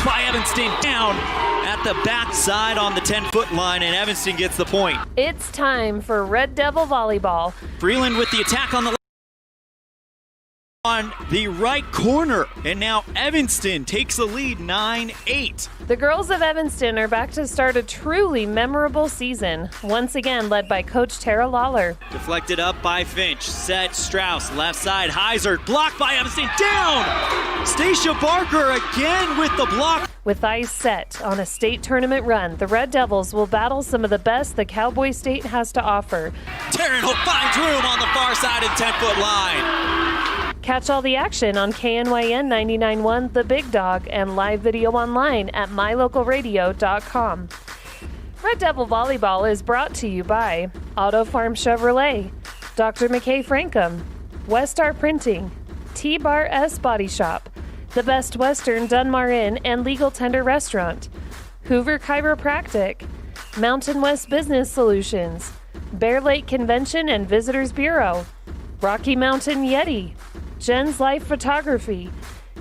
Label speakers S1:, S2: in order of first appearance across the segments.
S1: by Evanston, down at the backside on the 10-foot line, and Evanston gets the point.
S2: It's time for Red Devil Volleyball.
S1: Freeland with the attack on the right corner, and now Evanston takes the lead 9-8.
S2: The girls of Evanston are back to start a truly memorable season, once again led by Coach Tara Lawler.
S1: Deflected up by Finch, set Strauss, left side, Heiser, blocked by Evanston, down! Stacia Barker again with the block.
S2: With eyes set on a state tournament run, the Red Devils will battle some of the best the Cowboy State has to offer.
S1: Taryn Hope finds room on the far side of the 10-foot line.
S2: Catch all the action on KNYN 99.1 The Big Dog and live video online at mylocalradio.com. Red Devil Volleyball is brought to you by Auto Farm Chevrolet, Dr. McKay Frankham, Westar Printing, T-Bar S Body Shop, The Best Western Dunmar Inn and Legal Tender Restaurant, Hoover Chiropractic, Mountain West Business Solutions, Bear Lake Convention and Visitors Bureau, Rocky Mountain Yeti, Jen's Life Photography,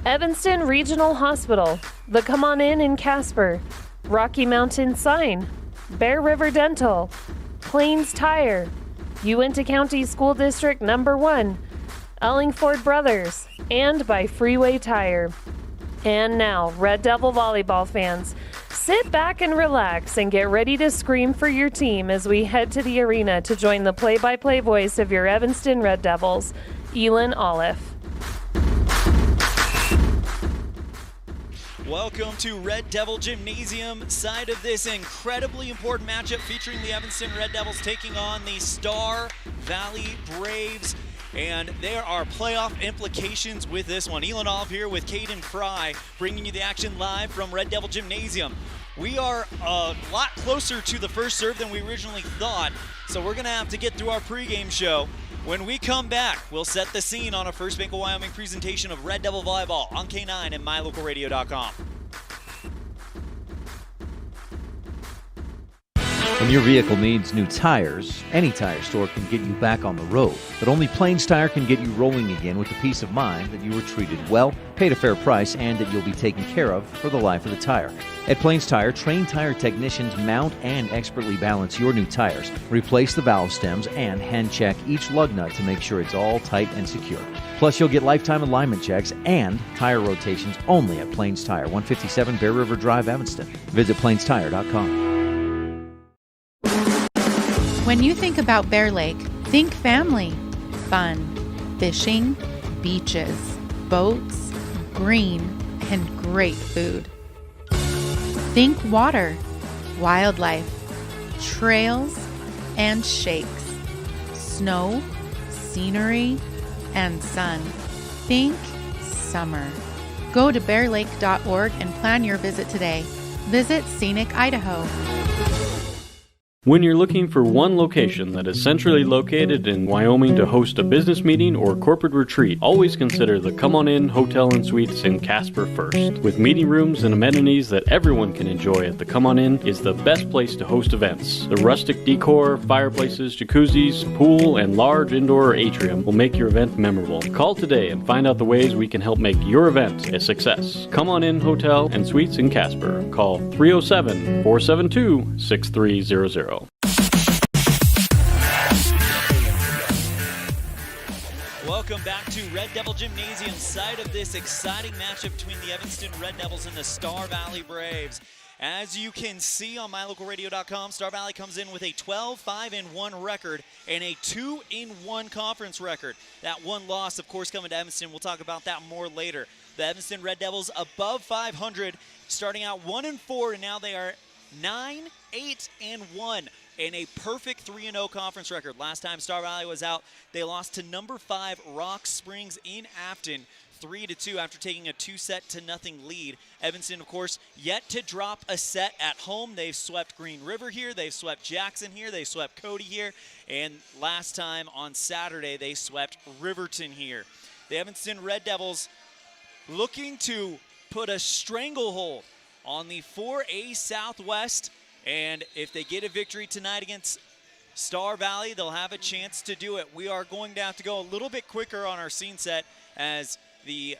S2: Evanston Regional Hospital, The Come On in Casper, Rocky Mountain Sign, Bear River Dental, Plains Tire, Uinta County School District Number 1, Ellingford Brothers, and by Freeway Tire. And now, Red Devil Volleyball fans, sit back and relax and get ready to scream for your team as we head to the arena to join the play-by-play voice of your Evanston Red Devils, ELAN OLLIFF.
S1: Welcome to Red Devil Gymnasium, side of this incredibly important matchup featuring the Evanston Red Devils taking on the Star Valley Braves. And there are playoff implications with this one. ELAN OLLIFF here with Caden Fry, bringing you the action live from Red Devil Gymnasium. We are a lot closer to the first serve than we originally thought, so we're gonna have to get through our pregame show. When we come back, we'll set the scene on a First Bank of Wyoming presentation of Red Devil Volleyball on K9 and mylocalradio.com.
S3: When your vehicle needs new tires, any tire store can get you back on the road. But only Plains Tire can get you rolling again with the peace of mind that you were treated well, paid a fair price, and that you'll be taken care of for the life of the tire. At Plains Tire, trained tire technicians mount and expertly balance your new tires, replace the valve stems, and hand check each lug nut to make sure it's all tight and secure. Plus, you'll get lifetime alignment checks and tire rotations only at Plains Tire, 157 Bear River Drive, Evanston. Visit plainstire.com.
S4: When you think about Bear Lake, think family, fun, fishing, beaches, boats, green, and great food. Think water, wildlife, trails, and shakes, snow, scenery, and sun. Think summer. Go to bearlake.org and plan your visit today. Visit Scenic Idaho.
S5: When you're looking for one location that is centrally located in Wyoming to host a business meeting or corporate retreat, always consider the Come On In Hotel and Suites in Casper first. With meeting rooms and amenities that everyone can enjoy at the Come On In is the best place to host events. The rustic decor, fireplaces, jacuzzis, pool, and large indoor atrium will make your event memorable. Call today and find out the ways we can help make your event a success. Come On In Hotel and Suites in Casper. Call 307-472-6300.
S1: Welcome back to Red Devil Gymnasium, side of this exciting matchup between the Evanston Red Devils and the Star Valley Braves. As you can see on mylocalradio.com, Star Valley comes in with a 12-5-1 record and a 2-1 conference record. That one loss, of course, coming to Evanston. We'll talk about that more later. The Evanston Red Devils above 500, starting out 1-4, and now they are 9-8-1. And a perfect 3-0 conference record. Last time Star Valley was out, they lost to number 5 Rock Springs in Afton 3-2 after taking a 2-0 lead. Evanston, of course, yet to drop a set at home. They've swept Green River here, they've swept Jackson here, they swept Cody here, and last time on Saturday they swept Riverton here. The Evanston Red Devils looking to put a stranglehold on the 4A Southwest. And if they get a victory tonight against Star Valley, they'll have a chance to do it. We are going to have to go a little bit quicker on our scene set as the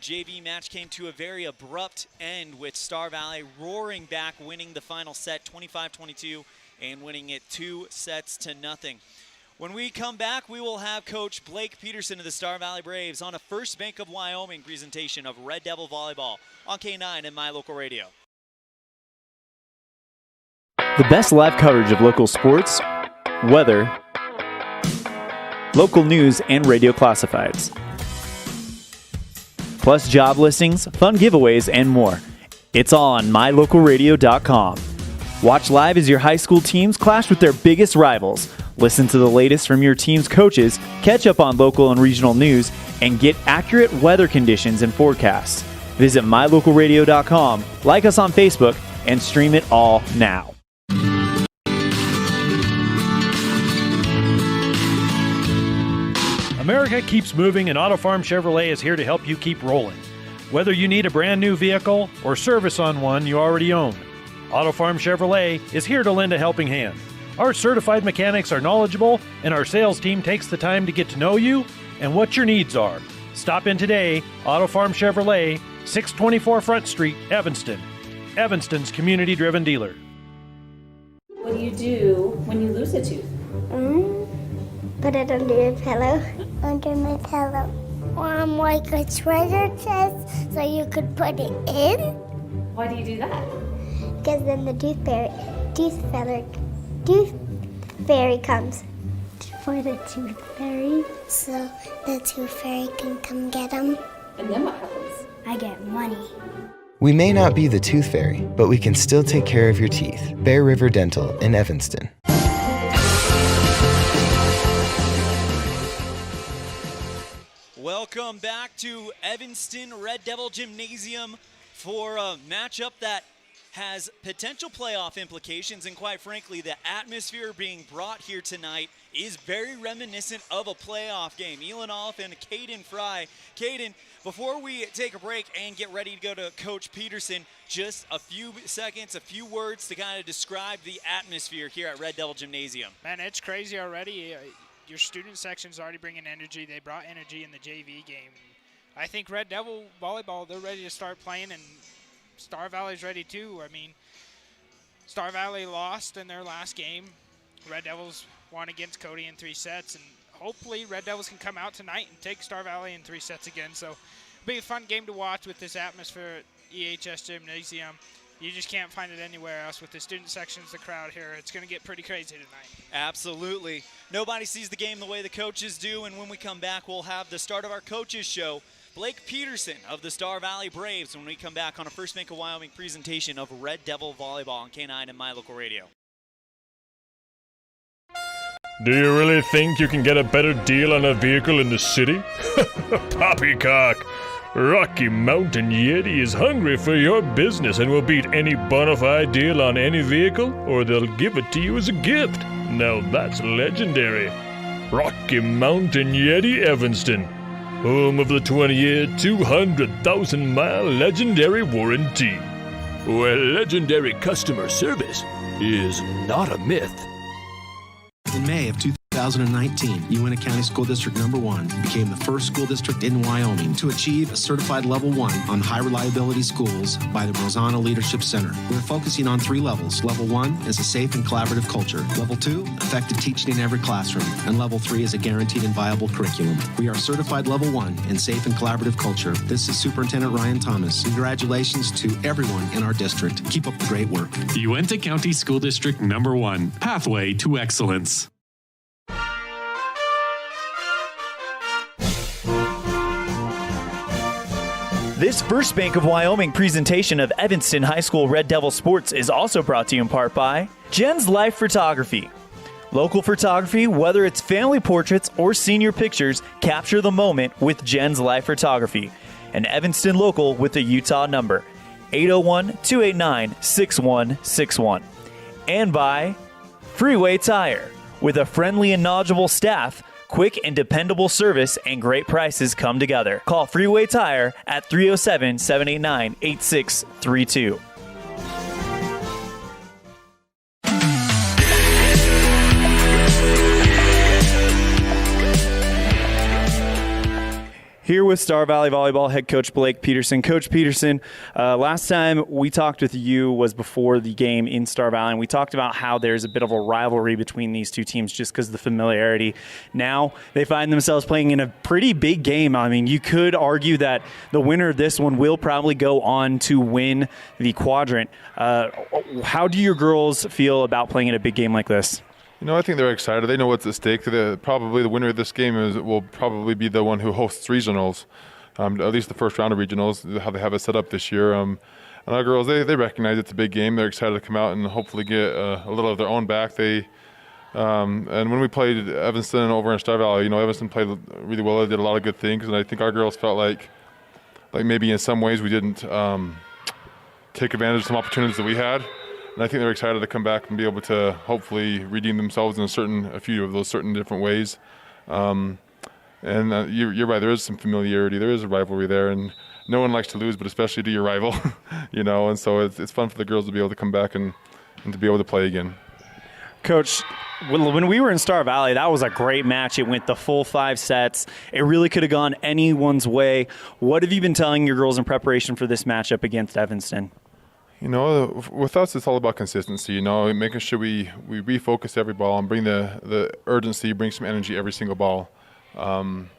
S1: JV match came to a very abrupt end with Star Valley roaring back, winning the final set 25-22 and winning it 2-0. When we come back, we will have Coach Blake Peterson of the Star Valley Braves on a First Bank of Wyoming presentation of Red Devil Volleyball on K9 and My Local Radio.
S6: The best live coverage of local sports, weather, local news, and radio classifieds. Plus job listings, fun giveaways, and more. It's all on mylocalradio.com. Watch live as your high school teams clash with their biggest rivals. Listen to the latest from your team's coaches, catch up on local and regional news, and get accurate weather conditions and forecasts. Visit mylocalradio.com, like us on Facebook, and stream it all now.
S7: America keeps moving, and Auto Farm Chevrolet is here to help you keep rolling. Whether you need a brand new vehicle or service on one you already own, Auto Farm Chevrolet is here to lend a helping hand. Our certified mechanics are knowledgeable, and our sales team takes the time to get to know you and what your needs are. Stop in today, Auto Farm Chevrolet, 624 Front Street, Evanston. Evanston's community-driven dealer.
S8: What do you do when you lose a tooth?
S9: Put it under your pillow. Under my pillow. Like a treasure chest so you could put it in.
S8: Why do you do that?
S9: Because then the tooth fairy comes. For the tooth fairy. So the tooth fairy can come get them.
S8: And then what happens?
S9: I get money.
S10: We may not be the tooth fairy, but we can still take care of your teeth. Bear River Dental in Evanston.
S1: Welcome back to Evanston Red Devil Gymnasium for a matchup that has potential playoff implications, and quite frankly, the atmosphere being brought here tonight is very reminiscent of a playoff game. ELAN OLLIFF and Caden Fry. Caden, before we take a break and get ready to go to Coach Peterson, just a few seconds, a few words to kind of describe the atmosphere here at Red Devil Gymnasium.
S11: Man, it's crazy already. Your student section's already bringing energy. They brought energy in the JV game. I think Red Devil Volleyball, they're ready to start playing, and Star Valley's ready too. I mean, Star Valley lost in their last game. Red Devils won against Cody in 3 sets, and hopefully Red Devils can come out tonight and take Star Valley in 3 sets again. So it'll be a fun game to watch with this atmosphere at EHS Gymnasium. You just can't find it anywhere else with the student sections, the crowd here. It's going to get pretty crazy tonight.
S1: Absolutely. Nobody sees the game the way the coaches do, and when we come back, we'll have the start of our coaches show. Blake Peterson of the Star Valley Braves when we come back on a First Bank of Wyoming presentation of Red Devil Volleyball on K9 and My Local Radio.
S12: Do you really think you can get a better deal on a vehicle in the city? Poppycock! Rocky Mountain Yeti is hungry for your business and will beat any bona fide deal on any vehicle, or they'll give it to you as a gift. Now that's legendary. Rocky Mountain Yeti Evanston, home of the 20-year, 200,000-mile legendary warranty, where legendary customer service is not a myth.
S13: In May of 2019, Uintah County School District No. 1 became the first school district in Wyoming to achieve a certified level 1 on high reliability schools by the Rosanna Leadership Center. We're focusing on 3 levels. Level 1 is a safe and collaborative culture. Level 2, effective teaching in every classroom. And Level 3 is a guaranteed and viable curriculum. We are certified Level 1 in safe and collaborative culture. This is Superintendent Ryan Thomas. Congratulations to everyone in our district. Keep up the great work.
S14: Uintah County School District No. 1, Pathway to Excellence.
S6: This First Bank of Wyoming presentation of Evanston High School Red Devil Sports is also brought to you in part by Jen's Life Photography. Local photography, whether it's family portraits or senior pictures, capture the moment with Jen's Life Photography. An Evanston local with a Utah number, 801-289-6161. And by Freeway Tire. With a friendly and knowledgeable staff, quick and dependable service and great prices come together. Call Freeway Tire at 307-789-8632. Here with Star Valley Volleyball head coach Blake Peterson. Coach Peterson, last time we talked with you was before the game in Star Valley, and we talked about how there's a bit of a rivalry between these two teams just because of the familiarity. Now they find themselves playing in a pretty big game. I mean, you could argue that the winner of this one will probably go on to win the quadrant. How do your girls feel about playing in a big game like this?
S15: I think they're excited. They know what's at stake. Probably the winner of this game will probably be the one who hosts regionals, at least the first round of regionals, how they have it set up this year. And our girls, they recognize it's a big game. They're excited to come out and hopefully get a little of their own back. And when we played Evanston over in Star Valley, Evanston played really well. They did a lot of good things, and I think our girls felt like maybe in some ways we didn't take advantage of some opportunities that we had. And I think they're excited to come back and be able to hopefully redeem themselves in a few of those certain different ways. And you're right, there is some familiarity, there is a rivalry there, and no one likes to lose, but especially to your rival, And so it's fun for the girls to be able to come back and to be able to play again.
S6: Coach, when we were in Star Valley, that was a great match. It went the full 5 sets. It really could have gone anyone's way. What have you been telling your girls in preparation for this matchup against Evanston?
S15: With us, it's all about consistency, making sure we refocus every ball and bring the urgency, bring some energy every single ball. And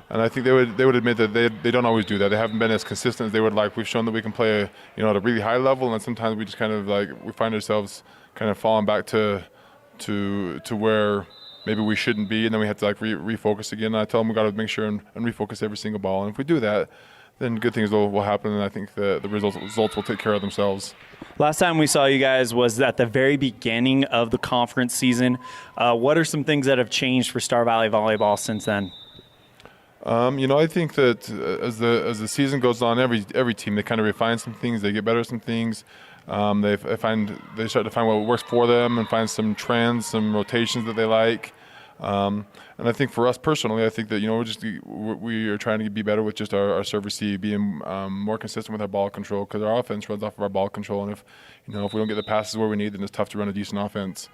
S15: I think they would admit that they don't always do that. They haven't been as consistent as they would like. We've shown that we can play, at a really high level, and sometimes we just kind of we find ourselves kind of falling back to where maybe we shouldn't be, and then we have to refocus again. And I tell them we got to make sure and refocus every single ball. And if we do that, then good things will happen, and I think the results will take care of themselves.
S6: Last time we saw you guys was at the very beginning of the conference season. What are some things that have changed for Star Valley Volleyball since then?
S15: I think that as the season goes on, every team, they kind of refine some things, they get better at some things. They start to find what works for them and find some trends, some rotations that they like. And I think for us personally, I think that we are trying to be better with just our serve receive, being more consistent with our ball control, because our offense runs off of our ball control, and if we don't get the passes where we need, then it's tough to run a decent offense,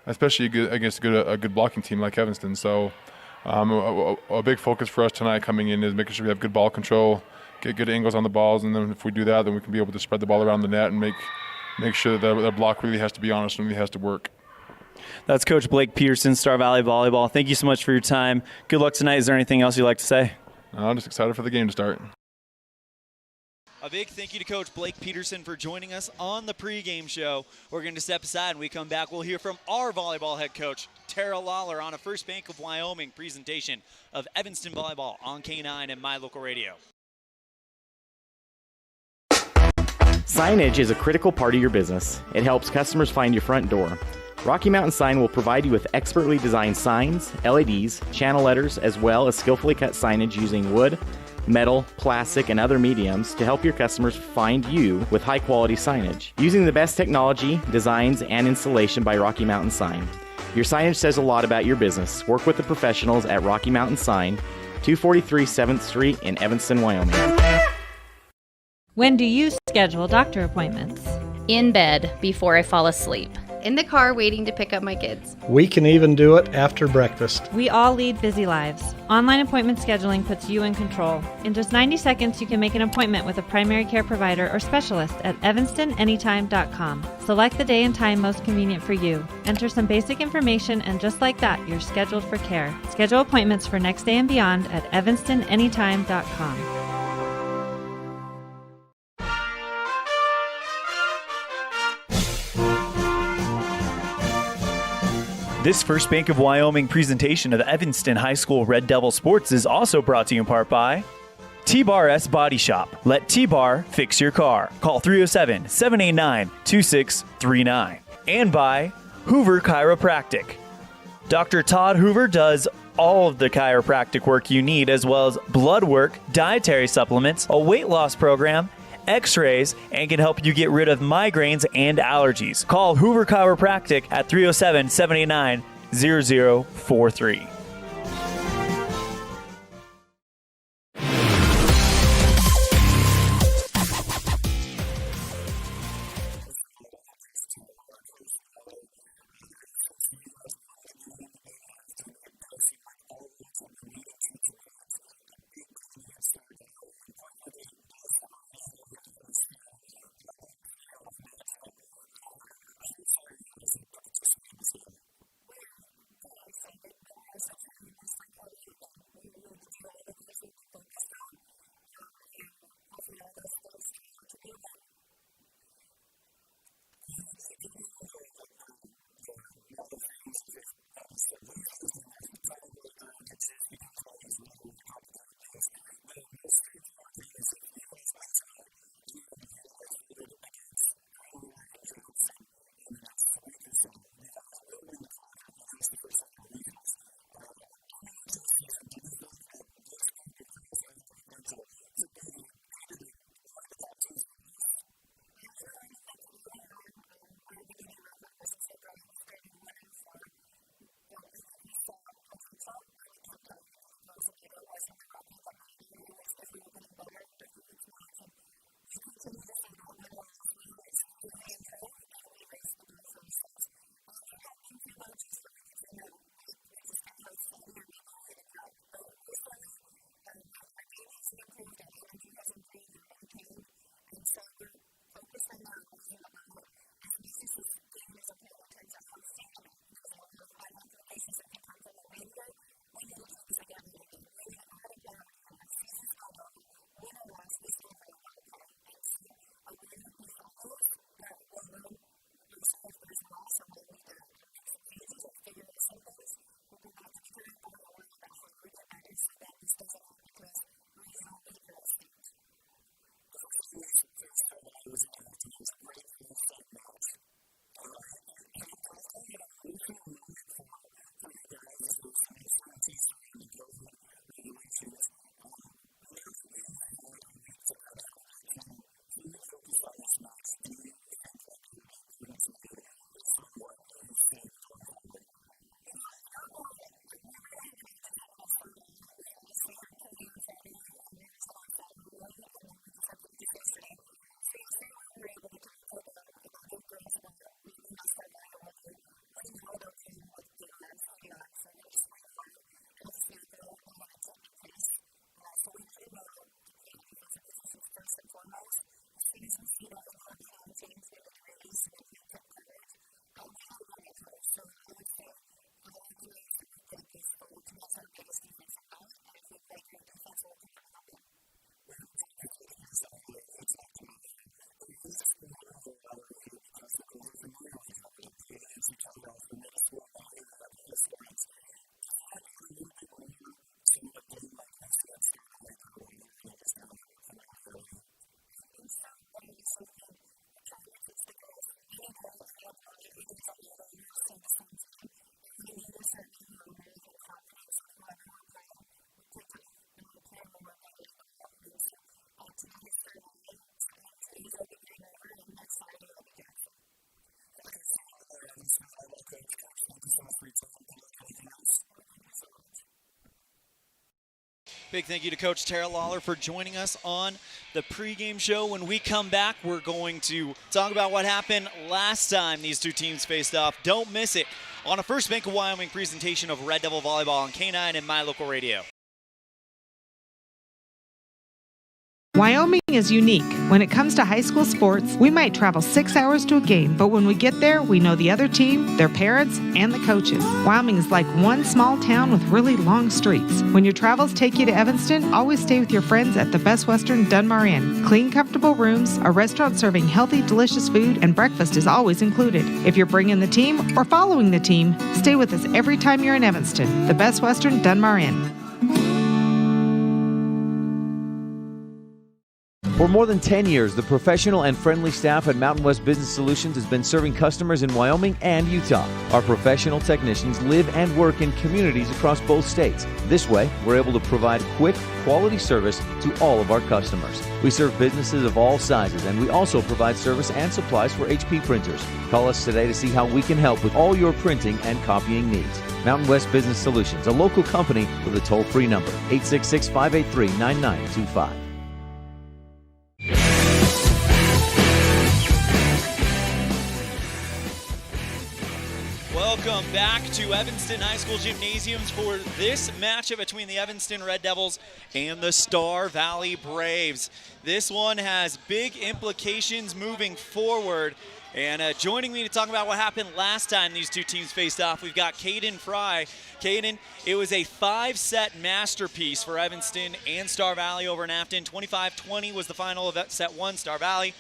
S15: especially against a good blocking team like Evanston. So a big focus for us tonight coming in is making sure we have good ball control, get good angles on the balls, and then if we do that, then we can be able to spread the ball around the net and make sure that the block really has to be honest and really has to work.
S6: That's Coach Blake Peterson, Star Valley Volleyball. Thank you so much for your time. Good luck tonight. Is there anything else you'd like to say?
S15: I'm just excited for the game to start.
S1: A big thank you to Coach Blake Peterson for joining us on the pregame show. We're going to step aside. When we come back, we'll hear from our volleyball head coach, Tara Lawler, on a First Bank of Wyoming presentation of Evanston Volleyball on K9 and My Local Radio.
S16: Signage is a critical part of your business. It helps customers find your front door. Rocky Mountain Sign will provide you with expertly designed signs, LEDs, channel letters, as well as skillfully cut signage using wood, metal, plastic, and other mediums to help your customers find you with high-quality signage. Using the best technology, designs, and installation by Rocky Mountain Sign. Your signage says a lot about your business. Work with the professionals at Rocky Mountain Sign, 243 7th Street in Evanston, Wyoming.
S17: When do you schedule doctor appointments?
S18: In bed before I fall asleep.
S19: In the car waiting to pick up my kids.
S20: We can even do it after breakfast.
S17: We all lead busy lives. Online appointment scheduling puts you in control. In just 90 seconds, you can make an appointment with a primary care provider or specialist at evanstonanytime.com. Select the day and time most convenient for you. Enter some basic information, and just like that, you're scheduled for care. Schedule appointments for next day and beyond at evanstonanytime.com.
S6: This First Bank of Wyoming presentation of Evanston High School Red Devil Sports is also brought to you in part by T-Bar S Body Shop. Let T-Bar fix your car. Call 307-789-2639. And by Hoover Chiropractic. Dr. Todd Hoover does all of the chiropractic work you need, as well as blood work, dietary supplements, a weight loss program, x-rays, and can help you get rid of migraines and allergies. Call Hoover Chiropractic at 307-789-0043.
S1: Big thank you to Coach Tara Lawler for joining us on the pregame show. When we come back, we're going to talk about what happened last time these two teams faced off. Don't miss it on a First Bank of Wyoming presentation of Red Devil Volleyball on K9 and My Local Radio.
S21: Wyoming is unique. When it comes to high school sports, we might travel 6 hours to a game, but when we get there, we know the other team, their parents, and the coaches. Wyoming is like one small town with really long streets. When your travels take you to Evanston, always stay with your friends at the Best Western Dunmar Inn. Clean, comfortable rooms, a restaurant serving healthy, delicious food, and breakfast is always included. If you're bringing the team or following the team, stay with us every time you're in Evanston. The Best Western Dunmar Inn.
S3: For more than 10 years, the professional and friendly staff at Mountain West Business Solutions has been serving customers in Wyoming and Utah. Our professional technicians live and work in communities across both states. This way, we're able to provide quick, quality service to all of our customers. We serve businesses of all sizes, and we also provide service and supplies for HP printers. Call us today to see how we can help with all your printing and copying needs. Mountain West Business Solutions, a local company with a toll-free number, 866-583-9925.
S1: Welcome back to Evanston High School Gymnasiums for this matchup between the Evanston Red Devils and the Star Valley Braves. This one has big implications moving forward. And joining me to talk about what happened last time these two teams faced off, we've got Caden Fry. Caden, it was a 5-set masterpiece for Evanston and Star Valley over in Afton. 25-20 was the final of set 1, Star Valley.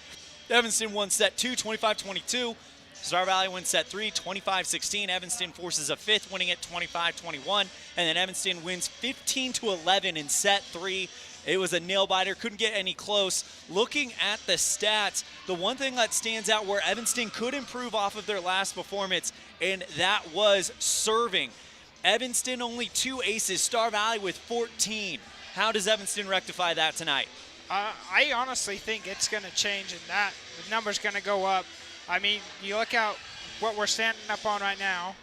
S1: Evanston won set 2, 25-22. Star Valley wins set 3, 25-16. Evanston forces a fifth, winning it 25-21. And then Evanston wins 15-11 in set 3. It was a nail-biter, couldn't get any close. Looking at the stats, the one thing that stands out where Evanston could improve off of their last performance, and that was serving. Evanston only 2 aces, Star Valley with 14. How does Evanston rectify that tonight?
S11: I honestly think it's going to change, and that the number's going to go up. I mean, you look at what we're standing up on right now,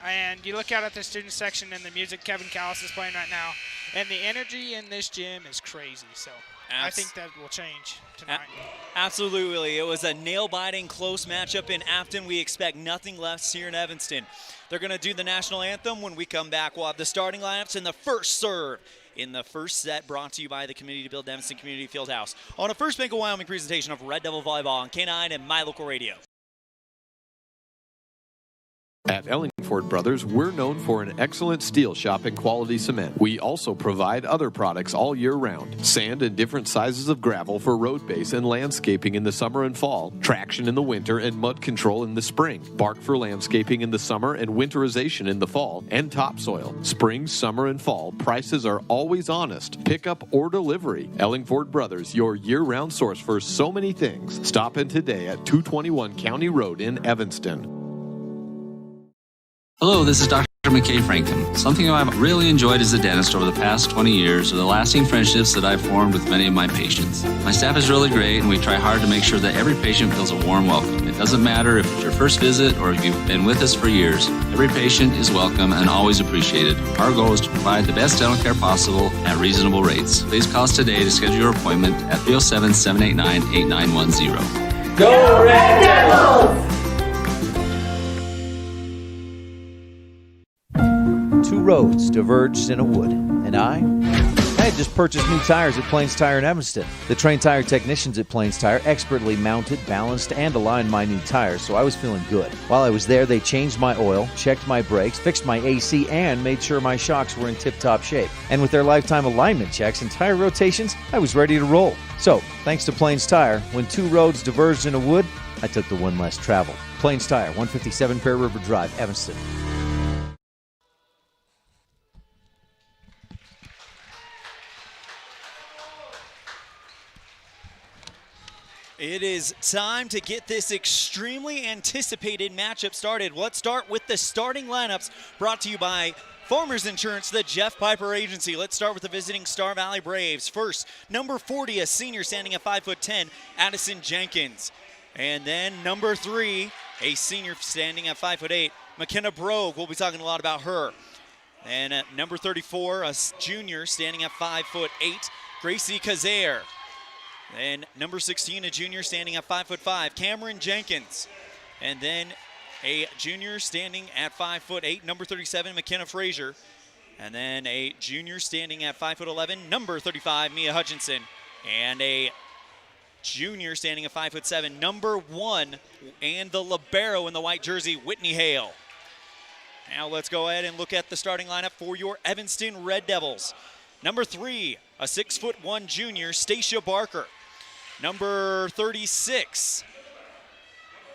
S11: and you look out at the student section and the music Kevin Callis is playing right now, and the energy in this gym is crazy. So I think that will change tonight.
S1: Absolutely. It was a nail-biting close matchup in Afton. We expect nothing less here in Evanston. They're going to do the national anthem. When we come back, we'll have the starting lineups and the first serve in the first set, brought to you by the Committee to Build Evanston Community Fieldhouse on a First Bank of Wyoming presentation of Red Devil Volleyball on K9 and My Local Radio.
S22: At Ellington
S2: Ellingford Brothers, we're known for an excellent steel shop and quality cement. We also provide other products all year round. Sand and different sizes of gravel for road base and landscaping in the summer and fall, traction in the winter and mud control in the spring, bark for landscaping in the summer and winterization in the fall, and topsoil. Spring, summer, and fall, prices are always honest. Pickup or delivery. Ellingford Brothers, your year-round source for so many things. Stop in today at 221 County Road in Evanston.
S22: Hello, this is Dr. McKay Franklin. Something I've really enjoyed as a dentist over the past 20 years are the lasting friendships that I've formed with many of my patients. My staff is really great, and we try hard to make sure that every patient feels a warm welcome. It doesn't matter if it's your first visit or if you've been with us for years. Every patient is welcome and always appreciated. Our goal is to provide the best dental care possible at reasonable rates. Please call us today to schedule your appointment at 307-789-8910.
S23: Go Red Devils!
S3: Two roads diverged in a wood, and I had just purchased new tires at Plains Tire in Evanston. The trained tire technicians at Plains Tire expertly mounted, balanced, and aligned my new tires, so I was feeling good. While I was there, they changed my oil, checked my brakes, fixed my AC, and made sure my shocks were in tip-top shape. And with their lifetime alignment checks and tire rotations, I was ready to roll. So, thanks to Plains Tire, when two roads diverged in a wood, I took the one less traveled. Plains Tire, 157 Bear River Drive, Evanston.
S1: It is time to get this extremely anticipated matchup started. Let's start with the starting lineups brought to you by Farmers Insurance, the Jeff Piper Agency. Let's start with the visiting Star Valley Braves. First, number 40, a senior standing at 5'10", Addison Jenkins. And then number 3, a senior standing at 5'8", McKenna Brogue. We'll be talking a lot about her. And at number 34, a junior standing at 5'8", Gracie Kazare. And number 16, a junior standing at 5'5", Cameron Jenkins. And then a junior standing at 5'8", number 37, McKenna Frazier. And then a junior standing at 5'11", number 35, Mia Hutchinson. And a junior standing at 5'7", number 1, and the libero in the white jersey, Whitney Hale. Now let's go ahead and look at the starting lineup for your Evanston Red Devils. Number 3, a 6'1" junior, Stacia Barker. Number 36,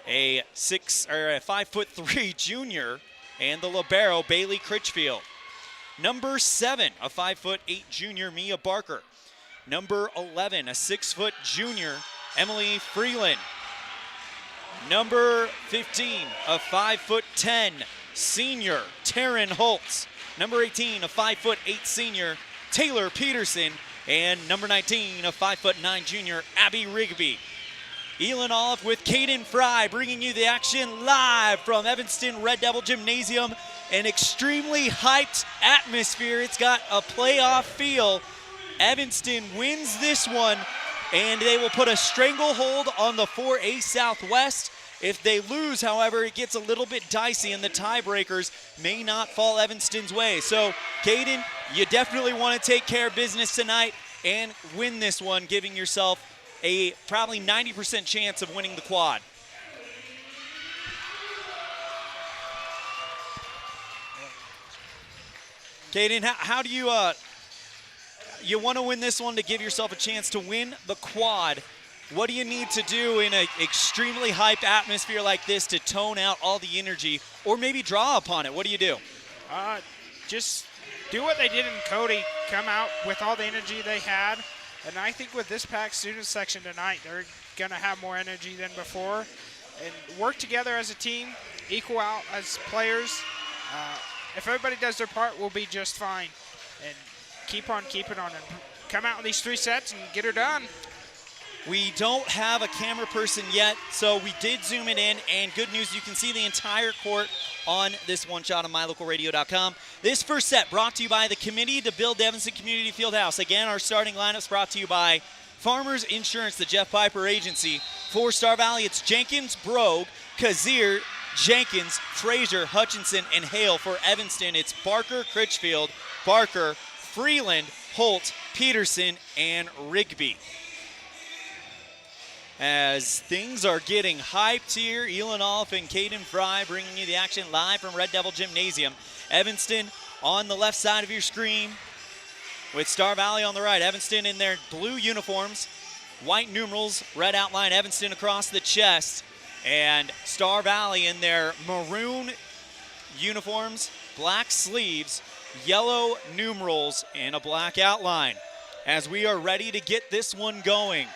S1: a 5'3" junior, and the libero, Bailey Critchfield. Number 7, a 5'8" junior, Mia Barker. Number 11, a 6' junior, Emily Freeland. Number 15, a 5'10" senior, Taryn Holtz. Number 18, a 5'8" senior, Taylor Peterson. And number 19, a 5'9" junior, Abby Rigby. ELAN OLLIFF with Caden Fry bringing you the action live from Evanston Red Devil Gymnasium. An extremely hyped atmosphere. It's got a playoff feel. Evanston wins this one, and they will put a stranglehold on the 4A Southwest. If they lose, however, it gets a little bit dicey, and the tiebreakers may not fall Evanston's way. So, Caden, you definitely want to take care of business tonight and win this one, giving yourself a probably 90% chance of winning the quad. Caden, how do you you want to win this one to give yourself a chance to win the quad? What do you need to do in an extremely hyped atmosphere like this to tone out all the energy or maybe draw upon it? What do you do?
S11: Just do what they did in Cody, come out with all the energy they had. And I think with this packed student section tonight, they're going to have more energy than before. And work together as a team, equal out as players. If everybody does their part, we'll be just fine. And keep on keeping on and come out in these 3 sets and get her done.
S1: We don't have a camera person yet, so we did zoom it in, and good news, you can see the entire court on this one shot on mylocalradio.com. This first set brought to you by the Committee to Build Evanston Community Fieldhouse. Again, our starting lineups brought to you by Farmers Insurance, the Jeff Piper Agency. For Star Valley, it's Jenkins, Brogue, Kazir, Jenkins, Frazier, Hutchinson, and Hale. For Evanston, it's Barker, Critchfield, Barker, Freeland, Holt, Peterson, and Rigby. as things are getting hyped here. ELAN OLLIFF and Caden Fry bringing you the action live from Red Devil Gymnasium. Evanston on the left side of your screen with Star Valley on the right. Evanston in their blue uniforms, white numerals, red outline, Evanston across the chest, and Star Valley in their maroon uniforms, black sleeves, yellow numerals, and a black outline. As we are ready to get this one going.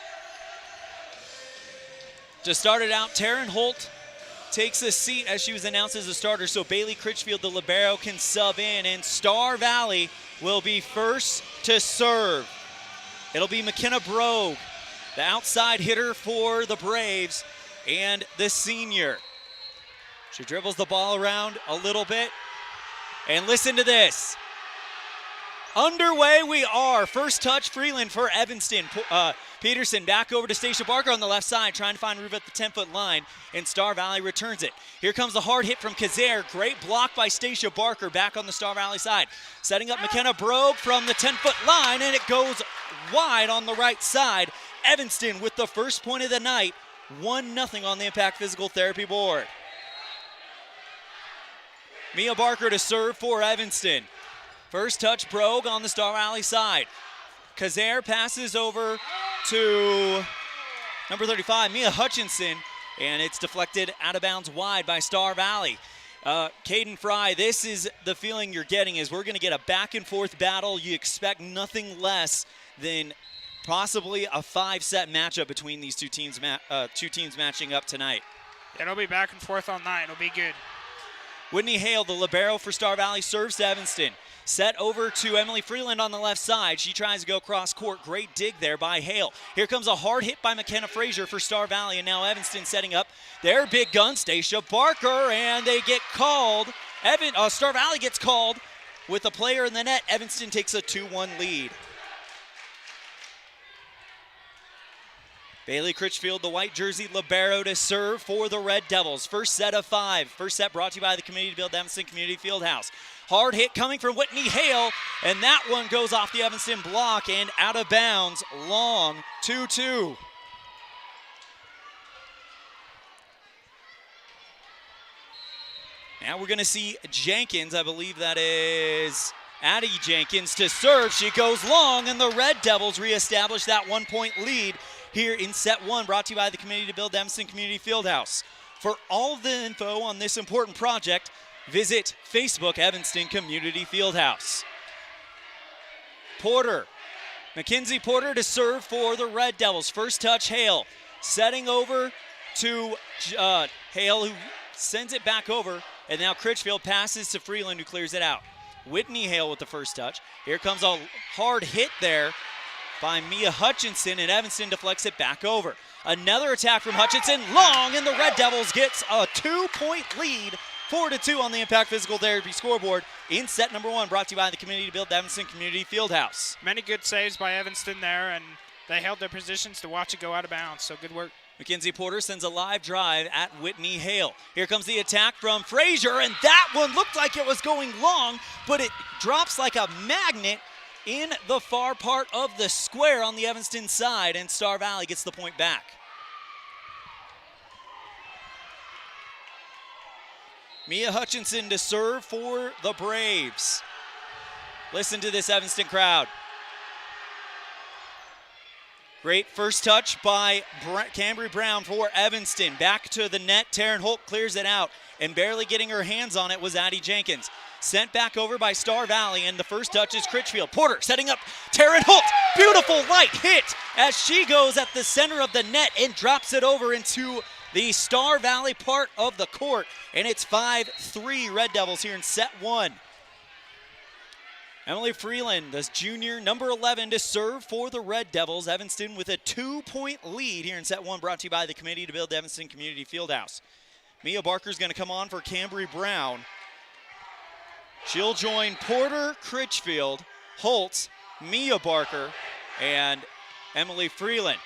S1: To start it out, Taryn Holt takes a seat as she was announced as a starter, so Bailey Critchfield, the libero, can sub in, and Star Valley will be first to serve. It'll be McKenna Brogue, the outside hitter for the Braves, and the senior. She dribbles the ball around a little bit, and listen to this. Underway we are. First touch, Freeland for Evanston. Peterson back over to Stacia Barker on the left side, trying to find room at the 10-foot line, and Star Valley returns it. Here comes the hard hit from Kazare. Great block by Stacia Barker back on the Star Valley side. Setting up McKenna Brogue from the 10-foot line, and it goes wide on the right side. Evanston with the first point of the night, 1-0 on the Impact Physical Therapy board. Mia Barker to serve for Evanston. First touch, Brogue on the Star Valley side. Kazare passes over to number 35, Mia Hutchinson, and it's deflected out of bounds wide by Star Valley. Caden Fry, this is the feeling you're getting, is we're going to get a back-and-forth battle. You expect nothing less than possibly a 5-set matchup between these two teams matching up tonight.
S11: It'll be back and forth all night. It'll be good.
S1: Whitney Hale, the libero for Star Valley, serves to Evanston. Set over to Emily Freeland on the left side. She tries to go cross court. Great dig there by Hale. Here comes a hard hit by McKenna Frazier for Star Valley, and now Evanston setting up their big gun, Stacia Barker, and they get called. Star Valley gets called with a player in the net. Evanston takes a 2-1 lead. Bailey Critchfield, the white jersey libero, to serve for the Red Devils. First set of 5. First set brought to you by the Community Build Evanston Community Fieldhouse. Hard hit coming from Whitney Hale, and that one goes off the Evanston block and out of bounds. Long 2-2. Now we're going to see Jenkins, I believe that is Addie Jenkins, to serve. She goes long, and the Red Devils reestablish that 1-point lead here in set 1, brought to you by the Community Build Evanston Community Fieldhouse. For all of the info on this important project, visit Facebook Evanston Community Fieldhouse. Porter, Mackenzie Porter to serve for the Red Devils. First touch, Hale. Setting over to Hale, who sends it back over, and now Critchfield passes to Freeland, who clears it out. Whitney Hale with the first touch. Here comes a hard hit there by Mia Hutchinson, and Evanston deflects it back over. Another attack from Hutchinson, long, and the Red Devils gets a 2-point lead, 4-2 on the Impact Physical Therapy scoreboard in set number 1, brought to you by the Community Build Evanston Community Fieldhouse.
S11: Many good saves by Evanston there, and they held their positions to watch it go out of bounds, so good work.
S1: Mackenzie Porter sends a live drive at Whitney Hale. Here comes the attack from Frazier, and that one looked like it was going long, but it drops like a magnet in the far part of the square on the Evanston side, and Star Valley gets the point back. Mia Hutchinson to serve for the Braves. Listen to this Evanston crowd. Great first touch by Cambry Brown for Evanston. Back to the net, Taryn Holt clears it out, and barely getting her hands on it was Addie Jenkins. Sent back over by Star Valley, and the first touch is Critchfield. Porter setting up Taryn Holt. Beautiful light hit as she goes at the center of the net and drops it over into the Star Valley part of the court. And it's 5-3 Red Devils here in set 1. Emily Freeland, the junior, number 11, to serve for the Red Devils. Evanston with a 2-point lead here in set 1, brought to you by the Committee to Build Evanston Community Fieldhouse. Mia Barker's going to come on for Cambry Brown. She'll join Porter, Critchfield, Holtz, Mia Barker, and Emily Freeland.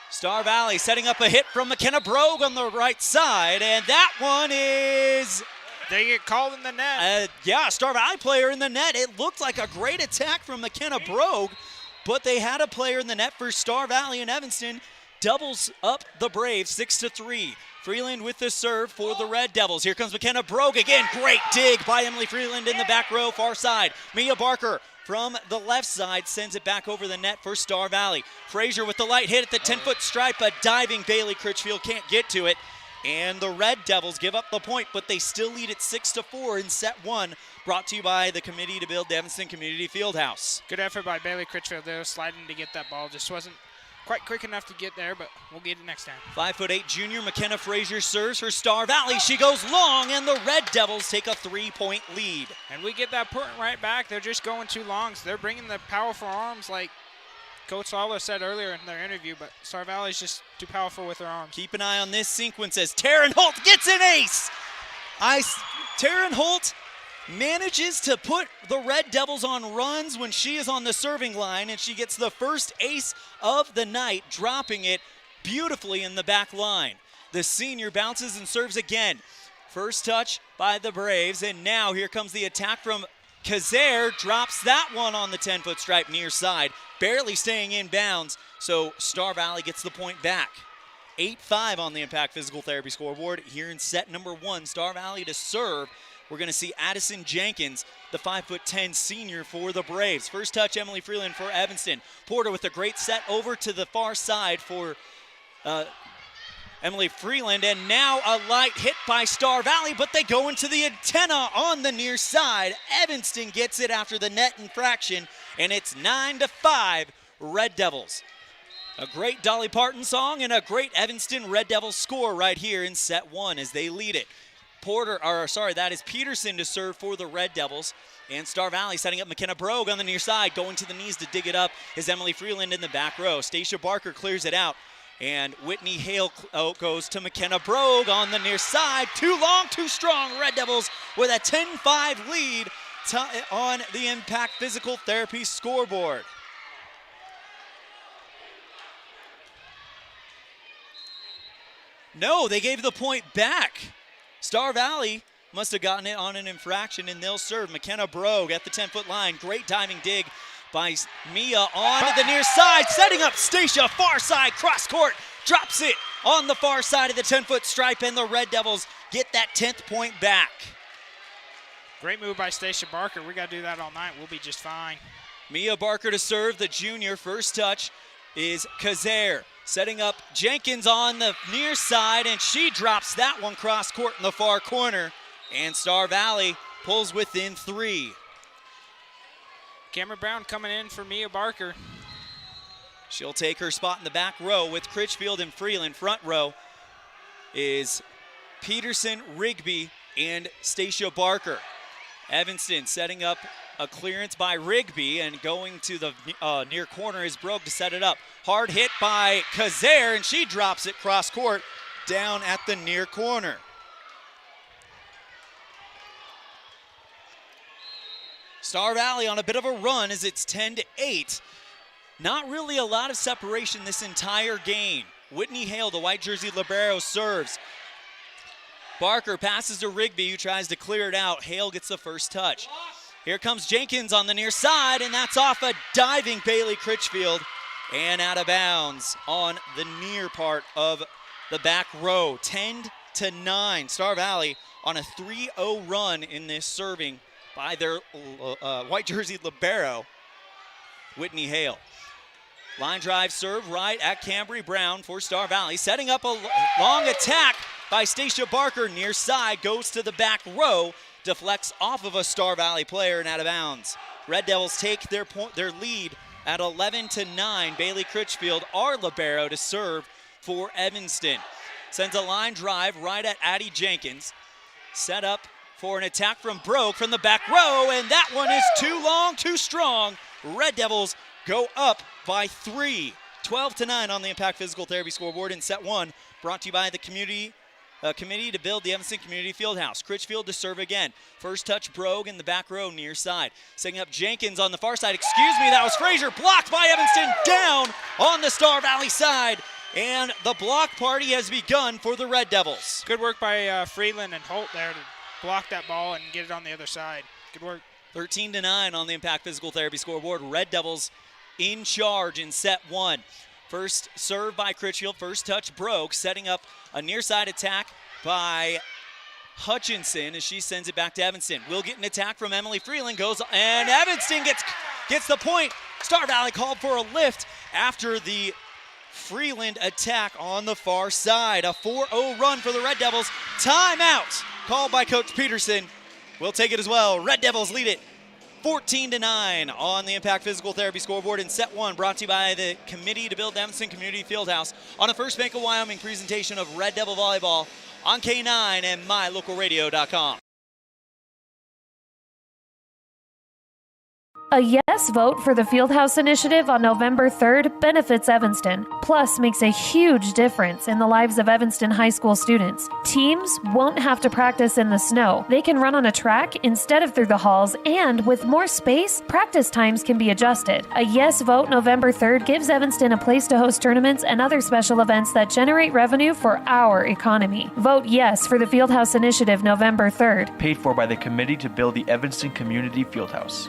S1: Star Valley setting up a hit from McKenna Brogue on the right side, and that one is...
S11: They get called in the net.
S1: Yeah, Star Valley player in the net. It looked like a great attack from McKenna Brogue, but they had a player in the net for Star Valley, and Evanston doubles up the Braves 6-3. Freeland with the serve for the Red Devils. Here comes McKenna Brogue again. Great dig by Emily Freeland in the back row, far side. Mia Barker from the left side sends it back over the net for Star Valley. Frazier with the light hit at the 10-foot stripe. A diving Bailey Critchfield can't get to it. And the Red Devils give up the point, but they still lead at 6-4 in set one. Brought to you by the Committee to Build the Evanston Community Fieldhouse.
S11: Good effort by Bailey Critchfield there, sliding to get that ball. Just wasn't quite quick enough to get there, but we'll get it next time.
S1: 5'8" junior McKenna Frazier serves for Star Valley. She goes long, and the Red Devils take a 3-point lead.
S11: And we get that point right back. They're just going too long, so they're bringing the powerful arms like Coach Lawler said earlier in their interview, but Star Valley's just too powerful with their arms.
S1: Keep an eye on this sequence as Taryn Holt gets an ace. Taryn Holt manages to put the Red Devils on runs when she is on the serving line, and she gets the first ace of the night, dropping it beautifully in the back line. The senior bounces and serves again. First touch by the Braves, and now here comes the attack from Kazare, drops that one on the 10-foot stripe near side, barely staying in bounds, so Star Valley gets the point back. 8-5 on the Impact Physical Therapy scoreboard here in set number one. Star Valley to serve. We're going to see Addison Jenkins, the 5'10" senior for the Braves. First touch, Emily Freeland for Evanston. Porter with a great set over to the far side for Emily Freeland, and now a light hit by Star Valley, but they go into the antenna on the near side. Evanston gets it after the net infraction, and it's 9-5 Red Devils. A great Dolly Parton song and a great Evanston Red Devils score right here in set one as they lead it. That is Peterson to serve for the Red Devils. And Star Valley setting up McKenna Brogue on the near side. Going to the knees to dig it up is Emily Freeland in the back row. Stacia Barker clears it out. And Whitney Hale goes to McKenna Brogue on the near side. Too long, too strong. Red Devils with a 10-5 lead on the Impact Physical Therapy scoreboard. No, they gave the point back. Star Valley must have gotten it on an infraction, and they'll serve. McKenna Brogue at the 10-foot line. Great diving dig by Mia on the near side, setting up Stacia, far side, cross court, drops it on the far side of the 10-foot stripe, and the Red Devils get that 10th point back.
S11: Great move by Stacia Barker. We got to do that all night. We'll be just fine.
S1: Mia Barker to serve, the junior. First touch is Kazare. Setting up Jenkins on the near side, and she drops that one cross court in the far corner. And Star Valley pulls within 3.
S11: Cameron Brown coming in for Mia Barker.
S1: She'll take her spot in the back row with Critchfield and Freeland. Front row is Peterson, Rigby, and Stacia Barker. Evanston setting up a clearance by Rigby, and going to the near corner is Brogue to set it up. Hard hit by Kazare, and she drops it cross court down at the near corner. Star Valley on a bit of a run as it's 10-8. Not really a lot of separation this entire game. Whitney Hale, the white jersey libero, serves. Barker passes to Rigby, who tries to clear it out. Hale gets the first touch. Here comes Jenkins on the near side, and that's off a diving Bailey Critchfield and out of bounds on the near part of the back row. 10-9. Star Valley on a 3-0 run in this serving by their white jersey libero, Whitney Hale. Line drive serve right at Cambry Brown for Star Valley. Setting up a long attack by Stacia Barker near side, goes to the back row, deflects off of a Star Valley player and out of bounds. Red Devils take their lead at 11-9. Bailey Critchfield, our libero, to serve for Evanston. Sends a line drive right at Addie Jenkins. Set up for an attack from Brogue from the back row, and that one is too long, too strong. Red Devils go up by 3. 12-9 on the Impact Physical Therapy scoreboard in set one. Brought to you by the Committee to Build the Evanston Community Fieldhouse. Critchfield to serve again. First touch Brogue in the back row near side. Setting up Jenkins on the far side. Excuse me, that was Frazier. Blocked by Evanston, down on the Star Valley side. And the block party has begun for the Red Devils.
S11: Good work by Freeland and Holt there to block that ball and get it on the other side. Good work.
S1: 13-9 on the Impact Physical Therapy scoreboard. Red Devils in charge in set one. First serve by Critchfield, first touch broke, setting up a near side attack by Hutchinson as she sends it back to Evanston. We'll get an attack from Emily Freeland, goes, and Evanston gets the point. Star Valley called for a lift after the Freeland attack on the far side. A 4-0 run for the Red Devils. Timeout called by Coach Peterson. We'll take it as well. Red Devils lead it 14-9 on the Impact Physical Therapy scoreboard in set one, brought to you by the Committee to Build Evanston Community Fieldhouse on a First Bank of Wyoming presentation of Red Devil Volleyball on K9 and MyLocalRadio.com.
S4: A yes vote for the Fieldhouse Initiative on November 3rd benefits Evanston, plus makes a huge difference in the lives of Evanston High School students. Teams won't have to practice in the snow. They can run on a track instead of through the halls, and with more space, practice times can be adjusted. A yes vote November 3rd gives Evanston a place to host tournaments and other special events that generate revenue for our economy. Vote yes for the Fieldhouse Initiative November 3rd.
S6: Paid for by the Committee to Build the Evanston Community Fieldhouse.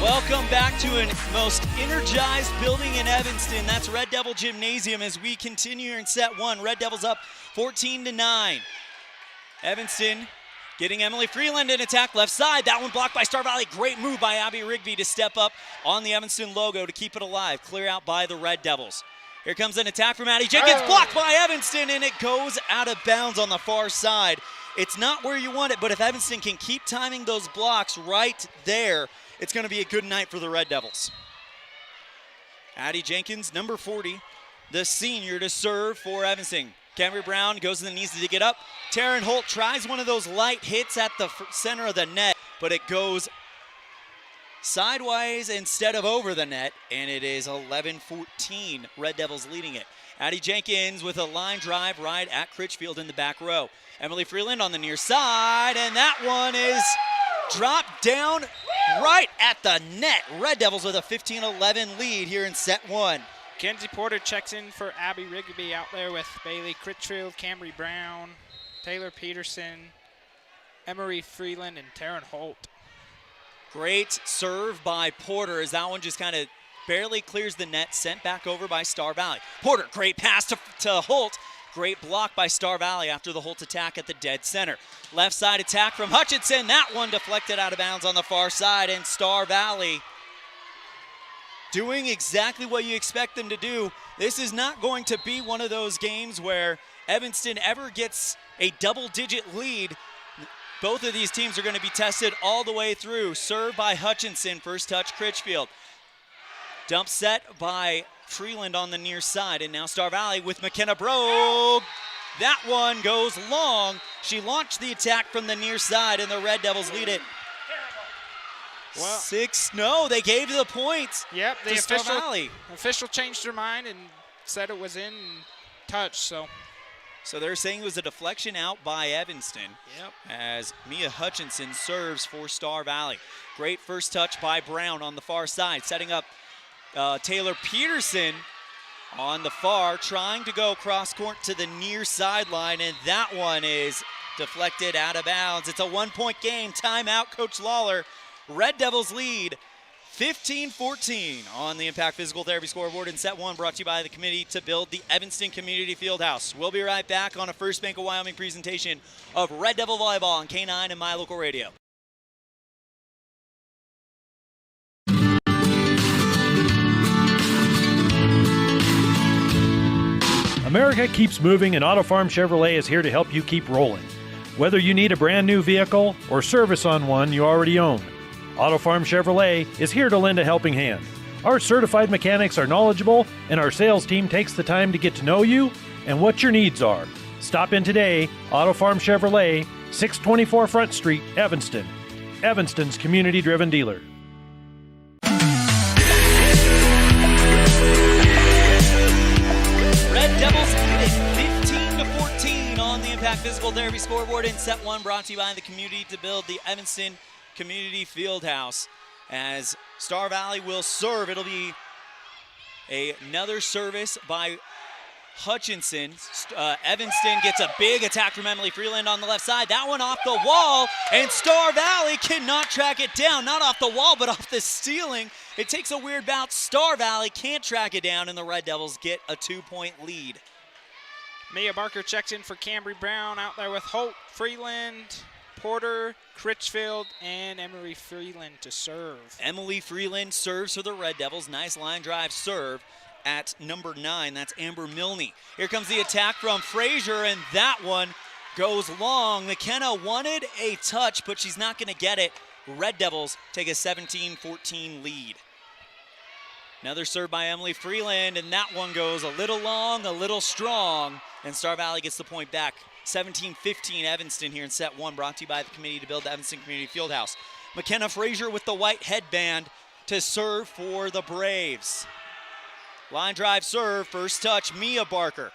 S1: Welcome back to a most energized building in Evanston. That's Red Devil Gymnasium as we continue in set one. Red Devils up 14-9. Evanston getting Emily Freeland in attack left side. That one blocked by Star Valley. Great move by Abby Rigby to step up on the Evanston logo to keep it alive. Clear out by the Red Devils. Here comes an attack from Addie Jenkins. Blocked by Evanston, and it goes out of bounds on the far side. It's not where you want it, but if Evanston can keep timing those blocks right there, it's going to be a good night for the Red Devils. Addie Jenkins, number 40, the senior to serve for Evanston. Camry Brown goes to the knees to get up. Taryn Holt tries one of those light hits at the center of the net, but it goes sideways instead of over the net, and it is 11-14. Red Devils leading it. Addie Jenkins with a line drive right at Critchfield in the back row. Emily Freeland on the near side, and that one is dropped down right at the net. Red Devils with a 15-11 lead here in set one.
S11: Kenzie Porter checks in for Abby Rigby out there with Bailey Critchfield, Camry Brown, Taylor Peterson, Emery Freeland, and Taryn Holt.
S1: Great serve by Porter as that one just kind of barely clears the net, sent back over by Star Valley. Porter, great pass to Holt. Great block by Star Valley after the Holt attack at the dead center. Left side attack from Hutchinson. That one deflected out of bounds on the far side, and Star Valley doing exactly what you expect them to do. This is not going to be one of those games where Evanston ever gets a double-digit lead. Both of these teams are going to be tested all the way through. Serve by Hutchinson, first touch Critchfield. Dump set by Freeland on the near side, and now Star Valley with McKenna Brogue. That one goes long. She launched the attack from the near side, and the Red Devils lead it.
S11: Well,
S1: 6, no, they gave the points.
S11: Yep, the
S1: Star Valley.
S11: official changed her mind and said it was in touch, so
S1: they're saying it was a deflection out by Evanston.
S11: Yep.
S1: As Mia Hutchinson serves for Star Valley. Great first touch by Brown on the far side, setting up Taylor Peterson on the far, trying to go cross court to the near sideline, and that one is deflected out of bounds. It's a 1-point game. Timeout, Coach Lawler. Red Devils lead 15-14 on the Impact Physical Therapy scoreboard in set one, brought to you by the Committee to Build the Evanston Community Fieldhouse. We'll be right back on a First Bank of Wyoming presentation of Red Devil Volleyball on K9 and My Local Radio.
S5: America keeps moving, and Auto Farm Chevrolet is here to help you keep rolling. Whether you need a brand new vehicle or service on one you already own, Auto Farm Chevrolet is here to lend a helping hand. Our certified mechanics are knowledgeable, and our sales team takes the time to get to know you and what your needs are. Stop in today, Auto Farm Chevrolet, 624 Front Street, Evanston. Evanston's community-driven dealer.
S1: Red Devils lead it 15-14 on the Impact Physical Therapy scoreboard in set one, brought to you by the Community to Build the Evanston Community Fieldhouse. As Star Valley will serve, it'll be another service by Hutchinson. Evanston gets a big attack from Emily Freeland on the left side. That one off the wall, and Star Valley cannot track it down. Not off the wall, but off the ceiling. It takes a weird bounce. Star Valley can't track it down, and the Red Devils get a 2-point lead.
S11: Mia Barker checks in for Cambry Brown out there with Holt, Freeland, Porter, Critchfield, and Emily Freeland to serve.
S1: Emily Freeland serves for the Red Devils. Nice line drive serve at number 9. That's Amber Milne. Here comes the attack from Frazier, and that one goes long. McKenna wanted a touch, but she's not going to get it. Red Devils take a 17-14 lead. Another serve by Emily Freeland, and that one goes a little long, a little strong, and Star Valley gets the point back. 17-15 Evanston here in set 1, brought to you by the Committee to Build the Evanston Community Fieldhouse. McKenna Frazier with the white headband to serve for the Braves. Line drive serve, first touch, Mia Barker.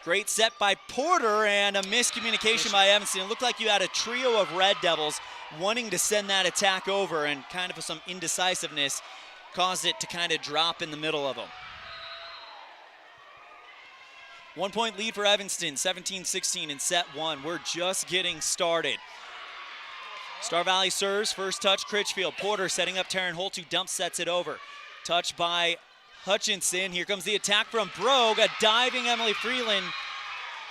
S1: Great set by Porter and a miscommunication by Evanston. It looked like you had a trio of Red Devils wanting to send that attack over, and kind of some indecisiveness caused it to kind of drop in the middle of them. 1-point lead for Evanston, 17-16 in set 1. We're just getting started. Star Valley serves, first touch, Critchfield. Porter setting up Taryn Holt, who dump sets it over. Touch by Hutchinson. Here comes the attack from Brogue. A diving Emily Freeland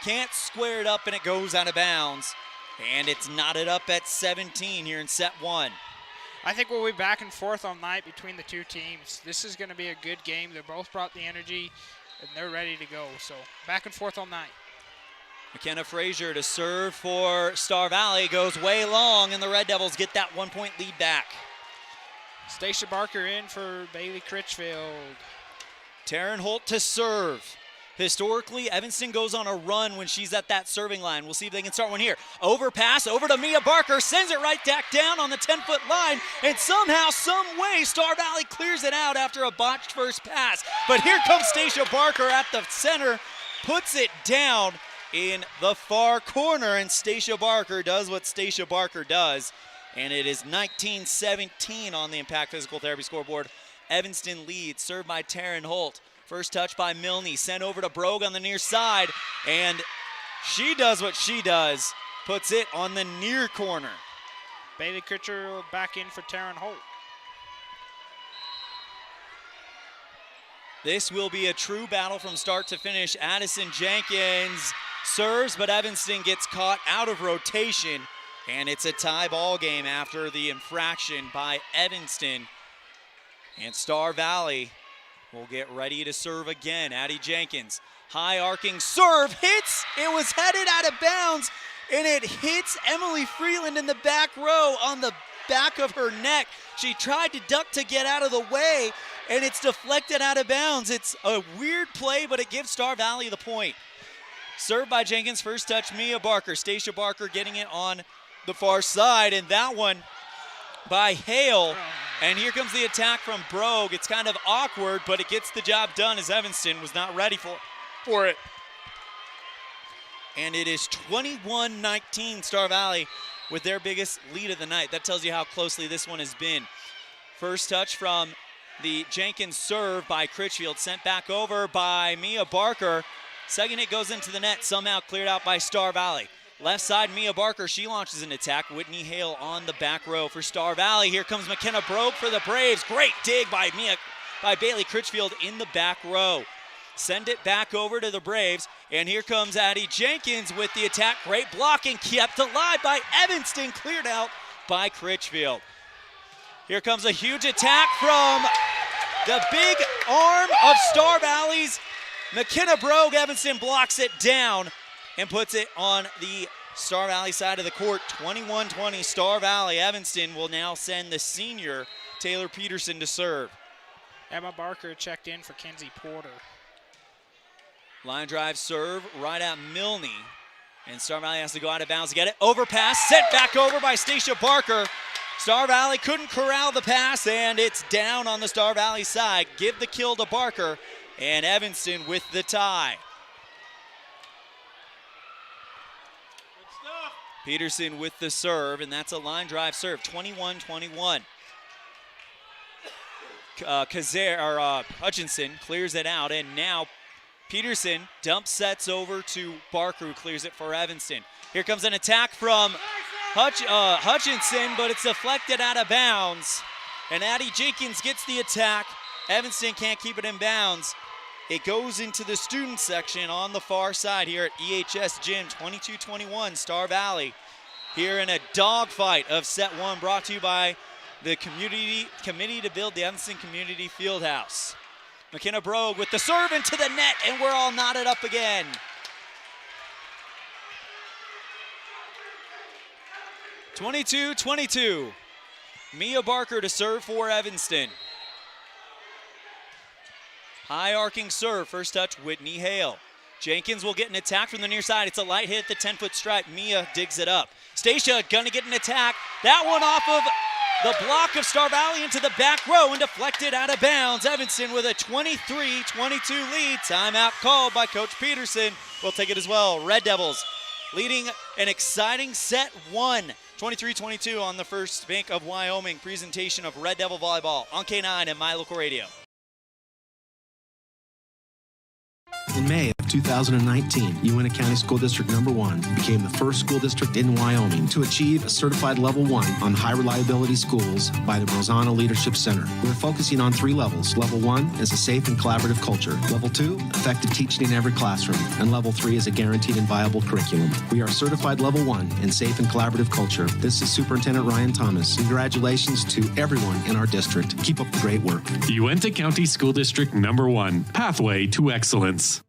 S1: can't square it up, and it goes out of bounds. And it's knotted up at 17 here in set 1.
S11: I think we'll be back and forth all night between the two teams. This is going to be a good game. They both brought the energy, and they're ready to go. So back and forth all night.
S1: McKenna Frazier to serve for Star Valley. Goes way long, and the Red Devils get that 1-point lead back.
S11: Stacia Barker in for Bailey Critchfield.
S1: Taryn Holt to serve. Historically, Evanston goes on a run when she's at that serving line. We'll see if they can start one here. Overpass over to Mia Barker, sends it right back down on the 10-foot line, and somehow, some way, Star Valley clears it out after a botched first pass. But here comes Stacia Barker at the center, puts it down in the far corner, and Stacia Barker does what Stacia Barker does, and it is 19-17 on the Impact Physical Therapy scoreboard. Evanston leads, served by Taryn Holt. First touch by Milne, sent over to Brogue on the near side, and she does what she does, puts it on the near corner.
S11: Bailey Critchfield back in for Taryn Holt.
S1: This will be a true battle from start to finish. Addison Jenkins serves, but Evanston gets caught out of rotation, and it's a tie ball game after the infraction by Evanston. And Star Valley will get ready to serve again. Addie Jenkins, high arcing serve, hits. It was headed out of bounds, and it hits Emily Freeland in the back row on the back of her neck. She tried to duck to get out of the way, and it's deflected out of bounds. It's a weird play, but it gives Star Valley the point. Served by Jenkins, first touch, Mia Barker. Stacia Barker getting it on the far side, and that one by Hale. And here comes the attack from Brogue. It's kind of awkward, but it gets the job done as Evanston was not ready for it. And it is 21-19 Star Valley with their biggest lead of the night. That tells you how closely this one has been. First touch from the Jenkins serve by Critchfield, sent back over by Mia Barker. Second hit goes into the net, somehow cleared out by Star Valley. Left side, Mia Barker, she launches an attack. Whitney Hale on the back row for Star Valley. Here comes McKenna Brogue for the Braves. Great dig by Bailey Critchfield in the back row. Send it back over to the Braves, and here comes Addie Jenkins with the attack. Great blocking, kept alive by Evanston, cleared out by Critchfield. Here comes a huge attack from the big arm of Star Valley's McKenna Brogue. Evanston blocks it down and puts it on the Star Valley side of the court. 21-20 Star Valley. Evanston will now send the senior Taylor Peterson to serve.
S11: Emma Barker checked in for Kenzie Porter.
S1: Line drive serve right at Milne. And Star Valley has to go out of bounds to get it. Overpass, sent back over by Stacia Barker. Star Valley couldn't corral the pass, and it's down on the Star Valley side. Give the kill to Barker, and Evanston with the tie. Peterson with the serve, and that's a line drive serve, 21-21. Hutchinson clears it out, and now Peterson dumps sets over to Barker, who clears it for Evanston. Here comes an attack from Hutchinson, but it's deflected out of bounds. And Addie Jenkins gets the attack. Evanston can't keep it in bounds. It goes into the student section on the far side here at EHS Gym, 22-21, Star Valley. Here in a dogfight of set one, brought to you by the Committee to Build the Evanston Community Fieldhouse. McKenna Brogue with the serve into the net, and we're all knotted up again. (22-22). Mia Barker to serve for Evanston. High arcing serve, first touch, Whitney Hale. Jenkins will get an attack from the near side. It's a light hit at the 10-foot stripe. Mia digs it up. Stacia gonna get an attack. That one off of the block of Star Valley into the back row and deflected out of bounds. Evanston with a 23-22 lead. Timeout called by Coach Peterson. We'll take it as well. Red Devils leading an exciting set one. 23-22 on the First Bank of Wyoming presentation of Red Devil Volleyball on K9 and My Local Radio.
S13: In May of 2019, Uintah County School District Number 1 became the first school district in Wyoming to achieve a certified level 1 on high reliability schools by the Rosanna Leadership Center. We're focusing on 3 levels. Level 1 is a safe and collaborative culture. Level 2, effective teaching in every classroom. And Level 3 is a guaranteed and viable curriculum. We are certified level 1 in safe and collaborative culture. This is Superintendent Ryan Thomas. Congratulations to everyone in our district. Keep up the great work.
S14: Uintah County School District Number 1, Pathway to Excellence.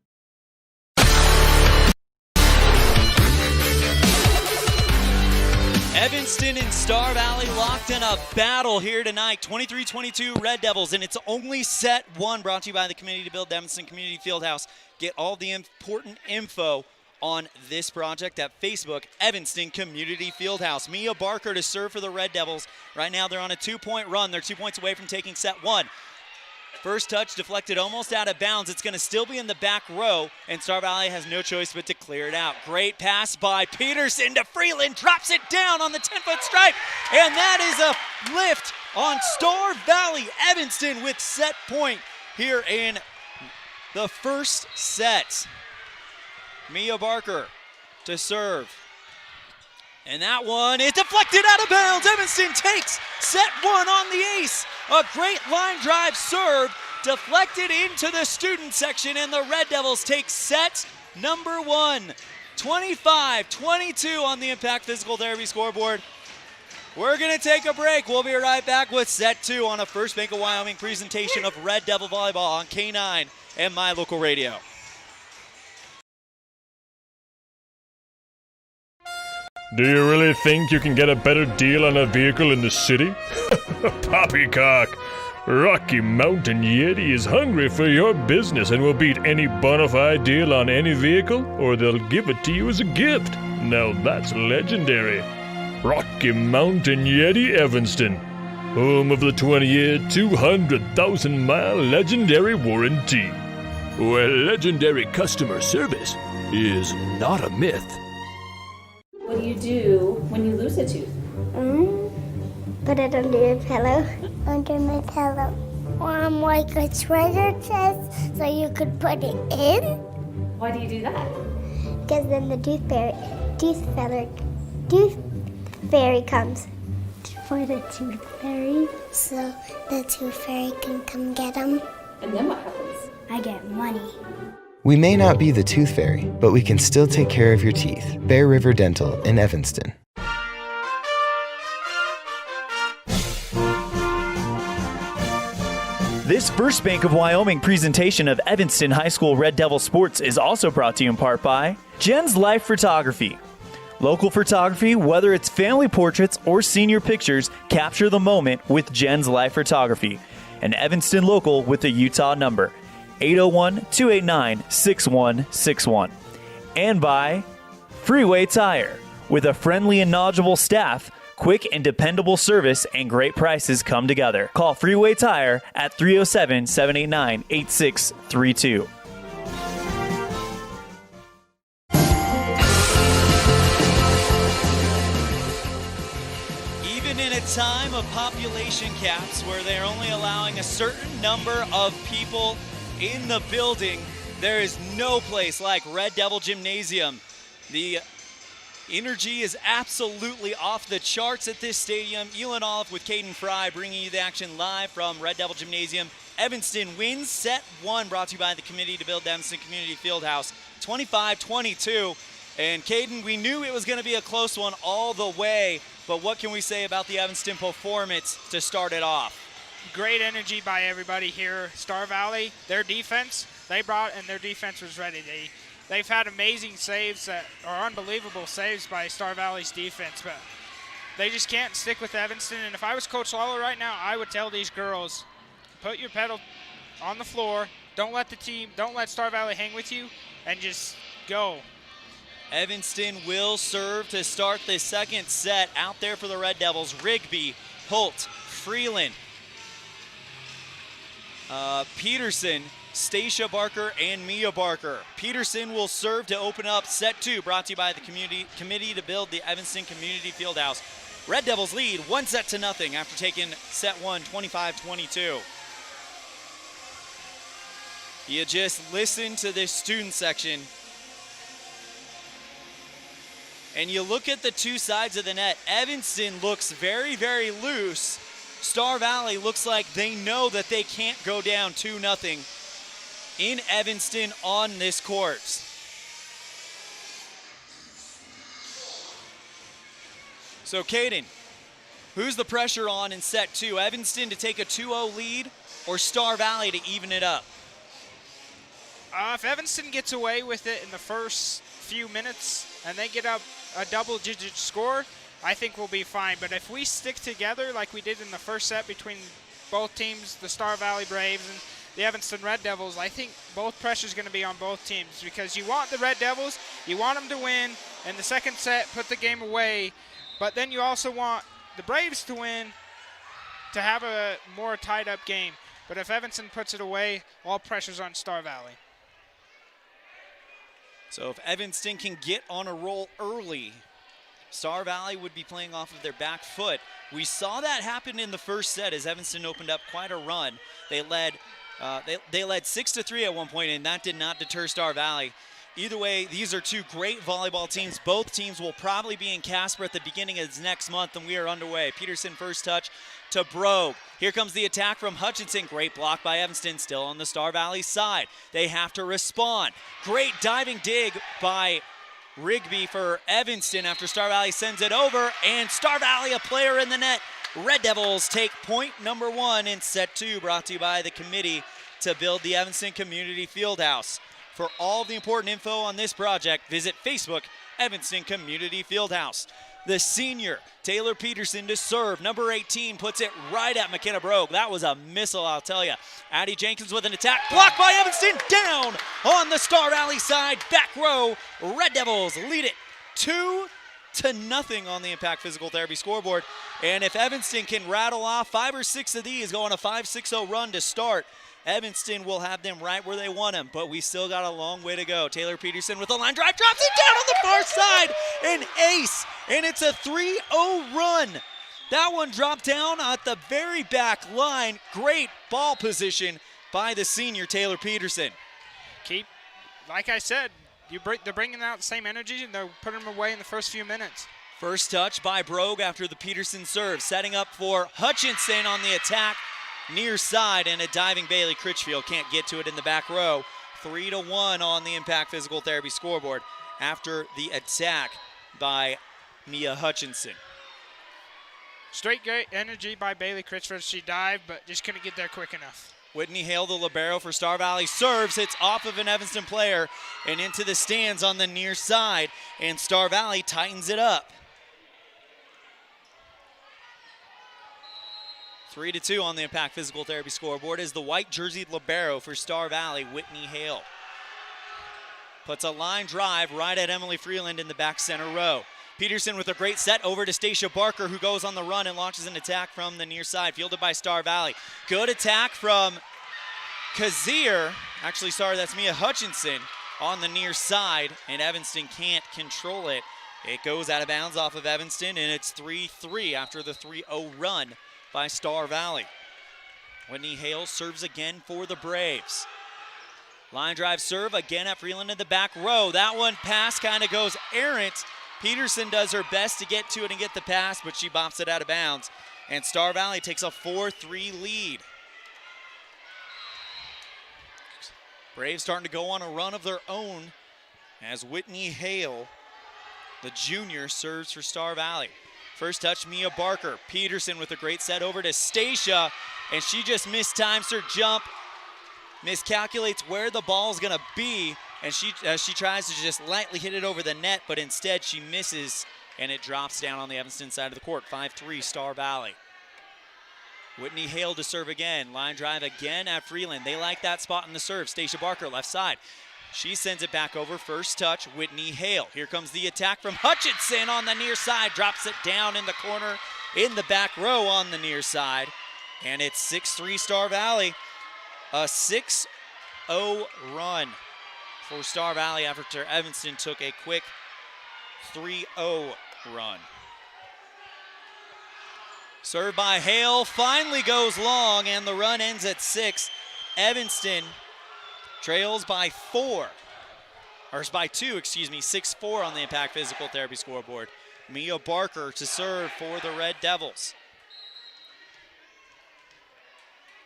S1: Evanston and Star Valley locked in a battle here tonight. 23-22 Red Devils, and it's only set one, brought to you by the Committee to Build the Evanston Community Fieldhouse. Get all the important info on this project at Facebook, Evanston Community Fieldhouse. Mia Barker to serve for the Red Devils. Right now they're on a 2-point run. They're 2 points away from taking set one. First touch deflected almost out of bounds. It's going to still be in the back row, and Star Valley has no choice but to clear it out. Great pass by Peterson to Freeland, drops it down on the 10-foot stripe, and that is a lift on Star Valley. Evanston with set point here in the first set. Mia Barker to serve. And that one is deflected out of bounds. Evanston takes set one on the ace. A great line drive serve deflected into the student section, and the Red Devils take set number one. 25-22 on the Impact Physical Therapy scoreboard. We're going to take a break. We'll be right back with set two on a First Bank of Wyoming presentation of Red Devil Volleyball on K9 and My Local Radio.
S12: Do you really think you can get a better deal on a vehicle in the city? Poppycock! Rocky Mountain Yeti is hungry for your business and will beat any bona fide deal on any vehicle, or they'll give it to you as a gift. Now that's legendary. Rocky Mountain Yeti Evanston, home of the 20-year, 200,000-mile legendary warranty, where legendary customer service is not a myth.
S7: What do you do when you lose a tooth?
S8: Put it under your pillow. Under my pillow. Like a treasure chest so you could put it in.
S7: Why do you do that?
S8: Because then the tooth fairy comes for the tooth fairy. So the tooth fairy can come get them.
S7: And then what happens?
S8: I get money.
S10: We may not be the tooth fairy, but we can still take care of your teeth. Bear River Dental in Evanston.
S6: This First Bank of Wyoming presentation of Evanston High School Red Devil Sports is also brought to you in part by Jen's Life Photography. Local photography, whether it's family portraits or senior pictures, capture the moment with Jen's Life Photography. An Evanston local with a Utah number, 801-289-6161. And by Freeway Tire. With a friendly and knowledgeable staff, quick and dependable service, and great prices come together. Call Freeway Tire at 307-789-8632.
S1: Even in a time of population caps where they're only allowing a certain number of people in the building, There is no place like Red Devil Gymnasium. The energy is absolutely off the charts at this stadium. ELAN OLLIFF with Caden Fry bringing you the action live from Red Devil Gymnasium. Evanston wins set 1, brought to you by the Committee to Build Evanston Community Fieldhouse, 25-22. And Caden, we knew it was going to be a close one all the way, but what can we say about the Evanston performance to start it off?
S11: Great energy by everybody here. Star Valley, their defense, they brought, and their defense was ready. They've had amazing saves that are unbelievable saves by Star Valley's defense, but they just can't stick with Evanston. And if I was Coach Lawler right now, I would tell these girls, put your pedal on the floor, don't let Star Valley hang with you, and just go.
S1: Evanston will serve to start the second set. Out there for the Red Devils, Rigby, Holt, Freeland, Peterson, Stacia Barker, and Mia Barker. Peterson will serve to open up set 2, brought to you by the Committee to Build the Evanston Community Fieldhouse. Red Devils lead 1-0 after taking set 1, 25-22. You just listen to this student section, and you look at the two sides of the net. Evanston looks very, very loose. Star Valley looks like they know that they can't go down 2-0 in Evanston on this court. So Caden, who's the pressure on in set 2? Evanston to take a 2-0 lead or Star Valley to even it up?
S11: If Evanston gets away with it in the first few minutes and they get up a double-digit score, I think we'll be fine. But if we stick together like we did in the first set between both teams, the Star Valley Braves and the Evanston Red Devils, I think both pressure's going to be on both teams, because you want the Red Devils, you want them to win in the second set, put the game away, but then you also want the Braves to win to have a more tied-up game. But if Evanston puts it away, all pressure's on Star Valley.
S1: So if Evanston can get on a roll early, Star Valley would be playing off of their back foot. We saw that happen in the first set as Evanston opened up quite a run. They led 6-3 at one point, and that did not deter Star Valley. Either way, these are two great volleyball teams. Both teams will probably be in Casper at the beginning of next month, and we are underway. Peterson first touch to Brogue. Here comes the attack from Hutchinson. Great block by Evanston, still on the Star Valley side. They have to respond. Great diving dig by Rigby for Evanston after Star Valley sends it over, and Star Valley a player in the net. Red Devils take point number 1 in set 2, brought to you by the Committee to Build the Evanston Community Fieldhouse. For all the important info on this project, visit Facebook, Evanston Community Fieldhouse. The senior, Taylor Peterson to serve. Number 18 puts it right at McKenna Brogue. That was a missile, I'll tell you. Addie Jenkins with an attack. Blocked by Evanston. Down on the Star Valley side. Back row. Red Devils lead it 2-0 on the Impact Physical Therapy scoreboard. And if Evanston can rattle off 5 or 6 of these, go on a 5-6-0 run to start, Evanston will have them right where they want them, but we still got a long way to go. Taylor Peterson with a line drive, drops it down on the far side, an ace, and it's a 3-0 run. That one dropped down at the very back line. Great ball position by the senior Taylor Peterson.
S11: Like I said, they're bringing out the same energy, and they're putting them away in the first few minutes.
S1: First touch by Brogue after the Peterson serve, setting up for Hutchinson on the attack. Near side, and a diving Bailey Critchfield can't get to it in the back row. 3-1 on the Impact Physical Therapy scoreboard after the attack by Mia Hutchinson.
S11: Straight great energy by Bailey Critchfield. She dived, but just couldn't get there quick enough.
S1: Whitney Hale, the libero for Star Valley, serves. It's off of an Evanston player and into the stands on the near side, and Star Valley tightens it up. 3-2 on the Impact Physical Therapy scoreboard is the white jerseyed libero for Star Valley, Whitney Hale. Puts a line drive right at Emily Freeland in the back center row. Peterson with a great set over to Stacia Barker, who goes on the run and launches an attack from the near side, fielded by Star Valley. Good attack from Kazir. Actually, sorry, that's Mia Hutchinson on the near side, and Evanston can't control it. It goes out of bounds off of Evanston, and it's 3-3 after the 3-0 run by Star Valley. Whitney Hale serves again for the Braves. Line drive serve again at Freeland in the back row. That one pass kind of goes errant. Peterson does her best to get to it and get the pass, but she bops it out of bounds. And Star Valley takes a 4-3 lead. Braves starting to go on a run of their own as Whitney Hale, the junior, serves for Star Valley. First touch, Mia Barker. Peterson with a great set over to Stacia, and she just mistimes her jump, miscalculates where the ball's gonna be, and she tries to just lightly hit it over the net, but instead she misses, and it drops down on the Evanston side of the court. 5-3 Star Valley. Whitney Hale to serve again. Line drive again at Freeland. They like that spot in the serve. Stacia Barker, left side. She sends it back over. First touch, Whitney Hale. Here comes the attack from Hutchinson on the near side. Drops it down in the corner in the back row on the near side. And it's 6-3 Star Valley. A 6-0 run for Star Valley after Evanston took a quick 3-0 run. Served by Hale, finally goes long, and the run ends at 6. Evanston trails by 2, 6-4 on the Impact Physical Therapy scoreboard. Mia Barker to serve for the Red Devils.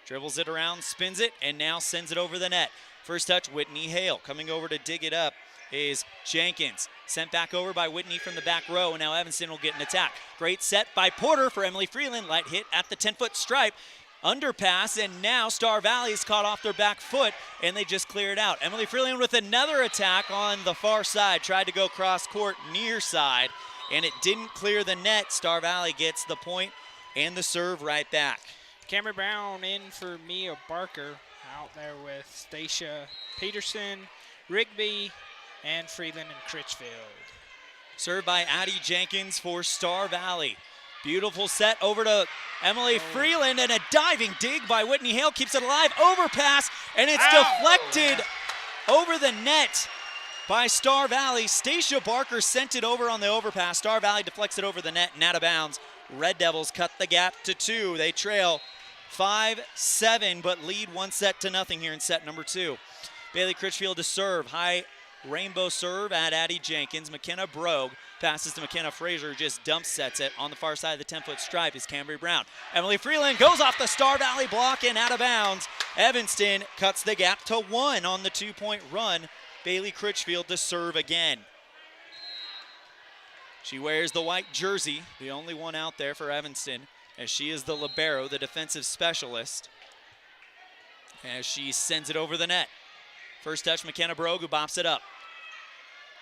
S1: Dribbles it around, spins it, and now sends it over the net. First touch, Whitney Hale. Coming over to dig it up is Jenkins. Sent back over by Whitney from the back row, and now Evanston will get an attack. Great set by Porter for Emily Freeland. Light hit at the 10-foot stripe. Underpass, and now Star Valley's caught off their back foot, and they just clear it out. Emily Freeland with another attack on the far side. Tried to go cross court near side, and it didn't clear the net. Star Valley gets the point and the serve right back.
S11: Cameron Brown in for Mia Barker. Out there with Stacia Peterson, Rigby, and Freeland and Critchfield.
S1: Served by Addie Jenkins for Star Valley. Beautiful set over to Emily Freeland, and a diving dig by Whitney Hale keeps it alive. Overpass, and it's deflected over the net by Star Valley. Stacia Barker sent it over on the overpass. Star Valley deflects it over the net and out of bounds. Red Devils cut the gap to 2. They trail 5-7, but lead 1-0 here in set number 2. Bailey Critchfield to serve. High rainbow serve at Addie Jenkins. McKenna Brogue passes to McKenna Frazier, just dump sets it on the far side of the 10-foot stripe is Cambry Brown. Emily Freeland goes off the Star Valley block and out of bounds. Evanston cuts the gap to 1 on the 2-point run. Bailey Critchfield to serve again. She wears the white jersey, the only one out there for Evanston, as she is the libero, the defensive specialist, as she sends it over the net. First touch, McKenna Brogue, who bops it up.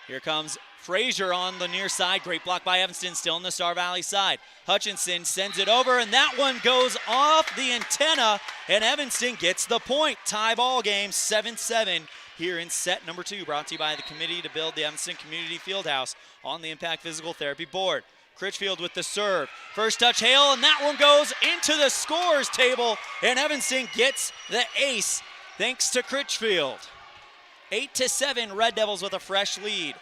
S1: Here comes Frazier on the near side. Great block by Evanston, still on the Star Valley side. Hutchinson sends it over, and that one goes off the antenna, and Evanston gets the point. Tie ball game, 7-7 here in set number 2, brought to you by the Committee to Build the Evanston Community Fieldhouse on the Impact Physical Therapy Board. Critchfield with the serve. First touch, Hale, and that one goes into the scores table, and Evanston gets the ace thanks to Critchfield. 8-7, Red Devils with a fresh lead.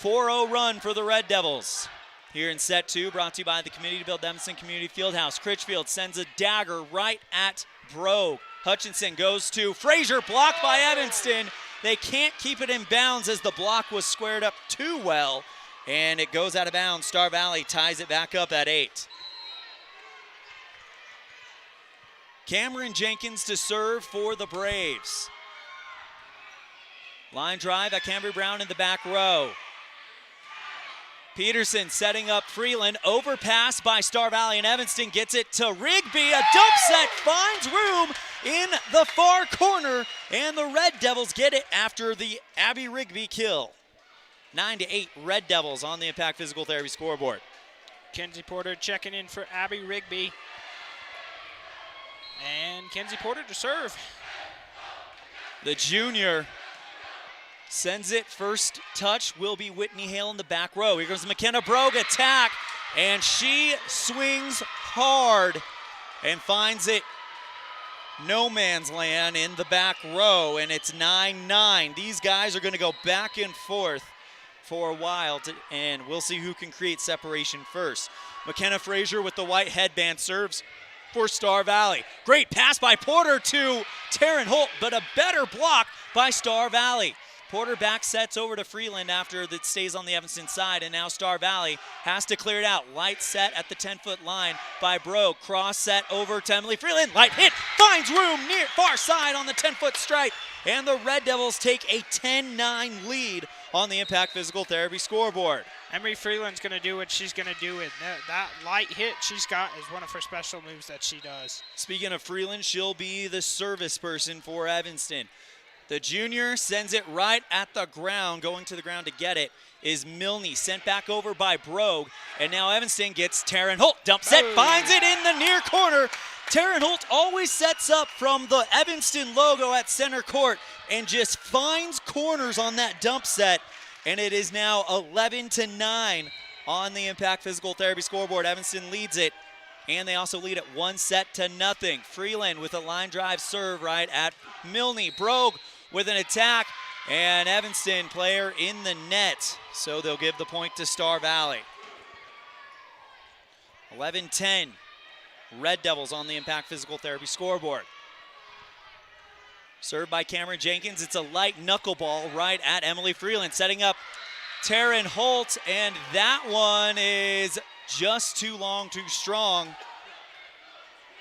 S1: 4-0 run for the Red Devils. Here in set 2, brought to you by the Committee to Build the Evanston Community Fieldhouse. Critchfield sends a dagger right at Brogue. Hutchinson goes to Frazier, blocked by Evanston. They can't keep it in bounds as the block was squared up too well, and it goes out of bounds. Star Valley ties it back up at 8. Cameron Jenkins to serve for the Braves. Line drive at Cambry Brown in the back row. Peterson setting up Freeland. Overpass by Star Valley, and Evanston gets it to Rigby. A dump set finds room in the far corner, and the Red Devils get it after the Abby Rigby kill. 9-8 Red Devils on the Impact Physical Therapy scoreboard.
S11: Kenzie Porter checking in for Abby Rigby. And Kenzie Porter to serve.
S1: The junior sends it. First touch will be Whitney Hale in the back row. Here goes McKenna Brogue attack, and she swings hard and finds it no man's land in the back row, and it's 9-9. These guys are going to go back and forth for a while, and we'll see who can create separation first. McKenna Frazier with the white headband serves. for Star Valley. Great pass by Porter to Taryn Holt, but a better block by Star Valley. Porter back sets over to Freeland after that stays on the Evanston side, and now Star Valley has to clear it out. Light set at the 10-foot line by Brogue. Cross set over to Emily Freeland. Light hit, finds room near far side on the 10-foot stripe, and the Red Devils take a 10-9 lead on the Impact Physical Therapy scoreboard.
S11: Emily Freeland's going to do what she's going to do, and that light hit she's got is one of her special moves that she does.
S1: Speaking of Freeland, she'll be the service person for Evanston. The junior sends it right at the ground. Going to the ground to get it is Milne, sent back over by Brogue. And now Evanston gets Taryn Holt. Dump set, finds it in the near corner. Taryn Holt always sets up from the Evanston logo at center court and just finds corners on that dump set. And it is now 11-9 on the Impact Physical Therapy scoreboard. Evanston leads it, and they also lead it 1-0. Freeland with a line drive serve right at Milne. Brogue with an attack, and Evanston player in the net. So they'll give the point to Star Valley. 11-10, Red Devils on the Impact Physical Therapy scoreboard. Served by Cameron Jenkins. It's a light knuckleball right at Emily Freeland, setting up Taryn Holt, and that one is just too long, too strong.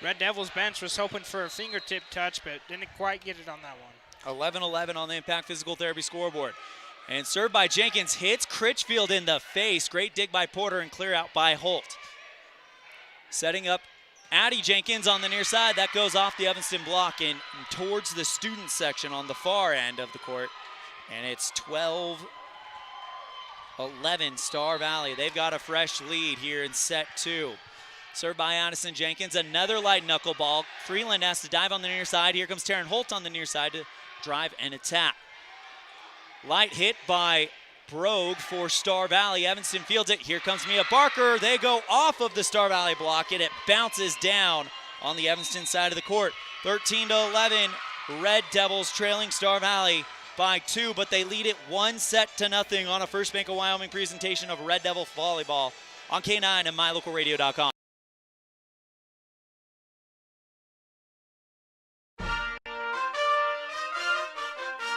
S11: Red Devils bench was hoping for a fingertip touch, but didn't quite get it on that one.
S1: 11-11 on the Impact Physical Therapy scoreboard. And served by Jenkins, hits Critchfield in the face. Great dig by Porter and clear out by Holt. Setting up Addie Jenkins on the near side. That goes off the Evanston block and towards the student section on the far end of the court. And it's 12-11 Star Valley. They've got a fresh lead here in set 2. Served by Addison Jenkins. Another light knuckleball. Freeland has to dive on the near side. Here comes Taryn Holt on the near side to drive and attack. Light hit by Brogue for Star Valley. Evanston fields it. Here comes Mia Barker. They go off of the Star Valley block, and it bounces down on the Evanston side of the court. 13-11, Red Devils trailing Star Valley by 2, but they lead it 1-0 on a First Bank of Wyoming presentation of Red Devil Volleyball on K9 and MyLocalRadio.com.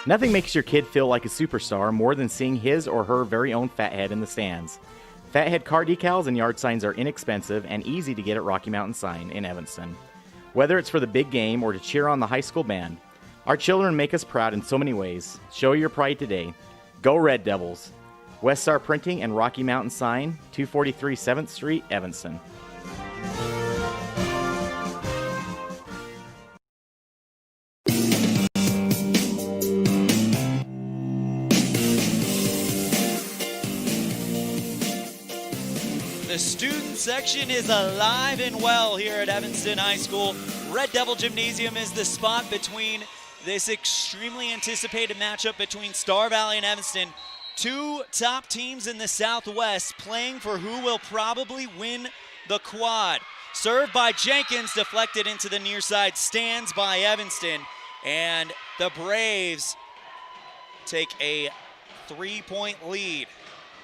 S6: Nothing makes your kid feel like a superstar more than seeing his or her very own Fathead in the stands. Fathead car decals and yard signs are inexpensive and easy to get at Rocky Mountain Sign in Evanston. Whether it's for the big game or to cheer on the high school band, our children make us proud in so many ways. Show your pride today. Go Red Devils. West Star Printing and Rocky Mountain Sign, 243 7th Street, Evanston.
S1: The student section is alive and well here at Evanston High School. Red Devil Gymnasium is the spot between this extremely anticipated matchup between Star Valley and Evanston. Two top teams in the Southwest playing for who will probably win the quad. Served by Jenkins, deflected into the near side stands by Evanston. And the Braves take a 3-point lead.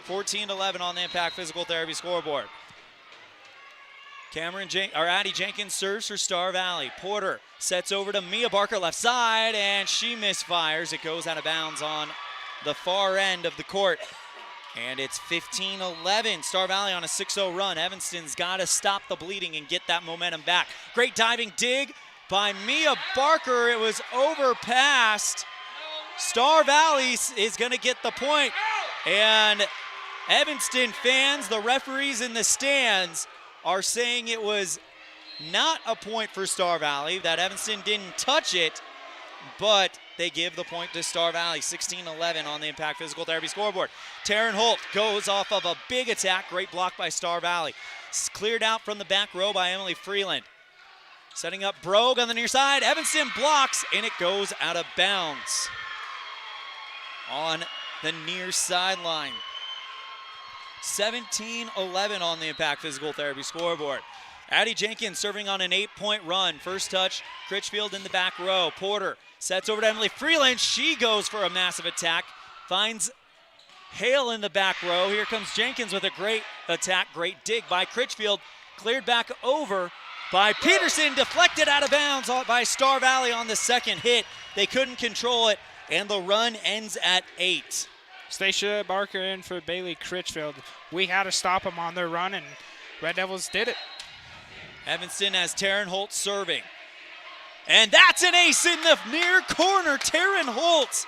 S1: 14-11 on the Impact Physical Therapy scoreboard. Addie Jenkins serves for Star Valley. Porter sets over to Mia Barker left side, and she misfires. It goes out of bounds on the far end of the court. And it's 15-11. Star Valley on a 6-0 run. Evanston's got to stop the bleeding and get that momentum back. Great diving dig by Mia Barker. It was overpassed. Star Valley is going to get the point. And Evanston fans, the referees in the stands, are saying it was not a point for Star Valley, that Evanston didn't touch it, but they give the point to Star Valley. 16-11 on the Impact Physical Therapy scoreboard. Taryn Holt goes off of a big attack. Great block by Star Valley. It's cleared out from the back row by Emily Freeland. Setting up Brogue on the near side. Evanston blocks, and it goes out of bounds on the near sideline. 17-11 on the Impact Physical Therapy scoreboard. Addie Jenkins serving on an 8-point run. First touch, Critchfield in the back row. Porter sets over to Emily Freeland. She goes for a massive attack. Finds Hale in the back row. Here comes Jenkins with a great attack. Great dig by Critchfield. Cleared back over by Peterson, deflected out of bounds by Star Valley on the second hit. They couldn't control it, and the run ends at 8.
S11: Stacia Barker in for Bailey Critchfield. We had to stop them on their run, and Red Devils did it.
S1: Evanston has Taryn Holt serving. And that's an ace in the near corner. Taryn Holt,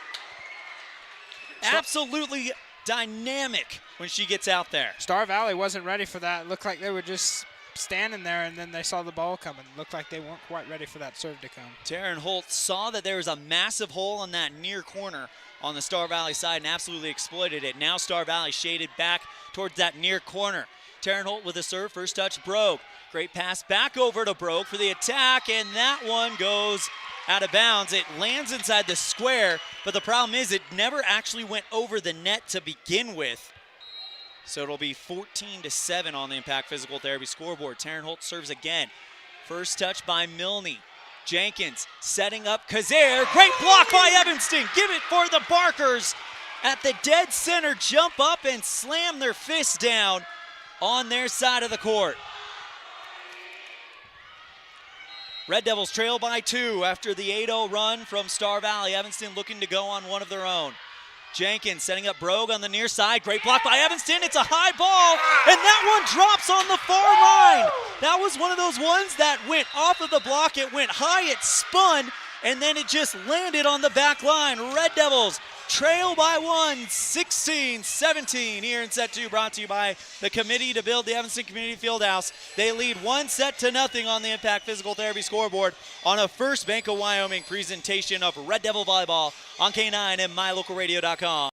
S1: absolutely dynamic when she gets out there.
S11: Star Valley wasn't ready for that. It looked like they were just standing there, and then they saw the ball coming. Looked like they weren't quite ready for that serve to come.
S1: Taryn Holt saw that there was a massive hole in that near corner on the Star Valley side and absolutely exploited it. Now Star Valley shaded back towards that near corner. Taryn Holt with a serve, first touch, Brogue. Great pass back over to Brogue for the attack, and that one goes out of bounds. It lands inside the square, but the problem is it never actually went over the net to begin with. So it'll be 14-7 on the Impact Physical Therapy scoreboard. Taryn Holt serves again. First touch by Milne. Jenkins setting up Kazare. Great block by Evanston. Give it for the Barkers at the dead center. Jump up and slam their fists down on their side of the court. Red Devils trail by 2 after the 8-0 run from Star Valley. Evanston looking to go on one of their own. Jenkins setting up Brogue on the near side. Great block by Evanston. It's a high ball, and that one drops on the far line. That was one of those ones that went off of the block. It went high, it spun, and then it just landed on the back line. Red Devils trail by 1, 16-17 here in set 2, brought to you by the Committee to Build the Evanston Community Fieldhouse. They lead 1-0 on the Impact Physical Therapy scoreboard on a First Bank of Wyoming presentation of Red Devil Volleyball on K9 and MyLocalRadio.com.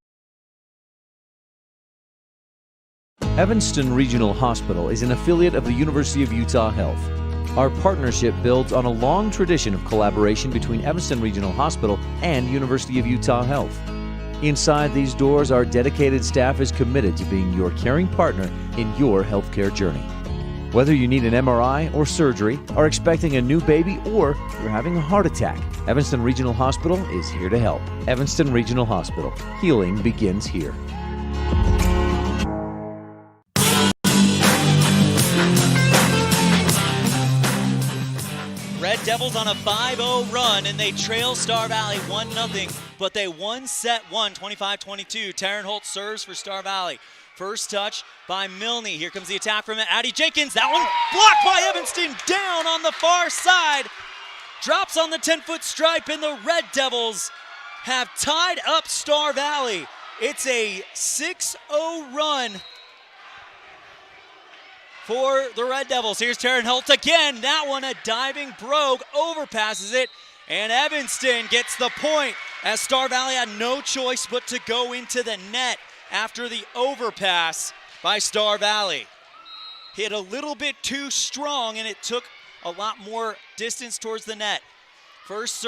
S3: Evanston Regional Hospital is an affiliate of the University of Utah Health. Our partnership builds on a long tradition of collaboration between Evanston Regional Hospital and University of Utah Health. Inside these doors, our dedicated staff is committed to being your caring partner in your healthcare journey. Whether you need an MRI or surgery, are expecting a new baby, or you're having a heart attack, Evanston Regional Hospital is here to help. Evanston Regional Hospital. Healing begins here.
S1: Red Devils on a 5-0 run, and they trail Star Valley 1-0, but they won set 1, 25-22. Taryn Holt serves for Star Valley. First touch by Milne. Here comes the attack from Addie Jenkins. That one blocked by Evanston, down on the far side. Drops on the 10-foot stripe, and the Red Devils have tied up Star Valley. It's a 6-0 run for the Red Devils. Here's Taryn Holt again. That one a diving Brogue, overpasses it, and Evanston gets the point as Star Valley had no choice but to go into the net after the overpass by Star Valley. Hit a little bit too strong, and it took a lot more distance towards the net. First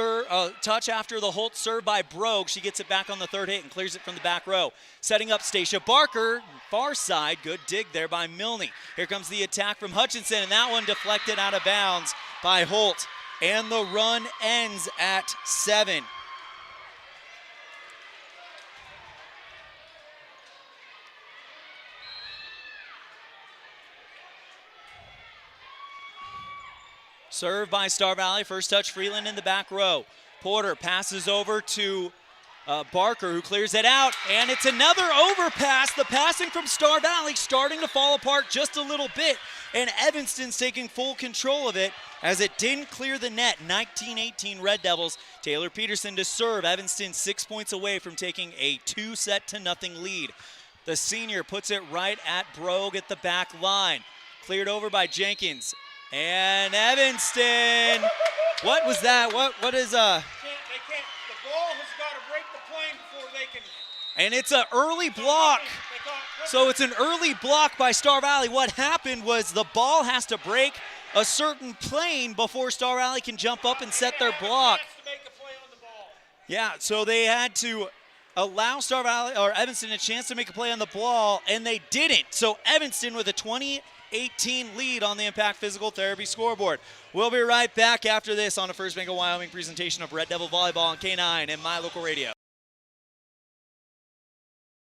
S1: touch after the Holt serve by Brogue. She gets it back on the third hit and clears it from the back row. Setting up Stacia Barker, far side. Good dig there by Milne. Here comes the attack from Hutchinson, and that one deflected out of bounds by Holt. And the run ends at 7. Serve by Star Valley. First touch, Freeland in the back row. Porter passes over to Barker, who clears it out, and it's another overpass. The passing from Star Valley starting to fall apart just a little bit, and Evanston's taking full control of it as it didn't clear the net. 19-18 Red Devils. Taylor Peterson to serve. Evanston 6 points away from taking a 2-0 lead. The senior puts it right at Brogue at the back line. Cleared over by Jenkins. And Evanston, what was that? What is
S11: They can't. The ball has got to break the plane before they can.
S1: And it's an early block. So it's an early block by Star Valley. What happened was the ball has to break a certain plane before Star Valley can jump up and set their block. Yeah, so they had to allow Star Valley or Evanston a chance to make a play on the ball, and they didn't. So Evanston with a 20-18 lead on the Impact Physical Therapy scoreboard. We'll be right back after this on a First Bank of Wyoming presentation of Red Devil Volleyball on K9 and My Local Radio.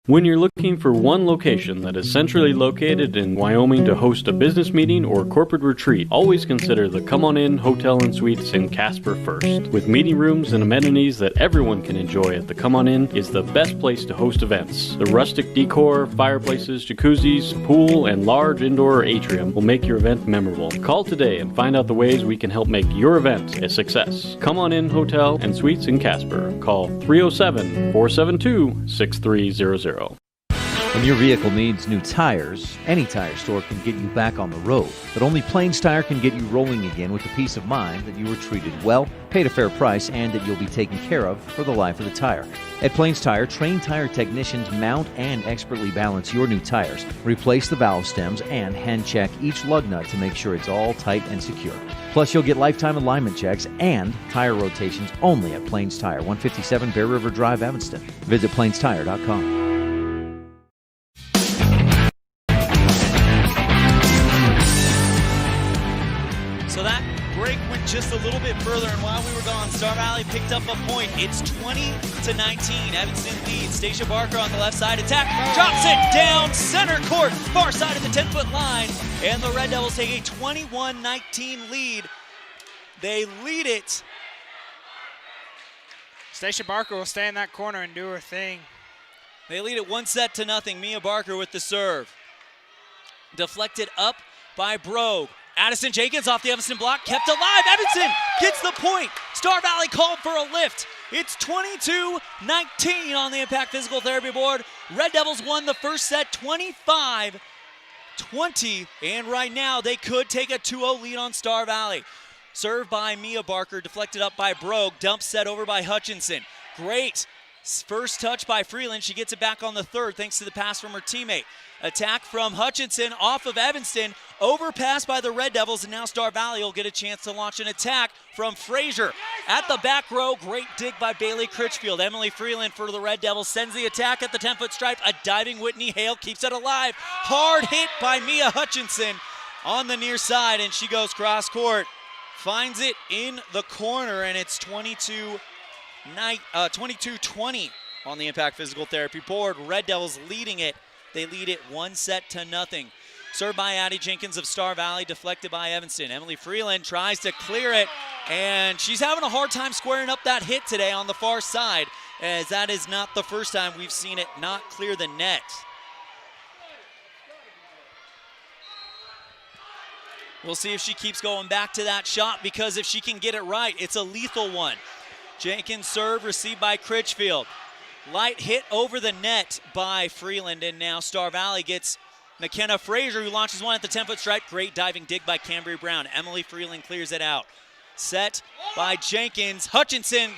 S9: When you're looking for one location that is centrally located in Wyoming to host a business meeting or corporate retreat, always consider the Come On In Hotel and Suites in Casper first. With meeting rooms and amenities that everyone can enjoy at the Come On In is the best place to host events. The rustic decor, fireplaces, jacuzzis, pool, and large indoor atrium will make your event memorable. Call today and find out the ways we can help make your event a success. Come On In Hotel and Suites in Casper. Call 307-472-6300.
S3: When your vehicle needs new tires, any tire store can get you back on the road. But only Plains Tire can get you rolling again with the peace of mind that you were treated well, paid a fair price, and that you'll be taken care of for the life of the tire. At Plains Tire, trained tire technicians mount and expertly balance your new tires, replace the valve stems, and hand check each lug nut to make sure it's all tight and secure. Plus, you'll get lifetime alignment checks and tire rotations only at Plains Tire, 157 Bear River Drive, Evanston. Visit plainstire.com.
S1: So that break went just a little bit further, and while we were gone, Star Valley picked up a point. It's 20-19. Evanston leads. Stacia Barker on the left side. Attack. Drops it down center court. Far side of the 10-foot line. And the Red Devils take a 21-19 lead. They lead it.
S11: Stacia Barker will stay in that corner and do her thing.
S1: They lead it 1-0. Mia Barker with the serve. Deflected up by Brogue. Addison Jenkins off the Evanston block, kept alive. Evanston gets the point. Star Valley called for a lift. It's 22-19 on the Impact Physical Therapy board. Red Devils won the first set 25-20, and right now they could take a 2-0 lead on Star Valley. Served by Mia Barker, deflected up by Brogue, dump set over by Hutchinson. Great first touch by Freeland. She gets it back on the third thanks to the pass from her teammate. Attack from Hutchinson off of Evanston. Overpass by the Red Devils, and now Star Valley will get a chance to launch an attack from Frazier. At the back row, great dig by Bailey Critchfield. Emily Freeland for the Red Devils sends the attack at the 10-foot stripe. A diving Whitney Hale keeps it alive. Hard hit by Mia Hutchinson on the near side, and she goes cross court. Finds it in the corner, and it's 22-20 on the Impact Physical Therapy board. Red Devils leading it. They lead it 1-0. Served by Addie Jenkins of Star Valley, deflected by Evanston. Emily Freeland tries to clear it, and she's having a hard time squaring up that hit today on the far side, as that is not the first time we've seen it not clear the net. We'll see if she keeps going back to that shot, because if she can get it right, it's a lethal one. Jenkins serve, received by Critchfield. Light hit over the net by Freeland, and now Star Valley gets McKenna Frazier, who launches one at the 10-foot stripe. Great diving dig by Cambry Brown. Emily Freeland clears it out. Set by Jenkins. Hutchinson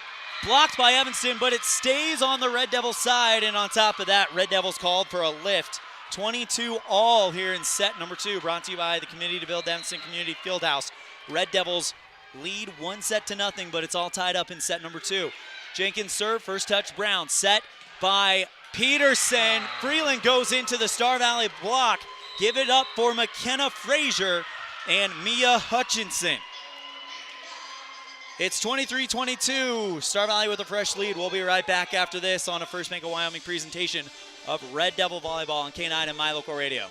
S1: blocked by Evanston, but it stays on the Red Devils side, and on top of that, Red Devils called for a lift. 22-all here in set number 2, brought to you by the Community to Build Evanston Community Fieldhouse. Red Devils lead 1-0, but it's all tied up in set number 2. Jenkins serve, first touch Brown, set by Peterson. Freeland goes into the Star Valley block. Give it up for McKenna Frazier and Mia Hutchinson. It's 23-22, Star Valley with a fresh lead. We'll be right back after this on a First Bank of Wyoming presentation of Red Devil Volleyball on K9 and My Local Radio.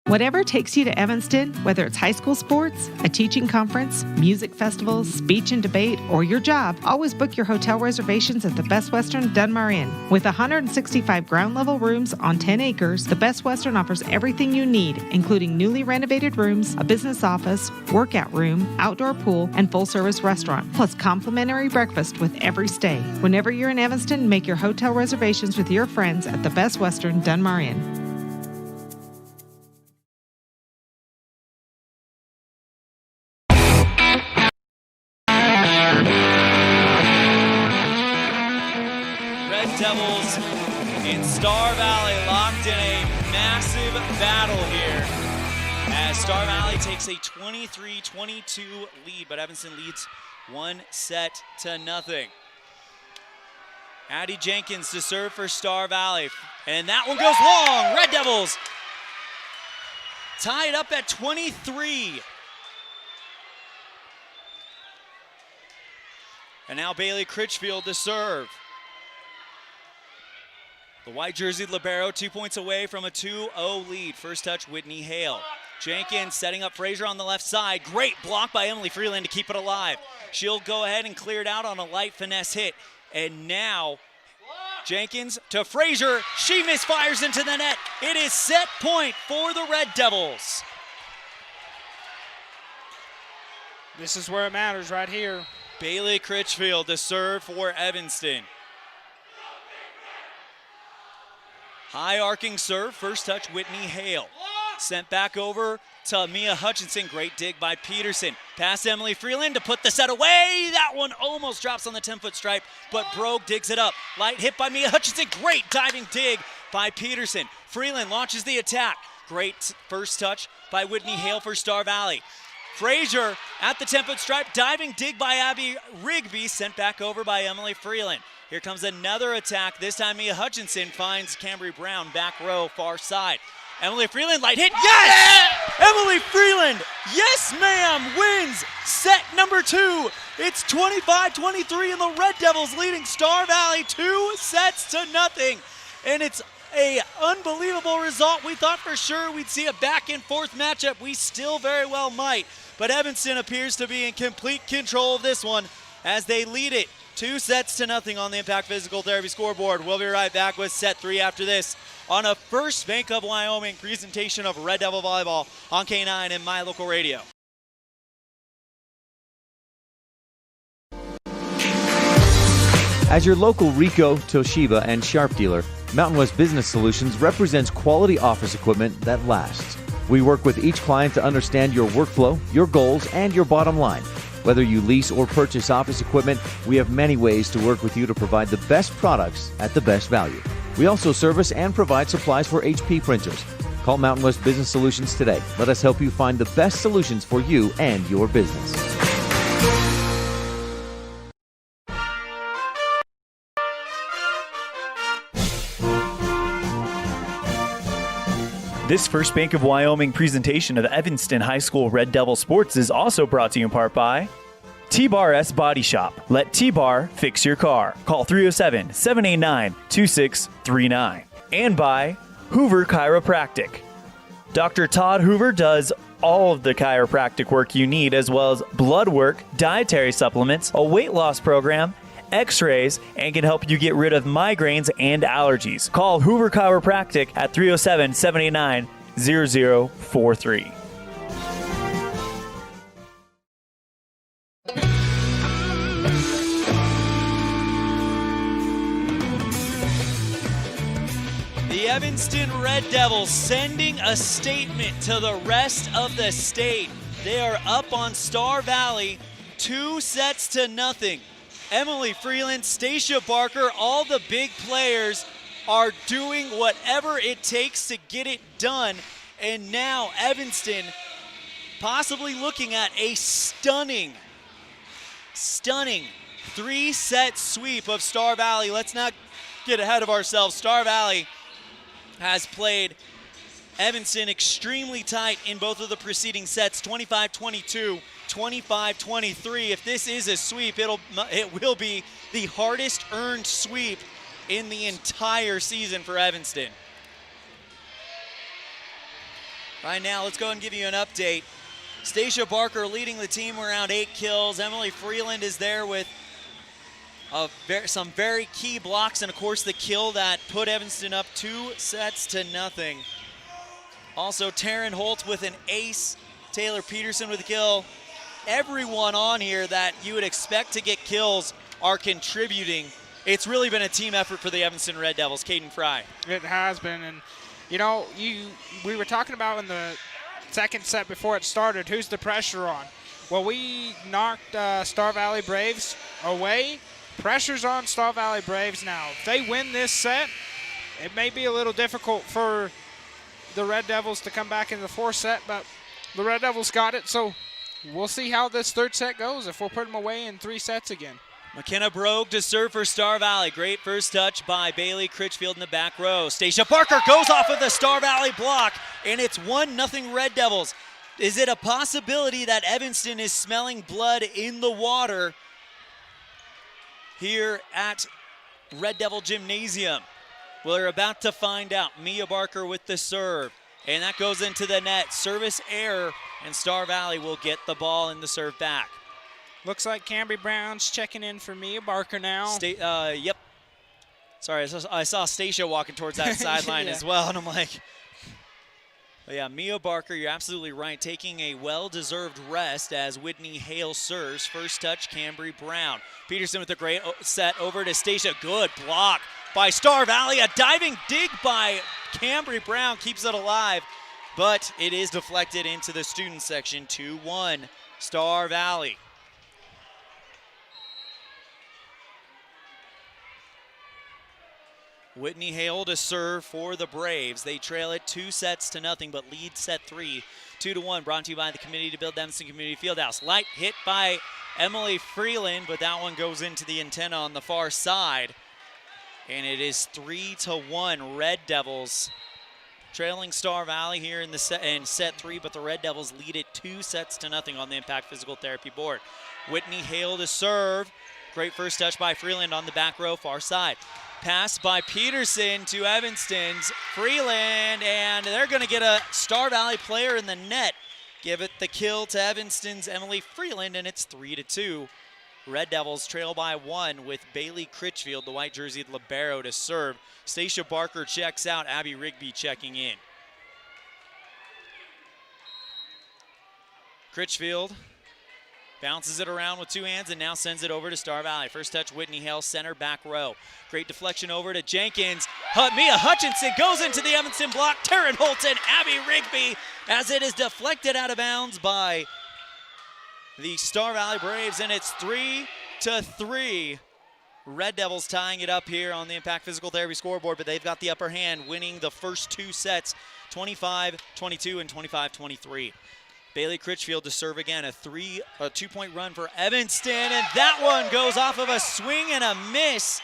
S21: Whatever takes you to Evanston, whether it's high school sports, a teaching conference, music festivals, speech and debate, or your job, always book your hotel reservations at the Best Western Dunmar Inn. With 165 ground-level rooms on 10 acres, the Best Western offers everything you need, including newly renovated rooms, a business office, workout room, outdoor pool, and full-service restaurant, plus complimentary breakfast with every stay. Whenever you're in Evanston, make your hotel reservations with your friends at the Best Western Dunmar Inn.
S1: Devils in Star Valley locked in a massive battle here as Star Valley takes a 23-22 lead, but Evanston leads 1-0. Addie Jenkins to serve for Star Valley, and that one goes long. Red Devils tie it up at 23. And now Bailey Critchfield to serve. The white jerseyed libero 2 points away from a 2-0 lead. First touch, Whitney Hale. Jenkins setting up Frazier on the left side. Great block by Emily Freeland to keep it alive. She'll go ahead and clear it out on a light finesse hit. And now Jenkins to Frazier. She misfires into the net. It is set point for the Red Devils.
S11: This is where it matters right here.
S1: Bailey Critchfield to serve for Evanston. High arcing serve, first touch Whitney Hale. Sent back over to Mia Hutchinson, great dig by Peterson. Past Emily Freeland to put the set away. That one almost drops on the 10-foot stripe, but Brogue digs it up. Light hit by Mia Hutchinson, great diving dig by Peterson. Freeland launches the attack. Great first touch by Whitney Hale for Star Valley. Frazier at the 10-foot stripe, diving dig by Abby Rigby, sent back over by Emily Freeland. Here comes another attack. This time Mia Hutchinson finds Cambry Brown, back row, far side. Emily Freeland, light hit, yes! Emily Freeland, yes ma'am, wins set number 2. It's 25-23 and the Red Devils leading Star Valley 2-0. And it's a unbelievable result. We thought for sure we'd see a back and forth matchup. We still very well might. But Evanston appears to be in complete control of this one as they lead it 2-0 on the Impact Physical Therapy scoreboard. We'll be right back with set 3 after this on a First Bank of Wyoming presentation of Red Devil Volleyball on K9 and My Local Radio.
S3: As your local Ricoh, Toshiba, and Sharp dealer, Mountain West Business Solutions represents quality office equipment that lasts. We work with each client to understand your workflow, your goals, and your bottom line. Whether you lease or purchase office equipment, we have many ways to work with you to provide the best products at the best value. We also service and provide supplies for HP printers. Call Mountain West Business Solutions today. Let us help you find the best solutions for you and your business.
S6: This First Bank of Wyoming presentation of Evanston High School Red Devil Sports is also brought to you in part by T-Bar S Body Shop. Let T-Bar fix your car. Call 307-789-2639. And by Hoover Chiropractic. Dr. Todd Hoover does all of the chiropractic work you need, as well as blood work, dietary supplements, a weight loss program, x-rays, and can help you get rid of migraines and allergies. Call Hoover Chiropractic at 307-789-0043.
S1: The Evanston Red Devils sending a statement to the rest of the state. They are up on Star Valley 2-0. Emily Freeland, Stacia Barker, all the big players are doing whatever it takes to get it done. And now Evanston possibly looking at a stunning 3-set sweep of Star Valley. Let's not get ahead of ourselves. Star Valley has played Evanston extremely tight in both of the preceding sets, 25-22. 25-23. If this is a sweep, it will be the hardest earned sweep in the entire season for Evanston. Right now, let's go and give you an update. Stacia Barker leading the team around 8 kills. Emily Freeland is there with some very key blocks, and of course the kill that put Evanston up 2-0. Also, Taryn Holt with an ace. Taylor Peterson with a kill. Everyone on here that you would expect to get kills are contributing. It's really been a team effort for the Evanston Red Devils. Caden Fry.
S11: It has been, and you know, we were talking about in the second set before it started, who's the pressure on? Well, we knocked Star Valley Braves away. Pressure's on Star Valley Braves now. If they win this set, it may be a little difficult for the Red Devils to come back in the fourth set, but the Red Devils got it, so we'll see how this third set goes if we'll put them away in 3 sets again.
S1: McKenna Brogue to serve for Star Valley. Great first touch by Bailey Critchfield in the back row. Stacia Barker goes off of the Star Valley block, and it's 1-0 Red Devils. Is it a possibility that Evanston is smelling blood in the water here at Red Devil Gymnasium? We're about to find out. Mia Barker with the serve, and that goes into the net. Service error, and Star Valley will get the ball and the serve back.
S11: Looks like Cambry Brown's checking in for Mia Barker now.
S1: Yep. Sorry, I saw Stacia walking towards that sideline as well, and I'm like, but yeah, Mia Barker, you're absolutely right, taking a well-deserved rest as Whitney Hale serves. First touch, Cambry Brown. Peterson with a great set over to Stacia. Good block by Star Valley. A diving dig by Cambry Brown keeps it alive, but it is deflected into the student section. 2-1, Star Valley. Whitney Hale to serve for the Braves. They trail it 2-0, but lead set 3, 2-1. Brought to you by the Committee to Build Evanston Community Fieldhouse. Light hit by Emily Freeland, but that one goes into the antenna on the far side. And it is 3-1. Red Devils trailing Star Valley here in set 3, but the Red Devils lead it 2-0 on the Impact Physical Therapy board. Whitney Hale to serve. Great first touch by Freeland on the back row, far side. Pass by Peterson to Evanston's Freeland, and they're going to get a Star Valley player in the net. Give it the kill to Evanston's Emily Freeland, and it's 3-2. Red Devils trail by 1 with Bailey Critchfield, the white jerseyed libero, to serve. Stacia Barker checks out, Abby Rigby checking in. Critchfield bounces it around with 2 hands and now sends it over to Star Valley. First touch, Whitney Hale, center back row. Great deflection over to Jenkins. Mia Hutchinson goes into the Evanston block. Taryn Holton, Abby Rigby, as it is deflected out of bounds by the Star Valley Braves, and it's 3-3. Red Devils tying it up here on the Impact Physical Therapy scoreboard, but they've got the upper hand, winning the first 2 sets, 25-22 and 25-23. Bailey Critchfield to serve again, a 2-point run for Evanston, and that one goes off of a swing and a miss.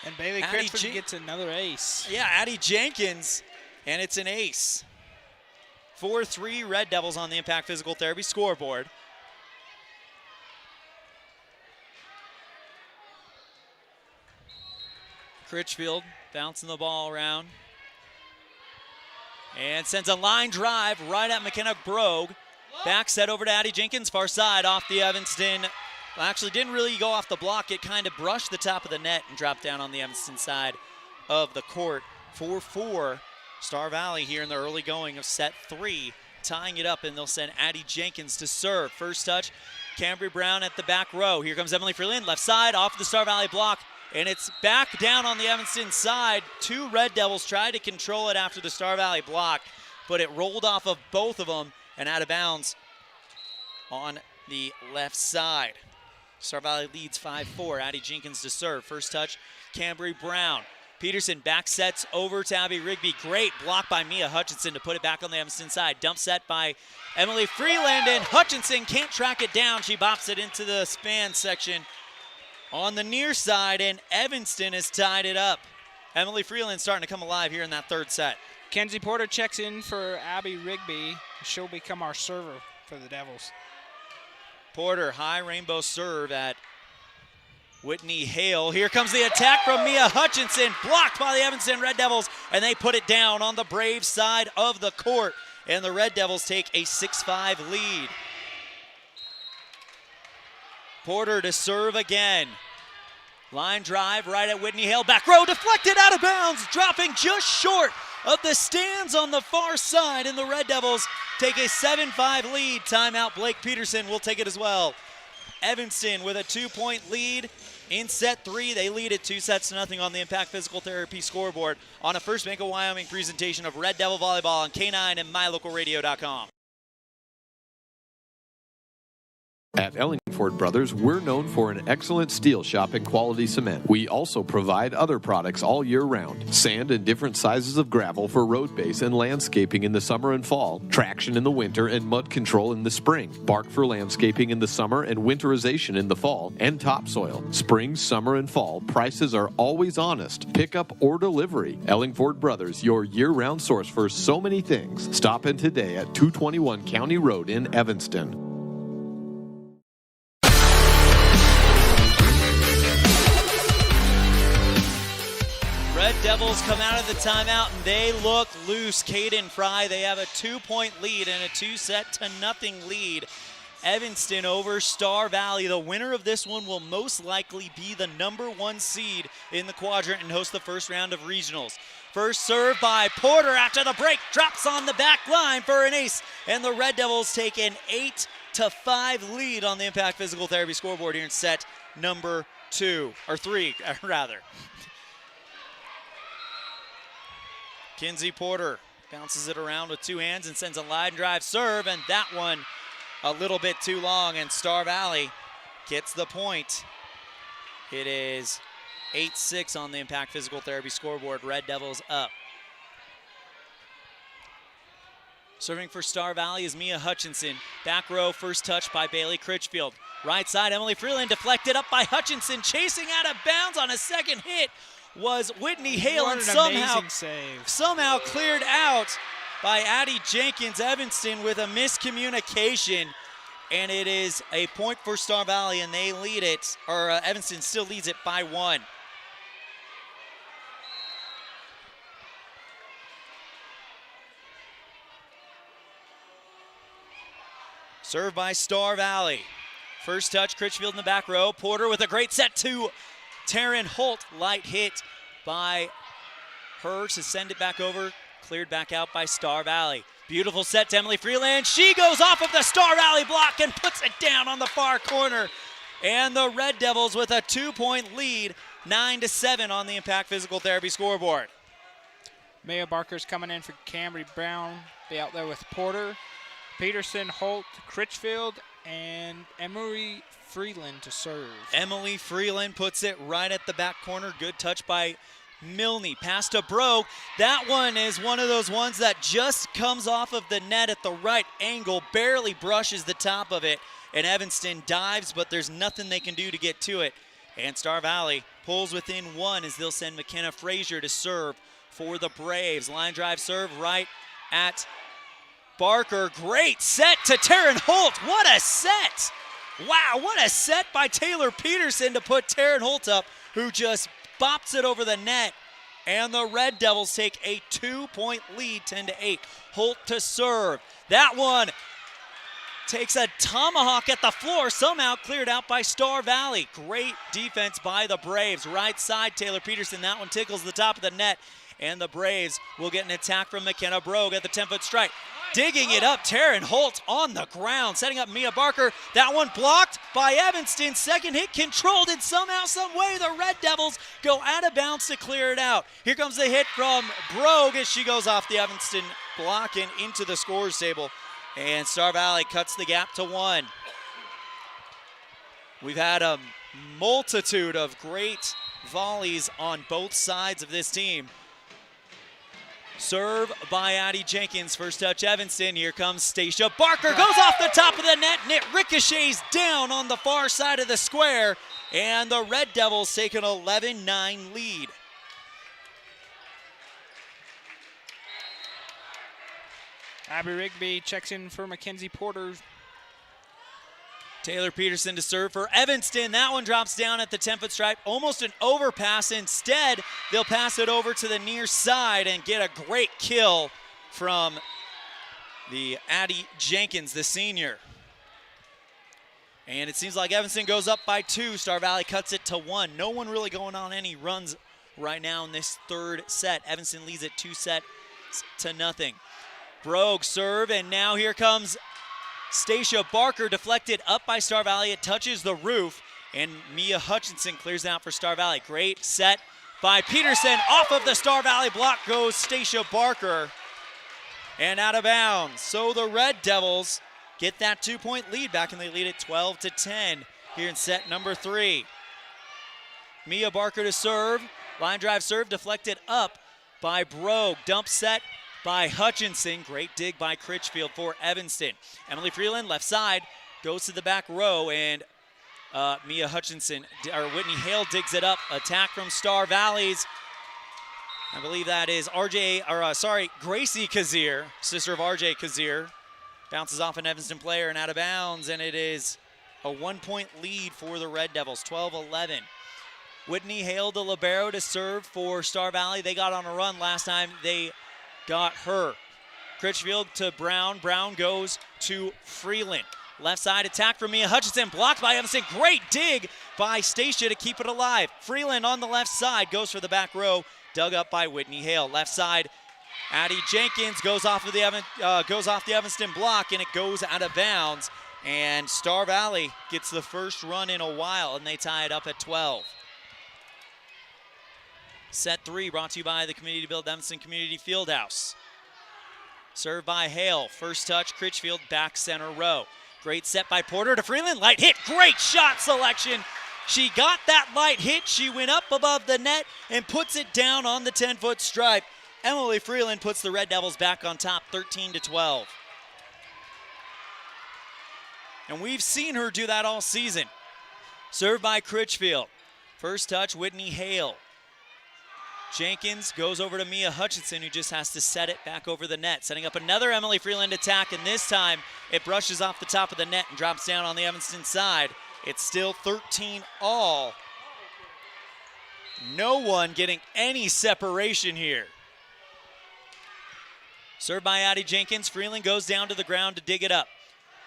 S11: And Bailey Critchfield gets another ace.
S1: Yeah, Addie Jenkins, and it's an ace. 4-3 Red Devils on the Impact Physical Therapy scoreboard. Critchfield bouncing the ball around. And sends a line drive right at McKenna Brogue. Back set over to Addie Jenkins, far side off the Evanston. Well, actually didn't really go off the block. It kind of brushed the top of the net and dropped down on the Evanston side of the court. 4-4 Star Valley here in the early going of set 3. Tying it up, and they'll send Addie Jenkins to serve. First touch, Cambry Brown at the back row. Here comes Emily Freeland, left side off the Star Valley block. And it's back down on the Evanston side. 2 Red Devils tried to control it after the Star Valley block, but it rolled off of both of them and out of bounds on the left side. Star Valley leads 5-4. Addie Jenkins to serve. First touch, Cambry Brown. Peterson back sets over to Abby Rigby. Great block by Mia Hutchinson to put it back on the Evanston side. Dump set by Emily Freeland, and Hutchinson can't track it down. She bops it into the span section on the near side, and Evanston has tied it up. Emily Freeland starting to come alive here in that third set.
S11: Kenzie Porter checks in for Abby Rigby. She'll become our server for the Devils.
S1: Porter, high rainbow serve at Whitney Hale. Here comes the attack from Mia Hutchinson, blocked by the Evanston Red Devils, and they put it down on the Braves side of the court, and the Red Devils take a 6-5 lead. Porter to serve again. Line drive right at Whitney Hale. Back row deflected out of bounds, dropping just short of the stands on the far side, and the Red Devils take a 7-5 lead. Timeout, Blake Peterson will take it as well. Evanston with a 2-point lead in set 3. They lead it 2-0 on the Impact Physical Therapy scoreboard on a First Bank of Wyoming presentation of Red Devil Volleyball on K9 and MyLocalRadio.com.
S2: At Ellingford Brothers, we're known for an excellent steel shop and quality cement. We also provide other products all year round. Sand and different sizes of gravel for road base and landscaping in the summer and fall. Traction in the winter and mud control in the spring. Bark for landscaping in the summer and winterization in the fall. And topsoil. Spring, summer, and fall. Prices are always honest. Pickup or delivery. Ellingford Brothers, your year-round source for so many things. Stop in today at 221 County Road in Evanston.
S1: Devils come out of the timeout and they look loose. Caden Fry, they have a 2-point lead and a 2-0 lead. Evanston over Star Valley. The winner of this one will most likely be the #1 seed in the quadrant and host the first round of regionals. First serve by Porter after the break, drops on the back line for an ace, and the Red Devils take an 8-5 lead on the Impact Physical Therapy scoreboard here in set number 3, rather. Kinsey Porter bounces it around with 2 hands and sends a line drive serve, and that one a little bit too long, and Star Valley gets the point. It is 8-6 on the Impact Physical Therapy scoreboard. Red Devils up. Serving for Star Valley is Mia Hutchinson. Back row, first touch by Bailey Critchfield. Right side, Emily Freeland deflected up by Hutchinson. Chasing out of bounds on a second hit was Whitney Hale, and somehow cleared out by Addie Jenkins. Evanston with a miscommunication, and it is a point for Star Valley, and they lead it, or Evanston still leads it by 1. Served by Star Valley. First touch, Critchfield in the back row. Porter with a great set to Taryn Holt. Light hit by her to send it back over. Cleared back out by Star Valley. Beautiful set to Emily Freeland. She goes off of the Star Valley block and puts it down on the far corner. And the Red Devils with a 2-point lead, 9-7 on the Impact Physical Therapy scoreboard.
S11: Maya Barker's coming in for Camry Brown. Be out there with Porter, Peterson, Holt, Critchfield, and Emery Freeland to serve.
S1: Emily Freeland puts it right at the back corner. Good touch by Milne. Pass to Brogue. That one is one of those ones that just comes off of the net at the right angle, barely brushes the top of it, and Evanston dives, but there's nothing they can do to get to it. And Star Valley pulls within 1 as they'll send McKenna Frazier to serve for the Braves. Line drive serve right at Barker. Great set to Taryn Holt. What a set! Wow, what a set by Taylor Peterson to put Taryn Holt up, who just bops it over the net. And the Red Devils take a 2-point lead, 10-8. Holt to serve. That one takes a tomahawk at the floor, somehow cleared out by Star Valley. Great defense by the Braves. Right side, Taylor Peterson. That one tickles the top of the net. And the Braves will get an attack from McKenna Brogue at the 10-foot strike. Digging it up, Taryn Holt on the ground, setting up Mia Barker. That one blocked by Evanston. Second hit controlled, and somehow, some way, the Red Devils go out of bounds to clear it out. Here comes the hit from Brogue as she goes off the Evanston block and into the scorer's table. And Star Valley cuts the gap to 1. We've had a multitude of great volleys on both sides of this team. Serve by Addie Jenkins. First touch, Evanston. Here comes Stacia Barker. Goes off the top of the net, and it ricochets down on the far side of the square. And the Red Devils take an 11-9 lead.
S11: Abby Rigby checks in for Mackenzie Porter.
S1: Taylor Peterson to serve for Evanston. That one drops down at the 10-foot stripe. Almost an overpass. Instead, they'll pass it over to the near side and get a great kill from the Addie Jenkins, the senior. And it seems like Evanston goes up by 2. Star Valley cuts it to 1. No one really going on any runs right now in this third set. Evanston leads it 2-0. Brogue serve, and now here comes Stacia Barker, deflected up by Star Valley. It touches the roof, and Mia Hutchinson clears out for Star Valley. Great set by Peterson. Off of the Star Valley block goes Stacia Barker, and out of bounds. So the Red Devils get that 2-point lead back, and they lead it 12-10 here in set number 3. Mia Barker to serve. Line drive serve deflected up by Brogue. Dump set by Hutchinson. Great dig by Critchfield for Evanston. Emily Freeland, left side, goes to the back row, and Mia Hutchinson, or Whitney Hale digs it up. Attack from Star Valley's, I believe that is Gracie Kazir, sister of RJ Kazir. Bounces off an Evanston player and out of bounds, and it is a 1-point lead for the Red Devils, 12-11. Whitney Hale, the libero, to serve for Star Valley. They got on a run last time they got her. Critchfield to Brown. Brown goes to Freeland. Left side attack from Mia Hutchinson, blocked by Evanston. Great dig by Stacia to keep it alive. Freeland on the left side goes for the back row, dug up by Whitney Hale. Left side, Addie Jenkins goes off the Evanston block, and it goes out of bounds. And Star Valley gets the first run in a while, and they tie it up at 12. Set 3 brought to you by the Community Build Evanston Community Fieldhouse. Served by Hale. First touch, Critchfield, back center row. Great set by Porter to Freeland. Light hit. Great shot selection. She got that light hit. She went up above the net and puts it down on the 10-foot stripe. Emily Freeland puts the Red Devils back on top, 13-12. And we've seen her do that all season. Served by Critchfield. First touch, Whitney Hale. Jenkins goes over to Mia Hutchinson, who just has to set it back over the net. Setting up another Emily Freeland attack, and this time it brushes off the top of the net and drops down on the Evanston side. It's still 13 all. No one getting any separation here. Served by Addie Jenkins. Freeland goes down to the ground to dig it up.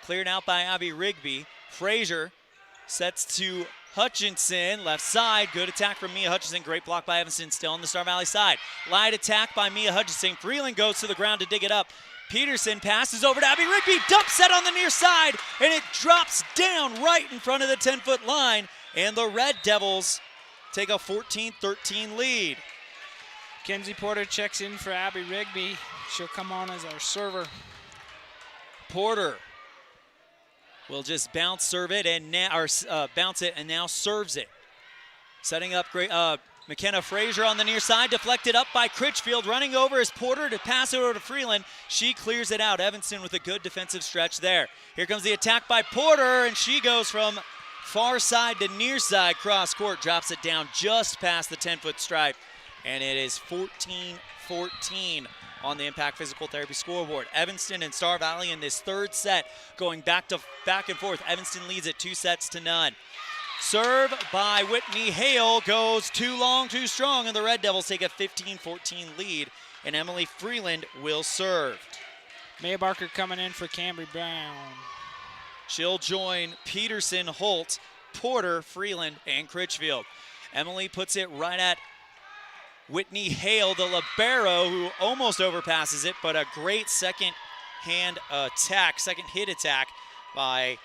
S1: Cleared out by Abby Rigby. Frazier sets to Hutchinson, left side, good attack from Mia Hutchinson. Great block by Evanston, still on the Star Valley side. Light attack by Mia Hutchinson. Freeland goes to the ground to dig it up. Peterson passes over to Abby Rigby. Dump set on the near side, and it drops down right in front of the 10-foot line. And the Red Devils take a 14-13 lead.
S11: Kenzie Porter checks in for Abby Rigby. She'll come on as our server.
S1: Porter will just bounce it and now serves it. Setting up great McKenna Frazier on the near side, deflected up by Critchfield. Running over is Porter to pass it over to Freeland. She clears it out. Evanston with a good defensive stretch there. Here comes the attack by Porter, and she goes from far side to near side cross court, drops it down just past the 10-foot stripe, and it is 14-14 on the Impact Physical Therapy scoreboard. Evanston and Star Valley in this third set going back and forth. Evanston leads it 2-0. Serve by Whitney Hale goes too long, too strong, and the Red Devils take a 15-14 lead, and Emily Freeland will serve.
S11: Maya Barker coming in for Cambry Brown.
S1: She'll join Peterson, Holt, Porter, Freeland, and Critchfield. Emily puts it right at Whitney Hale, the libero, who almost overpasses it, but a great second hit attack by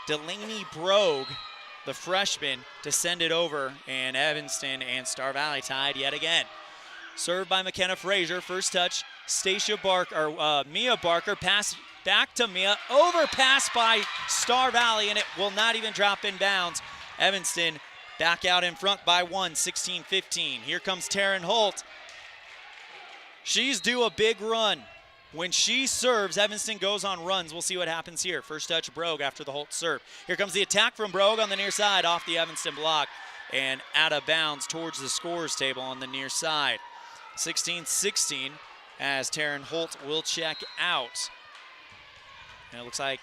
S1: Delaney Brogue, the freshman, to send it over, and Evanston and Star Valley tied yet again. Served by McKenna Frazier. First touch, Mia Barker. Pass back to Mia. Overpass by Star Valley, and it will not even drop in bounds. Evanston back out in front by 1, 16-15. Here comes Taryn Holt. She's due a big run. When she serves, Evanston goes on runs. We'll see what happens here. First touch, Brogue after the Holt serve. Here comes the attack from Brogue on the near side off the Evanston block and out of bounds towards the scorer's table on the near side. 16-16 as Taryn Holt will check out. And it looks like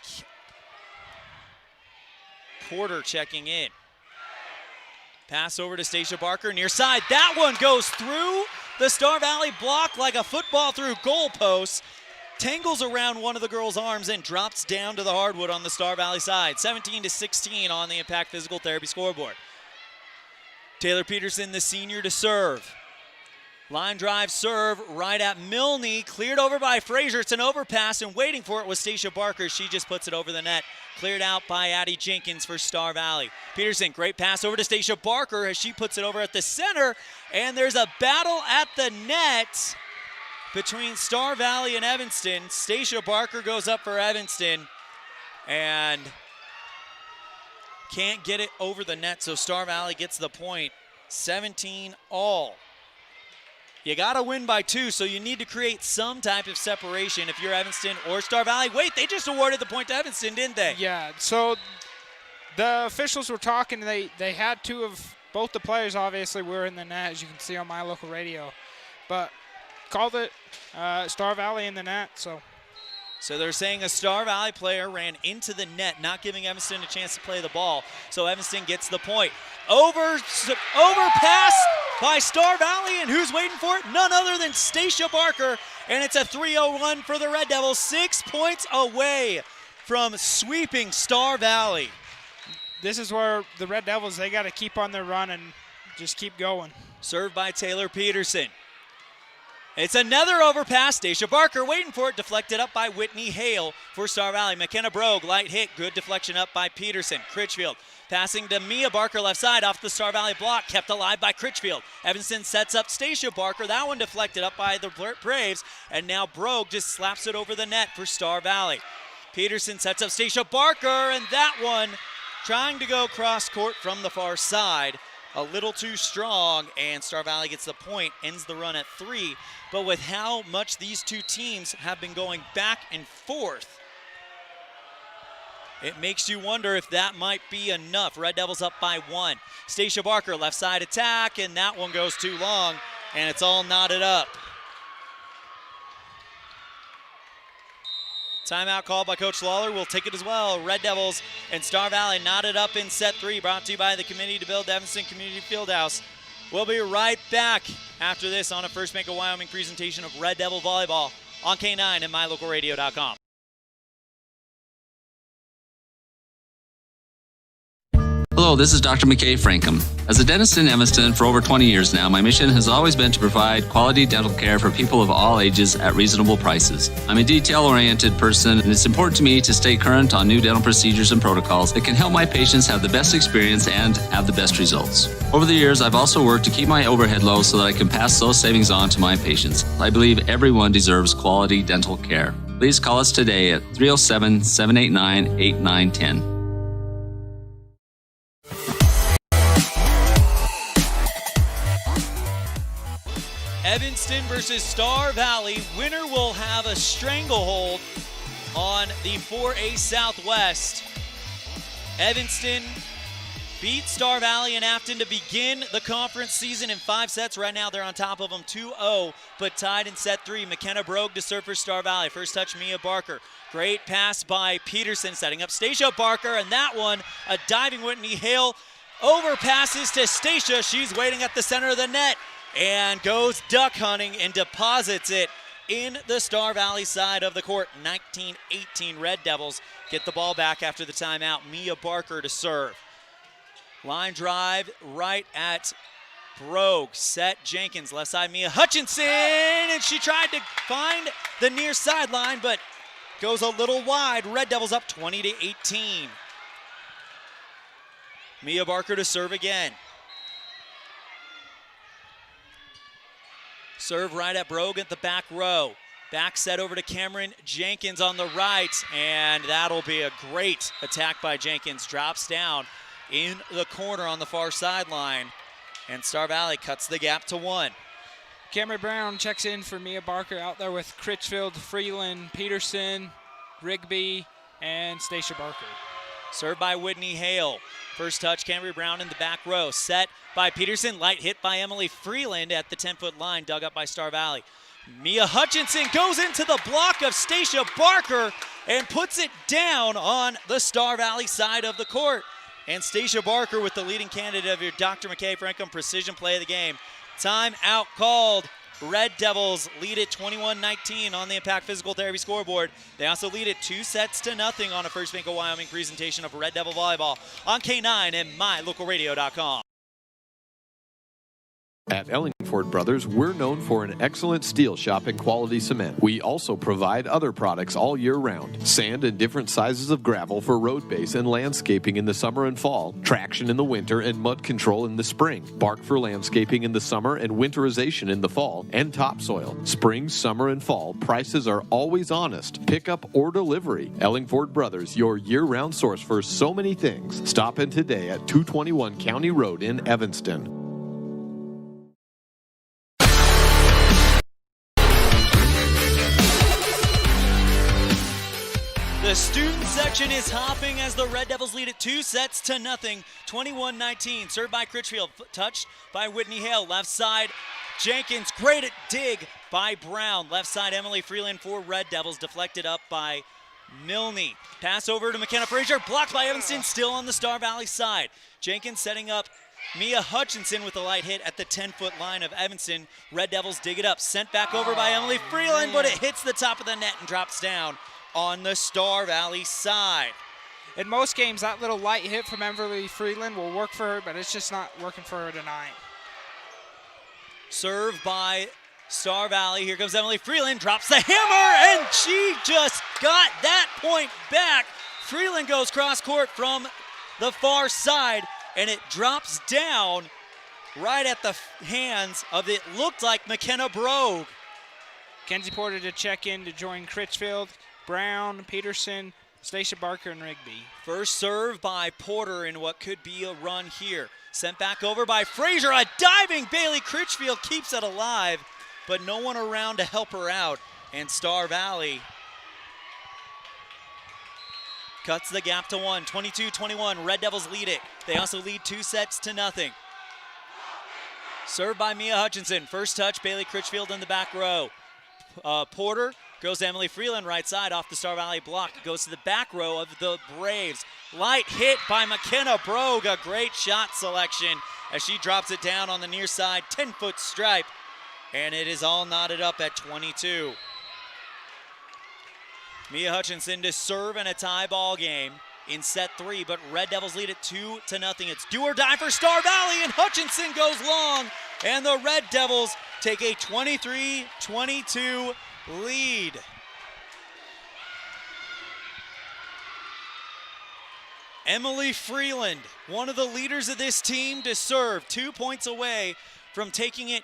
S1: Porter checking in. Pass over to Stacia Barker, near side. That one goes through the Star Valley block like a football through goalposts. Tangles around one of the girls' arms and drops down to the hardwood on the Star Valley side. 17-16 on the Impact Physical Therapy scoreboard. Taylor Peterson, the senior, to serve. Line drive serve right at Milne. Cleared over by Frazier. It's an overpass, and waiting for it was Stacia Barker. She just puts it over the net. Cleared out by Addie Jenkins for Star Valley. Peterson, great pass over to Stacia Barker as she puts it over at the center. And there's a battle at the net between Star Valley and Evanston. Stacia Barker goes up for Evanston and can't get it over the net, so Star Valley gets the point. 17 all. You got to win by 2, so you need to create some type of separation if you're Evanston or Star Valley. Wait, they just awarded the point to Evanston, didn't they?
S11: Yeah, so the officials were talking. They had both the players obviously were in the net, as you can see on my local radio, but called it Star Valley in the net. So
S1: So they're saying a Star Valley player ran into the net, not giving Evanston a chance to play the ball. So Evanston gets the point. Overpass by Star Valley, and who's waiting for it? None other than Stacia Barker, and it's a 3-0 run for the Red Devils, 6 points away from sweeping Star Valley.
S11: This is where the Red Devils, they got to keep on their run and just keep going.
S1: Served by Taylor Peterson. It's another overpass. Stacia Barker waiting for it. Deflected up by Whitney Hale for Star Valley. McKenna Brogue, light hit. Good deflection up by Peterson. Critchfield passing to Mia Barker left side off the Star Valley block. Kept alive by Critchfield. Evanston sets up Stacia Barker. That one deflected up by the Braves. And now Brogue just slaps it over the net for Star Valley. Peterson sets up Stacia Barker. And that one trying to go cross court from the far side. A little too strong, and Star Valley gets the point, ends the run at 3. But with how much these two teams have been going back and forth, it makes you wonder if that might be enough. Red Devils up by 1. Stacia Barker, left side attack, and that one goes too long, and it's all knotted up. Timeout called by Coach Lawler. We'll take it as well. Red Devils and Star Valley knotted up in set 3, brought to you by the Committee to Build Evanston Community Fieldhouse. We'll be right back after this on a First Bank of Wyoming presentation of Red Devil Volleyball on K9 and mylocalradio.com.
S22: Hello, this is Dr. McKay Frankham. As a dentist in Evanston for over 20 years now, my mission has always been to provide quality dental care for people of all ages at reasonable prices. I'm a detail-oriented person, and it's important to me to stay current on new dental procedures and protocols that can help my patients have the best experience and have the best results. Over the years, I've also worked to keep my overhead low so that I can pass those savings on to my patients. I believe everyone deserves quality dental care. Please call us today at 307-789-8910.
S1: Evanston versus Star Valley. Winner will have a stranglehold on the 4A Southwest. Evanston beat Star Valley and Afton to begin the conference season in 5 sets. Right now they're on top of them 2-0, but tied in set 3. McKenna Brogue to serve for Star Valley. First touch, Mia Barker. Great pass by Peterson, setting up Stacia Barker, and that one, a diving Whitney Hale. Overpasses to Stacia. She's waiting at the center of the net and goes duck hunting and deposits it in the Star Valley side of the court. 19-18 Red Devils get the ball back after the timeout. Mia Barker to serve. Line drive right at Brogue. Set Jenkins, left side Mia Hutchinson, and she tried to find the near sideline, but goes a little wide. Red Devils up 20-18. Mia Barker to serve again. Serve right at Brogue at the back row. Back set over to Cameron Jenkins on the right, and that'll be a great attack by Jenkins. Drops down in the corner on the far sideline, and Star Valley cuts the gap to 1.
S11: Cameron Brown checks in for Mia Barker out there with Critchfield, Freeland, Peterson, Rigby, and Stacia Barker.
S1: Served by Whitney Hale. First touch, Cameron Brown in the back row. Set by Peterson, light hit by Emily Freeland at the 10-foot line, dug up by Star Valley. Mia Hutchinson goes into the block of Stacia Barker and puts it down on the Star Valley side of the court. And Stacia Barker with the leading candidate of your Dr. McKay Frankham Precision Play of the Game. Timeout called. Red Devils lead it 21-19 on the Impact Physical Therapy scoreboard. They also lead it 2-0 on a First Bank of Wyoming presentation of Red Devil Volleyball on K9 and mylocalradio.com.
S2: At Ellingford Brothers, we're known for an excellent steel shop and quality cement. We also provide other products all year round. Sand and different sizes of gravel for road base and landscaping in the summer and fall. Traction in the winter and mud control in the spring. Bark for landscaping in the summer and winterization in the fall. And topsoil. Spring, summer, and fall, prices are always honest. Pickup or delivery. Ellingford Brothers, your year-round source for so many things. Stop in today at 221 County Road in Evanston.
S1: The student section is hopping as the Red Devils lead it 2-0, 21-19. Served by Critchfield, touched by Whitney Hale. Left side, Jenkins, great at dig by Brown. Left side, Emily Freeland for Red Devils, deflected up by Milne. Pass over to McKenna Frazier, blocked by Evanston, still on the Star Valley side. Jenkins setting up Mia Hutchinson with a light hit at the 10-foot line of Evanston. Red Devils dig it up, sent back over by Emily Freeland, but it hits the top of the net and drops down on the Star Valley side.
S11: In most games, that little light hit from Emily Freeland will work for her, but it's just not working for her tonight.
S1: Serve by Star Valley. Here comes Emily Freeland, drops the hammer, and she just got that point back. Freeland goes cross court from the far side, and it drops down right at the hands of, it looked like, McKenna Brogue.
S11: Kenzie Porter to check in to join Critchfield, Brown, Peterson, Stacia Barker, and Rigby.
S1: First serve by Porter in what could be a run here. Sent back over by Frazier. A diving Bailey Critchfield keeps it alive, but no one around to help her out. And Star Valley cuts the gap to 1. 22-21. Red Devils lead it. They also lead 2-0. Served by Mia Hutchinson. First touch, Bailey Critchfield in the back row. Porter goes to Emily Freeland, right side off the Star Valley block. Goes to the back row of the Braves. Light hit by McKenna Brogue. A great shot selection as she drops it down on the near side. 10-foot stripe. And it is all knotted up at 22. Mia Hutchinson to serve in a tie ball game in set 3, but Red Devils lead it 2-0. It's do or die for Star Valley, and Hutchinson goes long, and the Red Devils take a 23-22 lead. Emily Freeland, one of the leaders of this team, to serve, 2 points away from taking it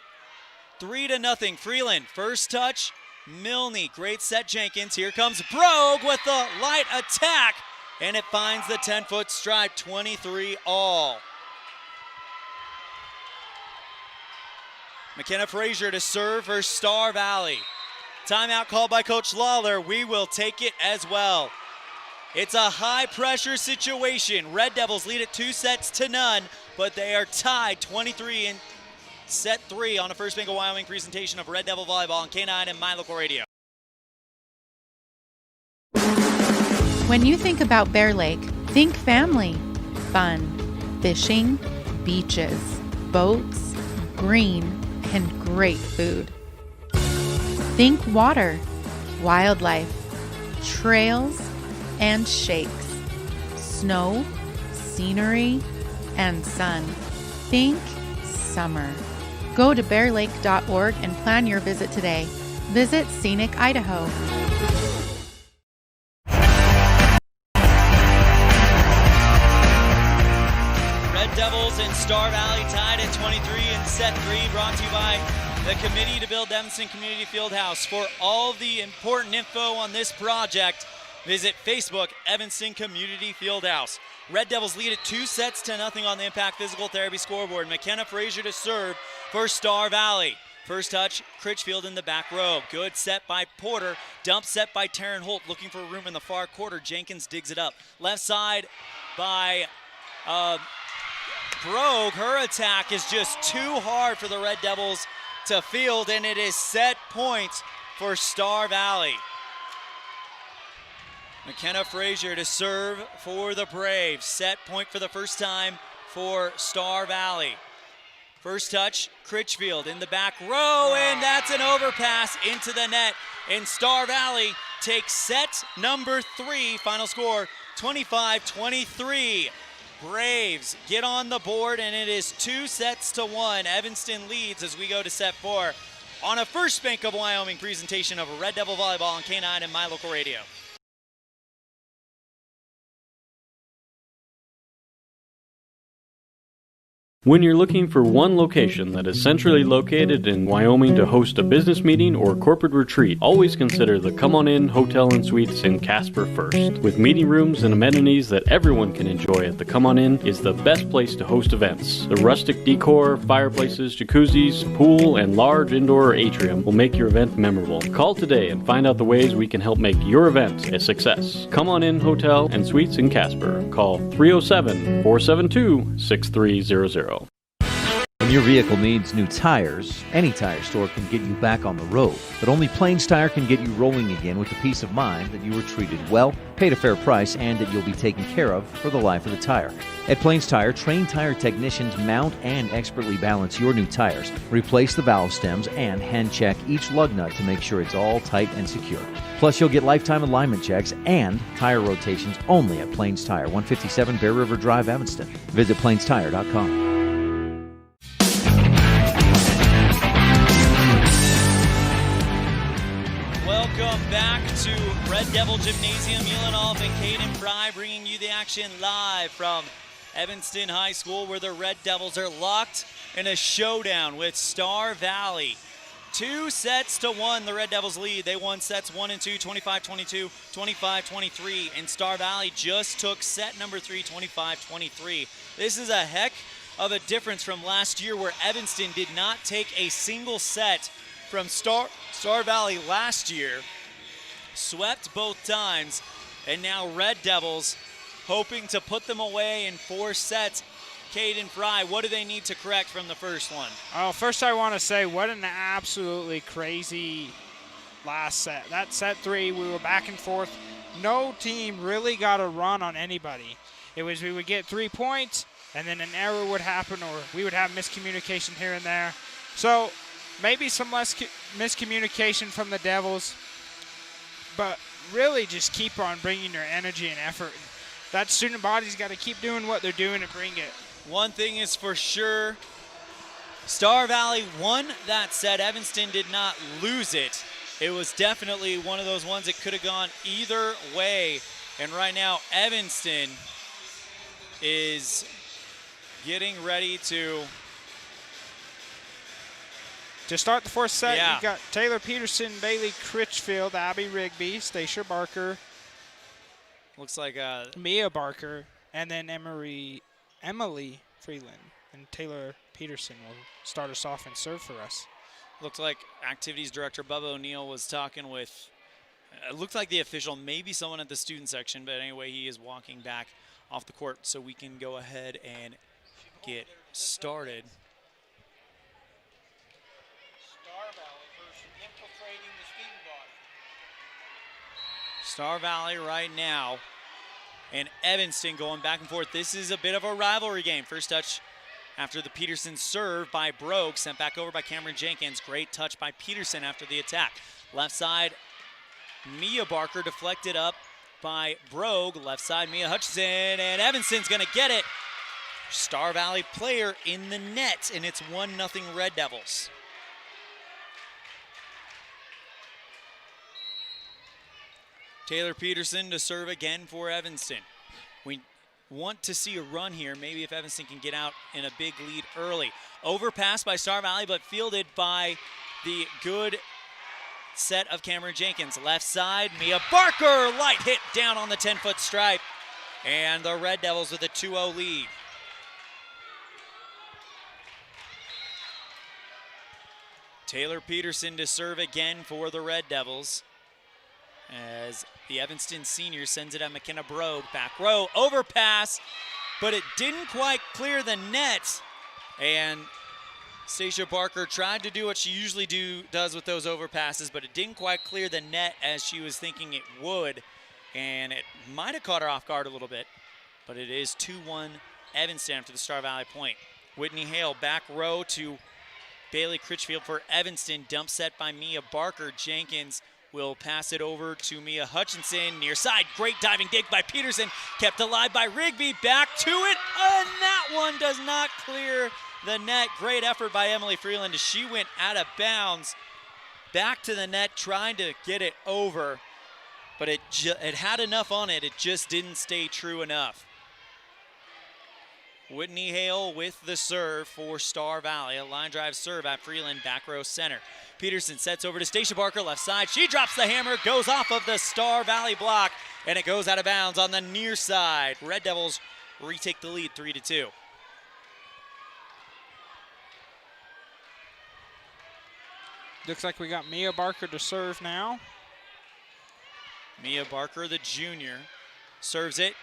S1: 3-0. Freeland, first touch, Milne, great set Jenkins. Here comes Brogue with the light attack, and it finds the 10-foot stripe, 23 all. McKenna Frazier to serve for Star Valley. Timeout called by Coach Lawler. We will take it as well. It's a high-pressure situation. Red Devils lead it 2-0, but they are tied 23 in set 3 on a First Bank of Wyoming presentation of Red Devil Volleyball on K9 and My Local Radio.
S15: When you think about Bear Lake, think family, fun, fishing, beaches, boats, green, and great food. Think water, wildlife, trails, and shakes, snow, scenery, and sun. Think summer. Go to bearlake.org and plan your visit today. Visit Scenic Idaho.
S1: Red Devils and Star Valley tied at 23 in set 3, brought to you by the Committee to Build Evanston Community Fieldhouse. For all the important info on this project, visit Facebook, Evanston Community Fieldhouse. Red Devils lead it 2-0 on the Impact Physical Therapy scoreboard. McKenna Frazier to serve for Star Valley. First touch, Critchfield in the back row. Good set by Porter. Dump set by Taryn Holt, looking for room in the far quarter. Jenkins digs it up. Left side by Brogue. Her attack is just too hard for the Red Devils to field, and it is set points for Star Valley. McKenna Frazier to serve for the Braves. Set point for the first time for Star Valley. First touch, Critchfield in the back row, and that's an overpass into the net. And Star Valley takes set number 3. Final score, 25-23. Braves get on the board, and it is 2-1. Evanston leads as we go to set 4 on a First Bank of Wyoming presentation of Red Devil Volleyball on K9 and My Local Radio.
S9: When you're looking for one location that is centrally located in Wyoming to host a business meeting or corporate retreat, always consider the Come On In Hotel and Suites in Casper first. With meeting rooms and amenities that everyone can enjoy at the Come On In is the best place to host events. The rustic decor, fireplaces, jacuzzis, pool, and large indoor atrium will make your event memorable. Call today and find out the ways we can help make your event a success. Come On In Hotel and Suites in Casper. Call 307-472-6300.
S3: When your vehicle needs new tires, any tire store can get you back on the road. But only Plains Tire can get you rolling again with the peace of mind that you were treated well, paid a fair price, and that you'll be taken care of for the life of the tire. At Plains Tire, trained tire technicians mount and expertly balance your new tires, replace the valve stems, and hand check each lug nut to make sure it's all tight and secure. Plus, you'll get lifetime alignment checks and tire rotations only at Plains Tire, 157 Bear River Drive, Evanston. Visit plainstire.com.
S1: Welcome back to Red Devil Gymnasium. ELAN, OLLIFF, and Caden Fry bringing you the action live from Evanston High School, where the Red Devils are locked in a showdown with Star Valley. 2-1, the Red Devils lead. They won sets 1 and 2, 25-22, 25-23, and Star Valley just took set number 3, 25-23. This is a heck of a difference from last year, where Evanston did not take a single set from Star Valley last year, swept both times, and now Red Devils hoping to put them away in 4 sets. Caden Fry, what do they need to correct from the first one?
S11: Oh, first I want to say what an absolutely crazy last set. That set 3, we were back and forth. No team really got a run on anybody. It was we would get 3 points, and then an error would happen, or we would have miscommunication here and there. So maybe some less miscommunication from the Devils, but really just keep on bringing your energy and effort. That student body's got to keep doing what they're doing and bring it.
S1: One thing is for sure, Star Valley won that set. Evanston did not lose it. It was definitely one of those ones that could have gone either way. And right now, Evanston is getting ready to
S11: start the 4th set.
S1: Yeah.
S11: You've got Taylor Peterson, Bailey Critchfield, Abby Rigby, Stacia Barker.
S1: Looks like
S11: Mia Barker, and then Emily Freeland. And Taylor Peterson will start us off and serve for us.
S1: Looks like Activities Director Bubba O'Neill was talking with, it looked like the official, maybe someone at the student section, but anyway, he is walking back off the court so we can go ahead and get started. Star Valley right now, and Evanston going back and forth. This is a bit of a rivalry game. First touch after the Peterson serve by Brogue, sent back over by Cameron Jenkins. Great touch by Peterson after the attack. Left side, Mia Barker deflected up by Brogue. Left side, Mia Hutchinson, and Evanston's gonna get it. Star Valley player in the net, and it's 1-0 Red Devils. Taylor Peterson to serve again for Evanston. We want to see a run here, maybe if Evanston can get out in a big lead early. Overpass by Star Valley, but fielded by the good set of Cameron Jenkins. Left side, Mia Barker, light hit down on the 10-foot stripe. And the Red Devils with a 2-0 lead. Taylor Peterson to serve again for the Red Devils, as the Evanston senior sends it at McKenna Brogue. Back row, overpass, but it didn't quite clear the net. And Stacia Barker tried to do what she usually does with those overpasses, but it didn't quite clear the net as she was thinking it would. And it might have caught her off guard a little bit, but it is 2-1 Evanston after the Star Valley point. Whitney Hale back row to Bailey Critchfield for Evanston. Dump set by Mia Barker. Jenkins will pass it over to Mia Hutchinson. Near side, great diving dig by Peterson. Kept alive by Rigby. Back to it, and that one does not clear the net. Great effort by Emily Freeland as she went out of bounds. Back to the net, trying to get it over, but it had enough on it. It just didn't stay true enough. Whitney Hale with the serve for Star Valley. A line drive serve at Freeland, back row center. Peterson sets over to Stacia Barker, left side. She drops the hammer, goes off of the Star Valley block, and it goes out of bounds on the near side. Red Devils retake the lead 3-2.
S11: Looks like we got Mia Barker to serve now.
S1: Mia Barker, the junior, serves it.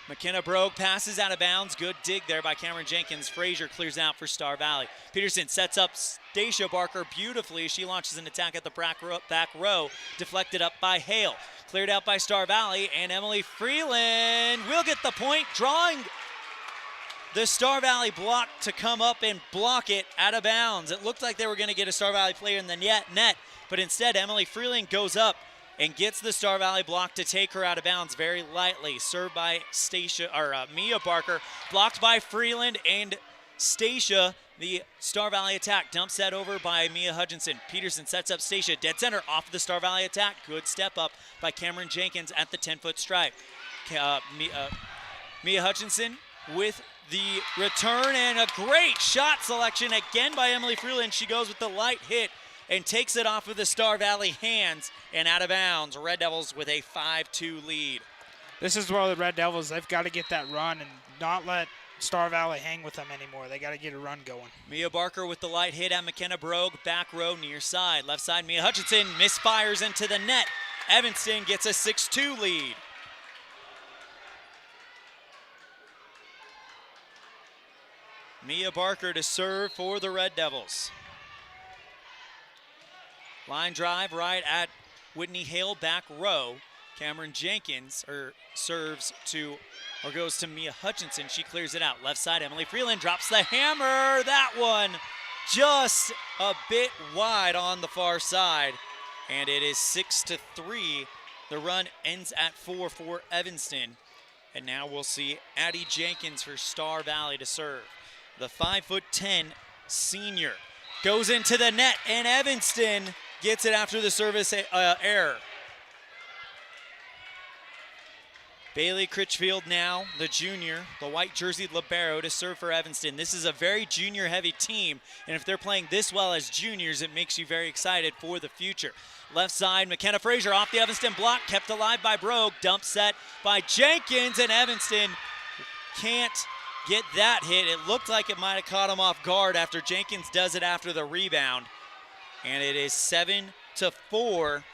S1: McKenna Brogue passes out of bounds. Good dig there by Cameron Jenkins. Frazier clears out for Star Valley. Peterson sets up Stacia Barker beautifully as she launches an attack at the back row. Deflected up by Hale. Cleared out by Star Valley, and Emily Freeland will get the point, drawing the Star Valley block to come up and block it out of bounds. It looked like they were going to get a Star Valley player in the net, but instead Emily Freeland goes up and gets the Star Valley block to take her out of bounds very lightly. Served by Mia Barker, blocked by Freeland and Stacia. The Star Valley attack, dump set over by Mia Hutchinson. Peterson sets up Stacia, dead center, off of the Star Valley attack. Good step up by Cameron Jenkins at the 10-foot stripe. Mia Hutchinson with the return, and a great shot selection again by Emily Freeland. She goes with the light hit and takes it off of the Star Valley hands and out of bounds. Red Devils with a 5-2 lead.
S11: This is where the Red Devils, they've got to get that run and not let Star Valley hang with them anymore. They got to get a run going.
S1: Mia Barker with the light hit at McKenna Brogue, back row near side. Left side, Mia Hutchinson misfires into the net. Evanston gets a 6-2 lead. Mia Barker to serve for the Red Devils. Line drive right at Whitney Hale, back row. Cameron Jenkins goes to Mia Hutchinson. She clears it out. Left side, Emily Freeland drops the hammer. That one just a bit wide on the far side. And it is 6-3. The run ends at 4 for Evanston. And now we'll see Addie Jenkins for Star Valley to serve. The 5'10" senior goes into the net, and Evanston gets it after the service error. Bailey Critchfield now, the junior, the white jerseyed libero, to serve for Evanston. This is a very junior-heavy team, and if they're playing this well as juniors, it makes you very excited for the future. Left side, McKenna Frazier off the Evanston block, kept alive by Brogue. Dump set by Jenkins, and Evanston can't get that hit. It looked like it might have caught him off guard after Jenkins does it after the rebound. And it is 7-4,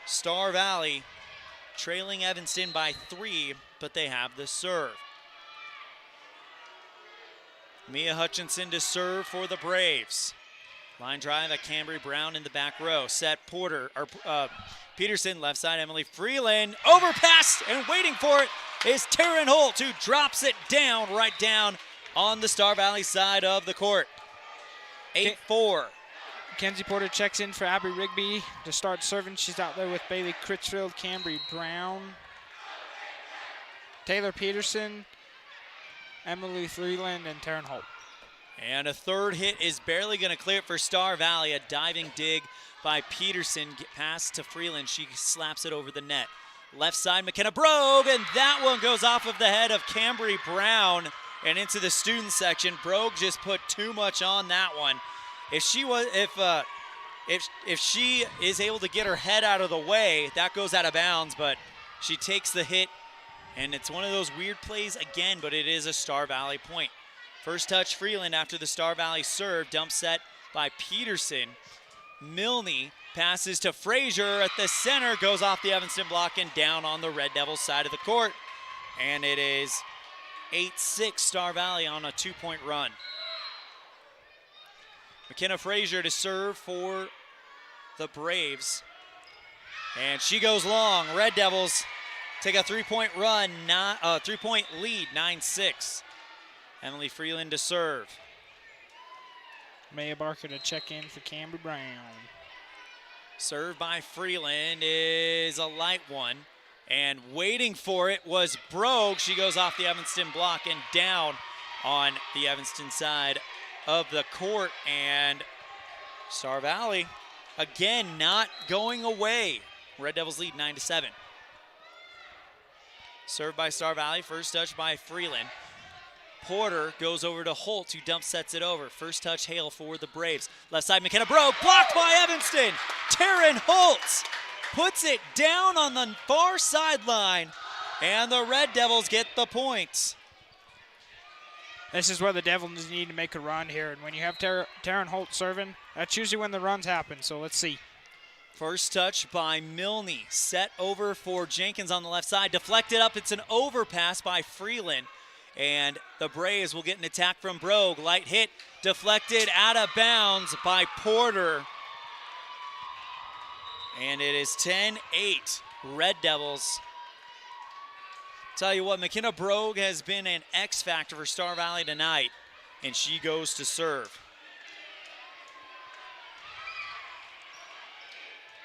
S1: Star Valley trailing Evanston by 3, but they have the serve. Mia Hutchinson to serve for the Braves. Line drive at Cambry Brown in the back row. Set Peterson, left side, Emily Freeland. Overpass, and waiting for it is Taryn Holt, who drops it down, right down on the Star Valley side of the court. 8-4.
S11: Kenzie Porter checks in for Abby Rigby to start serving. She's out there with Bailey Critchfield, Cambry Brown, Taylor Peterson, Emily Freeland, and Taryn Holt.
S1: And a third hit is barely going to clear it for Star Valley. A diving dig by Peterson. Get pass to Freeland. She slaps it over the net. Left side, McKenna Brogue, and that one goes off of the head of Cambry Brown and into the student section. Brogue just put too much on that one. If she is able to get her head out of the way, that goes out of bounds, but she takes the hit, and it's one of those weird plays again, but it is a Star Valley point. First touch, Freeland after the Star Valley serve. Dump set by Peterson. Milne passes to Frazier at the center, goes off the Evanston block and down on the Red Devils side of the court. And it is 8-6 Star Valley on a 2-point run. McKenna Frazier to serve for the Braves. And she goes long. Red Devils take a 3-point run, 3-point lead, 9-6. Emily Freeland to serve.
S11: Maya Barker to check in for Cambry Brown.
S1: Serve by Freeland is a light one. And waiting for it was Brogue. She goes off the Evanston block and down on the Evanston side of the court. And Star Valley, again, not going away. Red Devils lead 9-7. Served by Star Valley, first touch by Freeland. Porter goes over to Holt, who dump sets it over. First touch, Hale for the Braves. Left side, McKenna Brogue, blocked by Evanston. Taryn Holt puts it down on the far sideline, and the Red Devils get the points.
S11: This is where the Devils need to make a run here, and when you have Taryn Holt serving, that's usually when the runs happen, so let's see.
S1: First touch by Milne, set over for Jenkins on the left side, deflected up, it's an overpass by Freeland. And the Braves will get an attack from Brogue. Light hit, deflected out of bounds by Porter. And it is 10-8, Red Devils. Tell you what, McKenna Brogue has been an X factor for Star Valley tonight, and she goes to serve.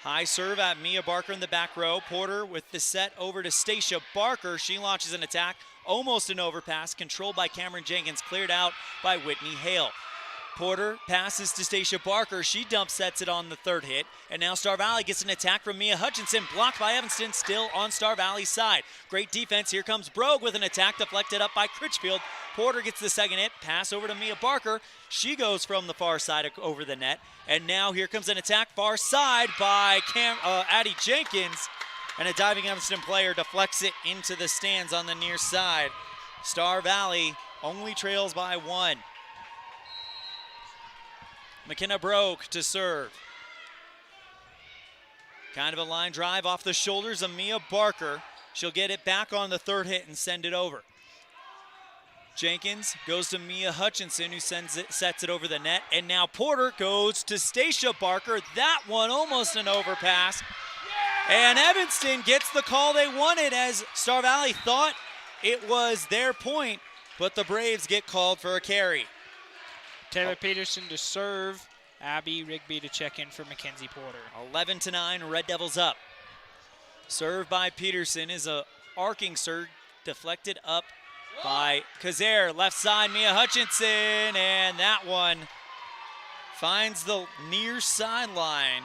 S1: High serve at Mia Barker in the back row. Porter with the set over to Stacia Barker. She launches an attack, almost an overpass, controlled by Cameron Jenkins, cleared out by Whitney Hale. Porter passes to Stacia Barker. She dump sets it on the third hit. And now Star Valley gets an attack from Mia Hutchinson, blocked by Evanston, still on Star Valley's side. Great defense. Here comes Brogue with an attack, deflected up by Critchfield. Porter gets the second hit, pass over to Mia Barker. She goes from the far side over the net. And now here comes an attack far side by Addie Jenkins. And a diving Evanston player deflects it into the stands on the near side. Star Valley only trails by 1. McKenna Brogue to serve. Kind of a line drive off the shoulders of Mia Barker. She'll get it back on the third hit and send it over. Jenkins goes to Mia Hutchinson, who sets it over the net. And now Porter goes to Stacia Barker. That one almost an overpass. And Evanston gets the call they wanted, as Star Valley thought it was their point, but the Braves get called for a carry.
S11: Taylor Peterson to serve. Abby Rigby to check in for Mackenzie Porter.
S1: 11-9, Red Devils up. Serve by Peterson is a arcing serve, deflected up by Kazare. Left side, Mia Hutchinson, and that one finds the near sideline,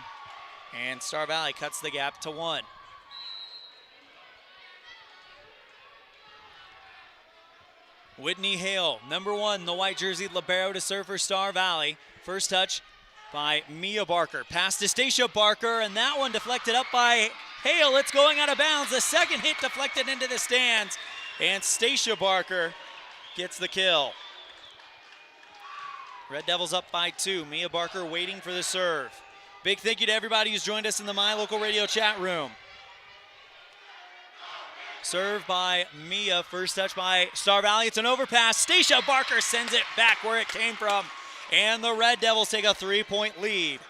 S1: and Star Valley cuts the gap to 1. Whitney Hale, number 1, the white jersey libero to serve for Star Valley. First touch by Mia Barker. Pass to Stacia Barker, and that one deflected up by Hale. It's going out of bounds. The second hit deflected into the stands, and Stacia Barker gets the kill. Red Devils up by 2. Mia Barker waiting for the serve. Big thank you to everybody who's joined us in the My Local Radio chat room. Serve by Mia, first touch by Star Valley. It's an overpass. Stacia Barker sends it back where it came from, and the Red Devils take a 3-point lead.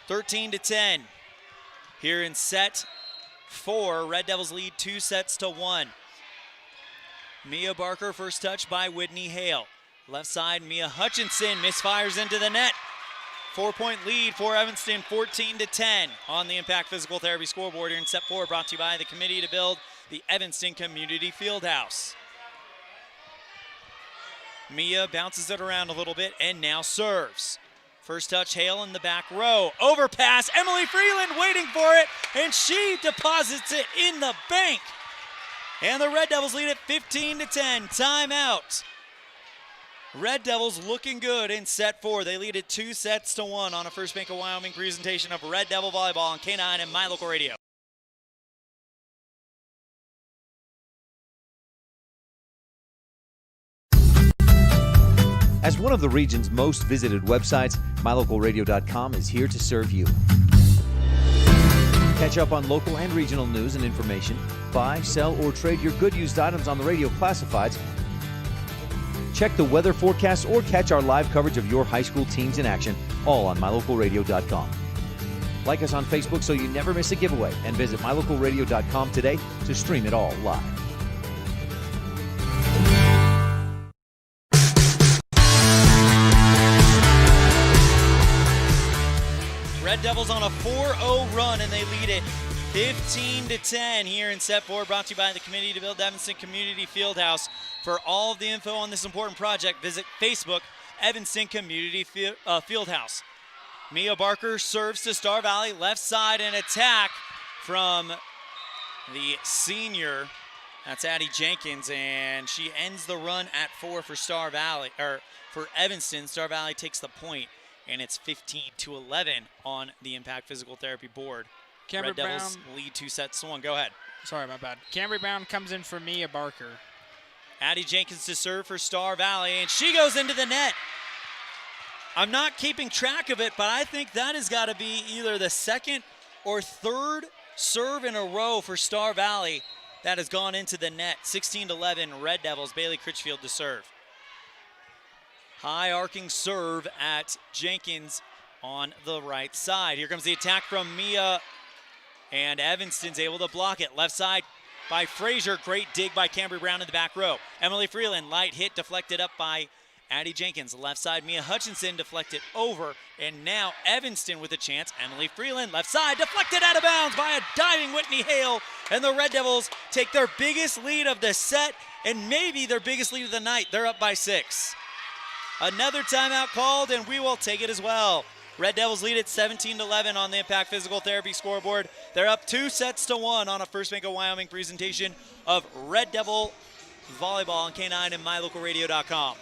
S1: 13-10. Here in set 4, Red Devils lead 2 sets to 1. Mia Barker, first touch by Whitney Hale. Left side, Mia Hutchinson misfires into the net. 4-point lead for Evanston, 14-10 on the Impact Physical Therapy scoreboard here in set 4, brought to you by the committee to build the Evanston Community Fieldhouse. Mia bounces it around a little bit and now serves. First touch, Hale in the back row. Overpass, Emily Freeland waiting for it, and she deposits it in the bank. And the Red Devils lead it 15-10, timeout. Red Devils looking good in set 4. They lead it 2 sets to 1 on a First Bank of Wyoming presentation of Red Devil Volleyball on K9 and My Local Radio.
S3: As one of the region's most visited websites, mylocalradio.com is here to serve you. Catch up on local and regional news and information. Buy, sell, or trade your good used items on the radio classifieds. Check the weather forecast or catch our live coverage of your high school teams in action, all on mylocalradio.com. Like us on Facebook so you never miss a giveaway, and visit mylocalradio.com today to stream it all live.
S1: Red Devils on a 4-0 run, and they lead it 15-10 here in set 4, brought to you by the Committee to Build Evanston Community Fieldhouse. For all of the info on this important project, visit Facebook, Evanston Community Fieldhouse. Mia Barker serves to Star Valley, left side, and attack from the senior That's Addie Jenkins, and she ends the run at 4 for Star Valley, or for Evanston. Star Valley takes the point, and it's 15-11 on the Impact Physical Therapy board.
S11: Cambry
S1: Red Devils
S11: Brown
S1: lead 2-1. Go ahead.
S11: Sorry, my bad. Cambry Brown comes in for Mia Barker.
S1: Addie Jenkins to serve for Star Valley, and she goes into the net. I'm not keeping track of it, but I think that has got to be either the second or third serve in a row for Star Valley that has gone into the net. 16-11 Red Devils. Bailey Critchfield to serve. High arcing serve at Jenkins on the right side. Here comes the attack from Mia, and Evanston's able to block it. Left side by Frazier. Great dig by Cambry Brown in the back row. Emily Freeland, light hit, deflected up by Addie Jenkins. Left side, Mia Hutchinson deflected over, and now Evanston with a chance. Emily Freeland, left side, deflected out of bounds by a diving Whitney Hale, and the Red Devils take their biggest lead of the set and maybe their biggest lead of the night. They're up by 6. Another timeout called, and we will take it as well. Red Devils lead at 17-11 on the Impact Physical Therapy scoreboard. They're up 2-1 on a First Bank of Wyoming presentation of Red Devil Volleyball on K9 and MyLocalRadio.com.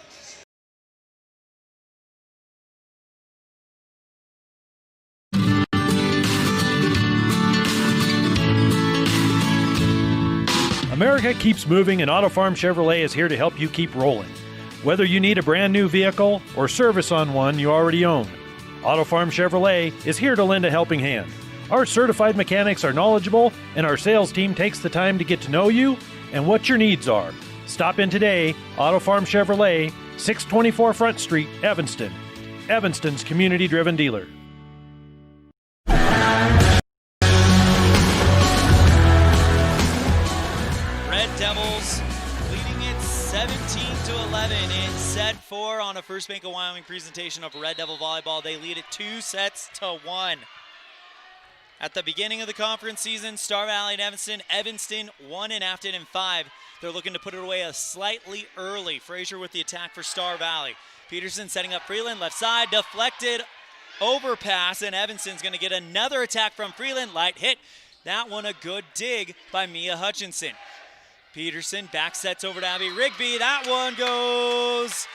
S5: America keeps moving, and Auto Farm Chevrolet is here to help you keep rolling. Whether you need a brand new vehicle or service on one you already own, Auto Farm Chevrolet is here to lend a helping hand. Our certified mechanics are knowledgeable, and our sales team takes the time to get to know you and what your needs are. Stop in today. Auto Farm Chevrolet, 624 Front Street, Evanston. Evanston's community-driven dealer.
S1: Devils leading it 17-11 in set 4 on a First Bank of Wyoming presentation of Red Devil Volleyball. They lead it 2-1. At the beginning of the conference season, Star Valley and Evanston 1 in Afton and 5. They're looking to put it away slightly early. Frazier with the attack for Star Valley. Peterson setting up Freeland, left side, deflected overpass, and Evanston's going to get another attack from Freeland. Light hit. That one a good dig by Mia Hutchinson. Peterson back sets over to Abby Rigby. That one goes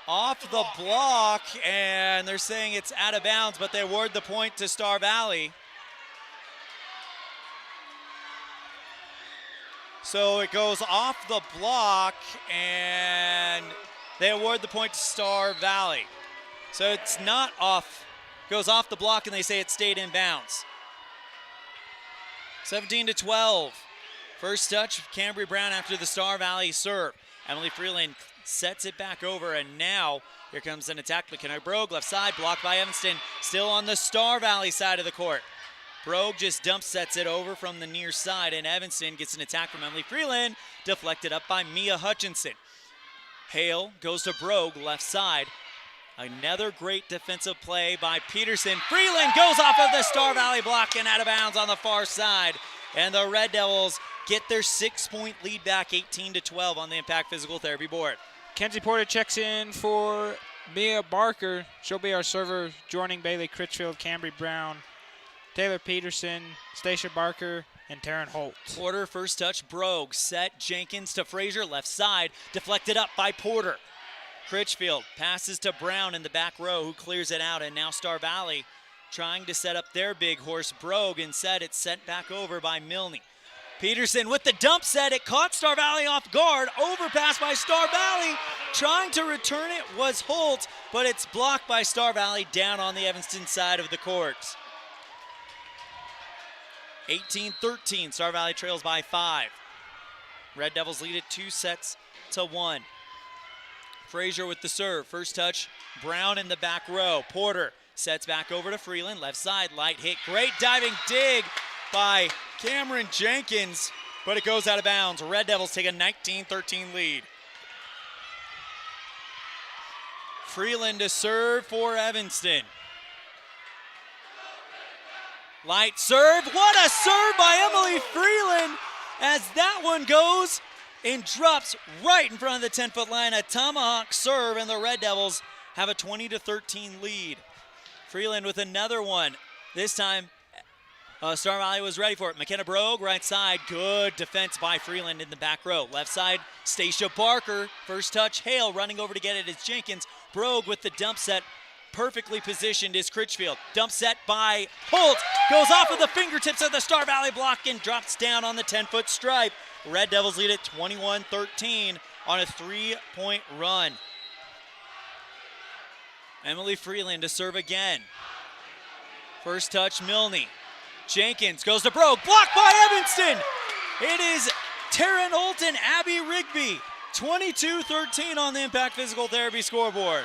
S1: off the block, and they're saying it's out of bounds, but they award the point to Star Valley. So it goes off the block, and they award the point to Star Valley. So it's not off, goes off the block, and they say it stayed in bounds. 17-12. First touch, Cambry Brown after the Star Valley serve. Emily Freeland sets it back over, and now here comes an attack. McKenna Brogue, left side, blocked by Evanston, still on the Star Valley side of the court. Brogue just dump sets it over from the near side, and Evanston gets an attack from Emily Freeland, deflected up by Mia Hutchinson. Hale goes to Brogue, left side. Another great defensive play by Peterson. Freeland goes off of the Star Valley block and out of bounds on the far side. And the Red Devils get their 6-point lead back, 18-12 on the Impact Physical Therapy board.
S11: Kenzie Porter checks in for Mia Barker. She'll be our server, joining Bailey Critchfield, Cambry Brown, Taylor Peterson, Stacia Barker, and Taryn Holt.
S1: Porter, first touch, Brogue, set, Jenkins to Frazier, left side, deflected up by Porter. Critchfield passes to Brown in the back row, who clears it out, and now Star Valley trying to set up their big horse, Brogue. Instead, it's sent back over by Milne. Peterson with the dump set. It caught Star Valley off guard. Overpass by Star Valley. Trying to return it was Holt, but it's blocked by Star Valley down on the Evanston side of the court. 18-13. Star Valley trails by 5. Red Devils lead it 2-1. Frazier with the serve. First touch, Brown in the back row. Porter sets back over to Freeland. Left side, light hit. Great diving dig by Cameron Jenkins, but it goes out of bounds. Red Devils take a 19-13 lead. Freeland to serve for Evanston. Light serve. What a serve by Emily Freeland, as that one goes and drops right in front of the 10-foot line. A tomahawk serve, and the Red Devils have a 20-13 lead. Freeland with another one. This time, Star Valley was ready for it. McKenna Brogue, right side. Good defense by Freeland in the back row. Left side, Stacia Barker. First touch, Hale running over to get it. It's Jenkins. Brogue with the dump set. Perfectly positioned is Critchfield. Dump set by Holt. Goes off of the fingertips of the Star Valley block and drops down on the 10-foot stripe. Red Devils lead at 21-13 on a 3-point run. Emily Freeland to serve again. First touch, Milne. Jenkins goes to Brogue, blocked by Evanston. It is Taryn Holt and Abby Rigby. 22-13 on the Impact Physical Therapy scoreboard.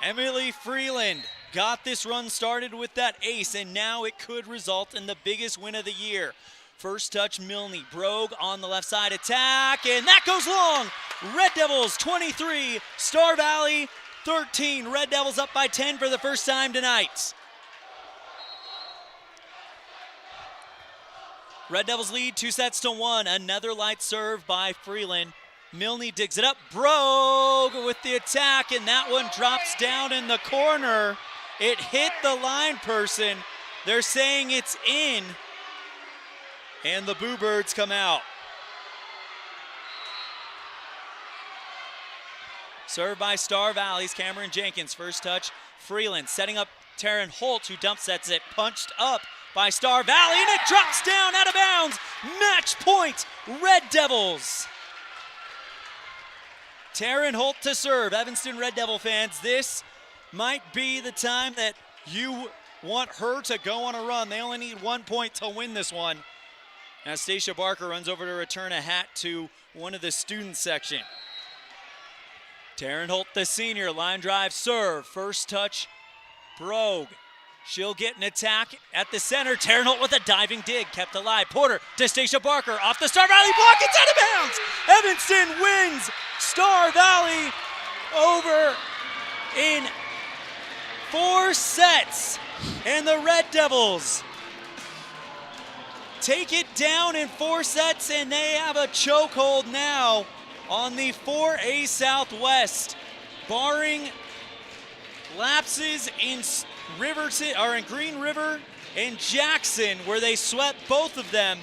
S1: Emily Freeland got this run started with that ace, and now it could result in the biggest win of the year. First touch, Milne. Brogue on the left side attack, and that goes long. Red Devils 23, Star Valley 13. Red Devils up by 10 for the first time tonight. Red Devils lead 2-1. Another light serve by Freeland. Milne digs it up. Brogue with the attack, and that one drops down in the corner. It hit the line person. They're saying it's in, and the Boo Birds come out. Served by Star Valley's Cameron Jenkins. First touch, Freeland setting up Taryn Holt, who dump sets it. Punched up by Star Valley, and it drops down out of bounds. Match point, Red Devils. Taryn Holt to serve. Evanston Red Devil fans, this might be the time that you want her to go on a run. They only need 1 point to win this one. As Stacia Barker runs over to return a hat to one of the student section. Taryn Holt, the senior, line drive serve. First touch, Brogue. She'll get an attack at the center. Taryn Holt with a diving dig, kept alive. Porter to Stacia Barker, off the Star Valley block, it's out of bounds! Evanston wins Star Valley over in 4 sets. And the Red Devils take it down in 4 sets, and they have a chokehold now on the 4A Southwest. Barring lapses in Riverton, or in Green River and Jackson, where they swept both of them,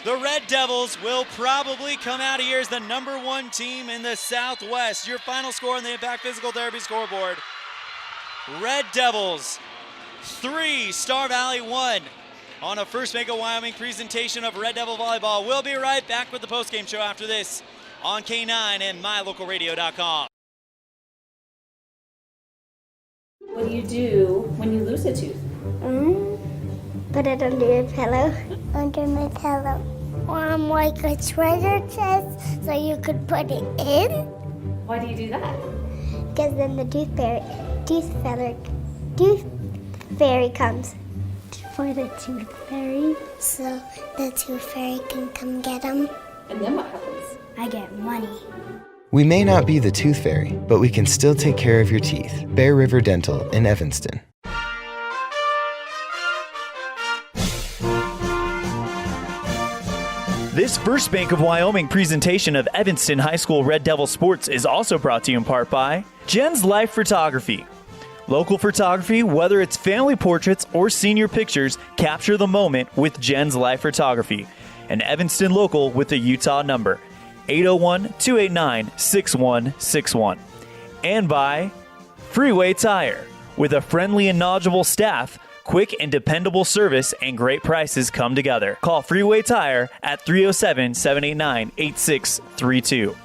S1: the Red Devils will probably come out of here as the #1 team in the Southwest. Your final score on the Impact Physical Therapy scoreboard: Red Devils 3, Star Valley 1. On a First Bank of Wyoming presentation of Red Devil Volleyball. We'll be right back with the postgame show after this on K9 and mylocalradio.com.
S7: What do you do when you lose a tooth?
S8: Put it under your pillow. Under my pillow. Or like a treasure chest so you could put it in.
S7: Why do you do that?
S8: Because then the tooth fairy comes. For the tooth fairy, so the tooth fairy can come get them.
S7: And then what happens?
S8: I get money.
S10: We may not be the tooth fairy, but we can still take care of your teeth. Bear River Dental in Evanston.
S6: This First Bank of Wyoming presentation of Evanston High School Red Devil Sports is also brought to you in part by Jen's Life Photography. Local photography, whether it's family portraits or senior pictures, capture the moment with Jen's Life Photography. An Evanston local with a Utah number, 801-289-6161. And by Freeway Tire. With a friendly and knowledgeable staff, quick and dependable service, and great prices come together. Call Freeway Tire at 307-789-8632.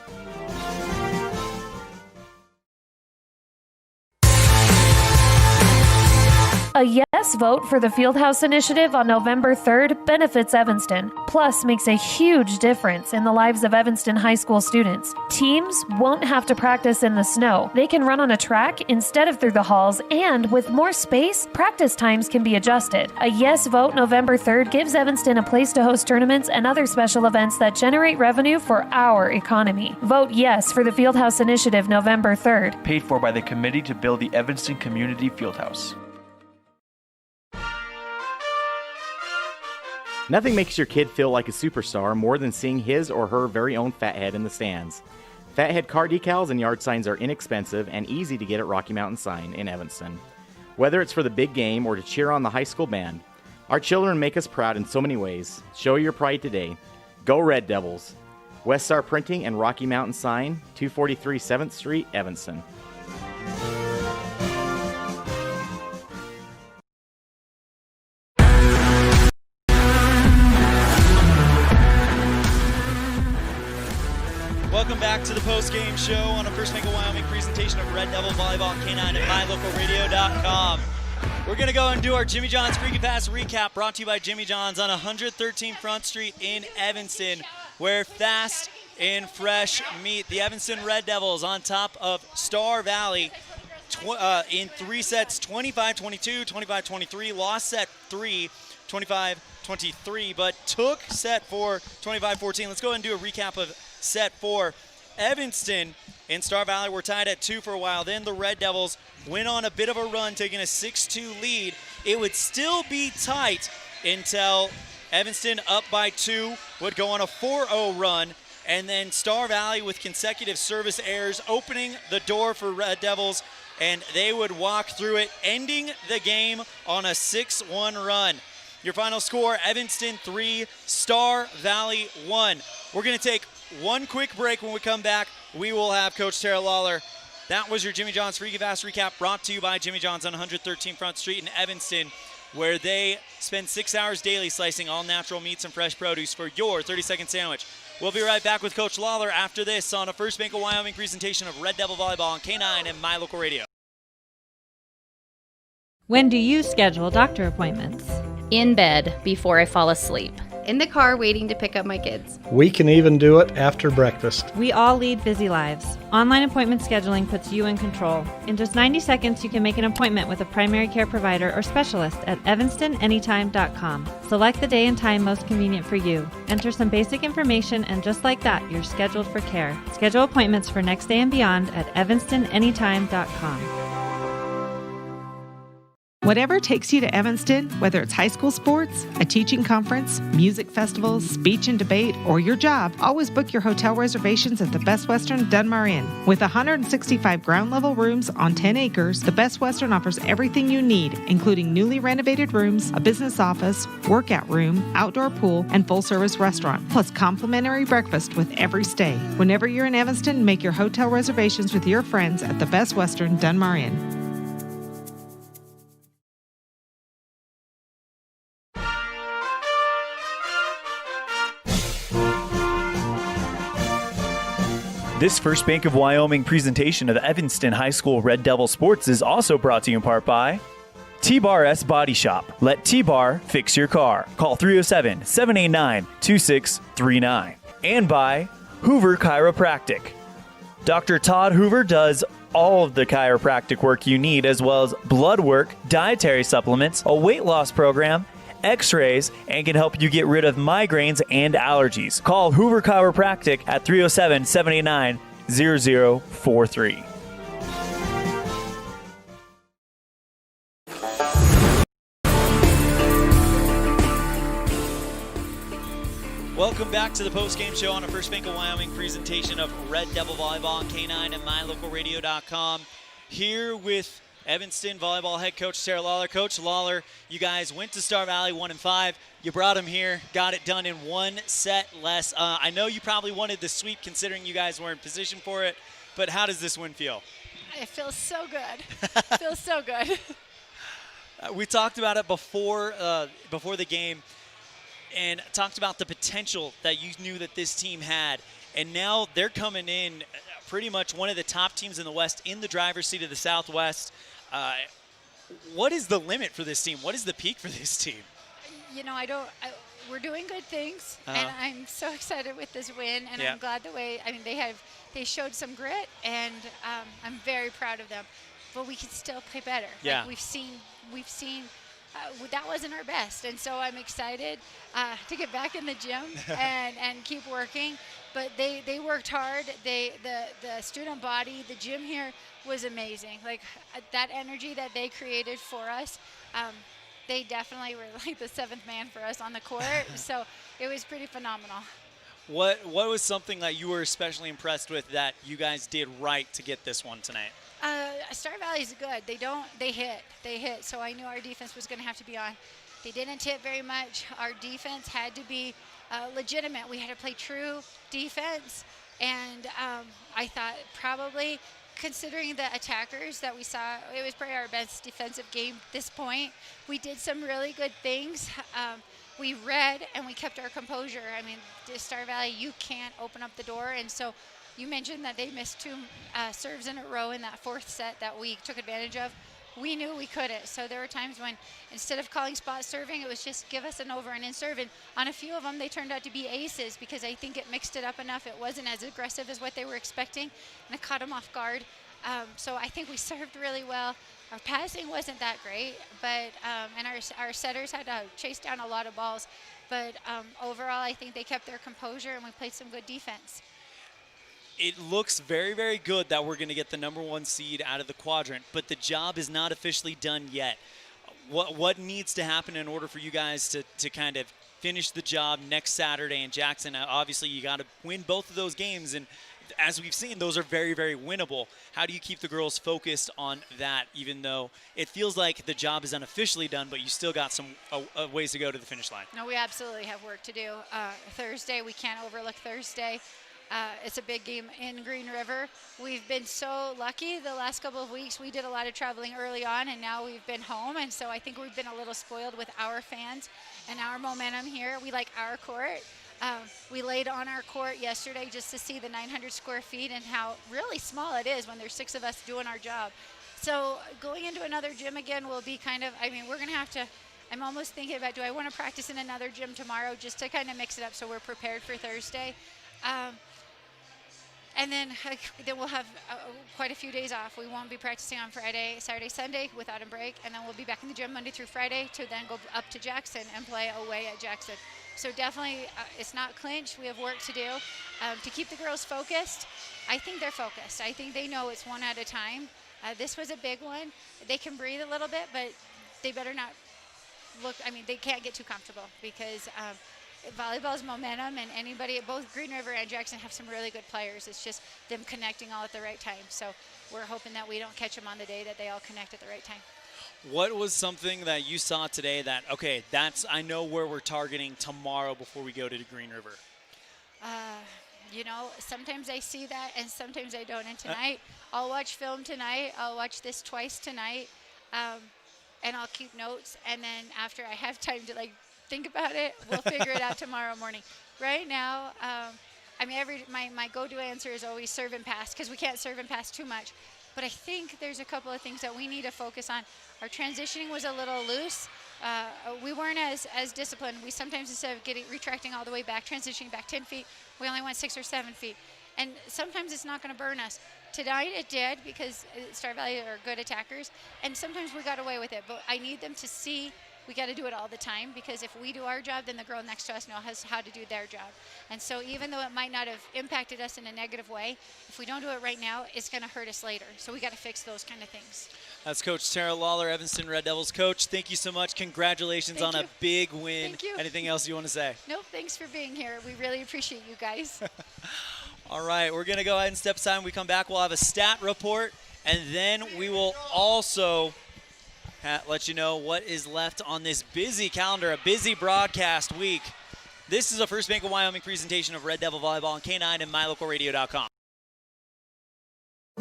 S4: A yes vote for the Fieldhouse Initiative on November 3rd benefits Evanston, plus makes a huge difference in the lives of Evanston high school students. Teams won't have to practice in the snow. They can run on a track instead of through the halls, and with more space, practice times can be adjusted. A yes vote November 3rd gives Evanston a place to host tournaments and other special events that generate revenue for our economy. Vote yes for the Fieldhouse Initiative November 3rd.
S16: Paid for by the Committee to Build the Evanston Community Fieldhouse.
S18: Nothing makes your kid feel like a superstar more than seeing his or her very own Fathead in the stands. Fathead car decals and yard signs are inexpensive and easy to get at Rocky Mountain Sign in Evanston. Whether it's for the big game or to cheer on the high school band, our children make us proud in so many ways. Show your pride today. Go Red Devils! West Star Printing and Rocky Mountain Sign, 243 7th Street, Evanston.
S1: Welcome back to the post-game show on a First Bank of Wyoming presentation of Red Devil Volleyball K9 at mylocalradio.com. We're going to go and do our Jimmy John's Freaky Pass recap, brought to you by Jimmy John's on 113 Front Street in Evanston, where fast and fresh meet. The Evanston Red Devils on top of Star Valley in 3 sets, 25-22, 25-23, lost set 3, 25-23, but took set 4, 25-14. Let's go ahead and do a recap of set 4. Evanston and Star Valley were tied at 2 for a while. Then the Red Devils went on a bit of a run, taking a 6-2 lead. It would still be tight until Evanston, up by 2, would go on a 4-0 run. And then Star Valley, with consecutive service errors, opening the door for Red Devils, and they would walk through it, ending the game on a 6-1 run. Your final score, Evanston 3, Star Valley 1. We're going to take one quick break. When we come back, we will have Coach Tara Lawler. That was your Jimmy John's Freaky Fast recap, brought to you by Jimmy John's on 113 Front Street in Evanston, where they spend 6 hours daily slicing all natural meats and fresh produce for your 30-second sandwich. We'll be right back with Coach Lawler after this on a First Bank of Wyoming presentation of Red Devil Volleyball on K9 and My Local Radio.
S17: When do you schedule doctor appointments?
S19: In bed before I fall asleep. In the car waiting to pick up my kids.
S20: We can even do it after breakfast.
S17: We all lead busy lives. Online appointment scheduling puts you in control. In just 90 seconds, you can make an appointment with a primary care provider or specialist at evanstonanytime.com. Select the day and time most convenient for you. Enter some basic information, and just like that, you're scheduled for care. Schedule appointments for next day and beyond at evanstonanytime.com.
S21: Whatever takes you to Evanston, whether it's high school sports, a teaching conference, music festivals, speech and debate, or your job, always book your hotel reservations at the Best Western Dunmar Inn. With 165 ground-level rooms on 10 acres, the Best Western offers everything you need, including newly renovated rooms, a business office, workout room, outdoor pool, and full-service restaurant, plus complimentary breakfast with every stay. Whenever you're in Evanston, make your hotel reservations with your friends at the Best Western Dunmar Inn.
S6: This First Bank of Wyoming presentation of the Evanston High School Red Devil Sports is also brought to you in part by T-Bar S Body Shop. Let T-Bar fix your car. Call 307-789-2639. And by Hoover Chiropractic. Dr. Todd Hoover does all of the chiropractic work you need, as well as blood work, dietary supplements, a weight loss program, x-rays, and can help you get rid of migraines and allergies. Call Hoover Chiropractic at 307-789-0043.
S1: Welcome back to the post-game show on a First Bank of Wyoming presentation of Red Devil Volleyball on K9 and mylocalradio.com. Here with Evanston Volleyball head coach Tara Lawler. Coach Lawler, you guys went to Star Valley 1-5. You brought them here, got it done in 1 set less. I know you probably wanted the sweep considering you guys were in position for it, but how does this win feel?
S24: It feels so good. It feels so good.
S1: We talked about it before the game and talked about the potential that you knew that this team had. And now they're coming in pretty much one of the top teams in the West, in the driver's seat of the Southwest. What is the limit for this team? What is the peak for this team?
S24: You know, we're doing good things, and I'm so excited with this win, and
S1: Yeah.
S24: I'm glad they showed some grit, and I'm very proud of them. But we can still play better.
S1: Yeah.
S24: Like we've seen that wasn't our best, and so I'm excited to get back in the gym and keep working. But they worked hard. The student body, the gym here was amazing. Like that energy that they created for us, they definitely were like the seventh man for us on the court. So it was pretty phenomenal.
S1: What was something that you were especially impressed with that you guys did right to get this one tonight?
S24: Star Valley's good. They hit. So I knew our defense was going to have to be on. They didn't hit very much. Our defense had to be legitimate. We had to play true defense. And I thought probably, considering the attackers that we saw, it was probably our best defensive game at this point. We did some really good things. We read and we kept our composure. I mean, Star Valley, you can't open up the door. And so you mentioned that they missed 2 serves in a row in that 4th set that we took advantage of. We knew we couldn't. So there were times when instead of calling spot serving, it was just give us an over and in serve. And on a few of them, they turned out to be aces because I think it mixed it up enough. It wasn't as aggressive as what they were expecting, and it caught them off guard. So I think we served really well. Our passing wasn't that great, but and our setters had to chase down a lot of balls. But overall, I think they kept their composure, and we played some good defense.
S1: It looks very, very good that we're going to get the #1 seed out of the quadrant, but the job is not officially done yet. What needs to happen in order for you guys to kind of finish the job next Saturday in Jackson? Obviously, you got to win both of those games, and as we've seen, those are very, very winnable. How do you keep the girls focused on that, even though it feels like the job is unofficially done, but you still got some ways to go to the finish line?
S24: No, we absolutely have work to do. Thursday, we can't overlook Thursday. It's a big game in Green River. We've been so lucky the last couple of weeks. We did a lot of traveling early on, and now we've been home, and so I think we've been a little spoiled with our fans and our momentum here. We like our court. We laid on our court yesterday just to see the 900 square feet and how really small it is when there's 6 of us doing our job. So going into another gym again will be kind of, I mean, we're going to have to, I'm almost thinking about, do I want to practice in another gym tomorrow just to kind of mix it up so we're prepared for Thursday? And then we'll have quite a few days off. We won't be practicing on Friday, Saturday, Sunday without a break, and then we'll be back in the gym Monday through Friday to then go up to Jackson and play away at Jackson. So definitely, it's not clinched. We have work to do to keep the girls focused. I think they're focused. I think they know it's one at a time. This was a big one. They can breathe a little bit, but they better not look. I mean, they can't get too comfortable because volleyball's momentum, and anybody, both Green River and Jackson have some really good players. It's just them connecting all at the right time. So we're hoping that we don't catch them on the day that they all connect at the right time.
S1: What was something that you saw today that, okay, I know where we're targeting tomorrow before we go to Green River?
S24: You know, sometimes I see that and sometimes I don't. And tonight, I'll watch film tonight. I'll watch this twice tonight, and I'll keep notes. And then after I have time to think about it, we'll figure it out tomorrow morning. Right now, I mean, my go-to answer is always serve and pass because we can't serve and pass too much. But I think there's a couple of things that we need to focus on. Our transitioning was a little loose. We weren't as disciplined. We sometimes, instead of retracting all the way back, transitioning back 10 feet, we only went 6 or 7 feet. And sometimes it's not going to burn us. Tonight it did because Star Valley are good attackers, and sometimes we got away with it. But I need them to see we got to do it all the time, because if we do our job, then the girl next to us knows how to do their job. And so even though it might not have impacted us in a negative way, if we don't do it right now, it's going to hurt us later. So we got to fix those kind of things.
S1: That's Coach Tara Lawler, Evanston Red Devils coach. Thank you so much. Congratulations on a big win.
S24: Thank you.
S1: Anything else you want to say?
S24: No, thanks for being here. We really appreciate you guys.
S1: All right, we're going to go ahead and step aside. When we come back, we'll have a stat report, and then we will also let you know what is left on this busy calendar, a busy broadcast week. This is a First Bank of Wyoming presentation of Red Devil Volleyball on K9 and MyLocalRadio.com.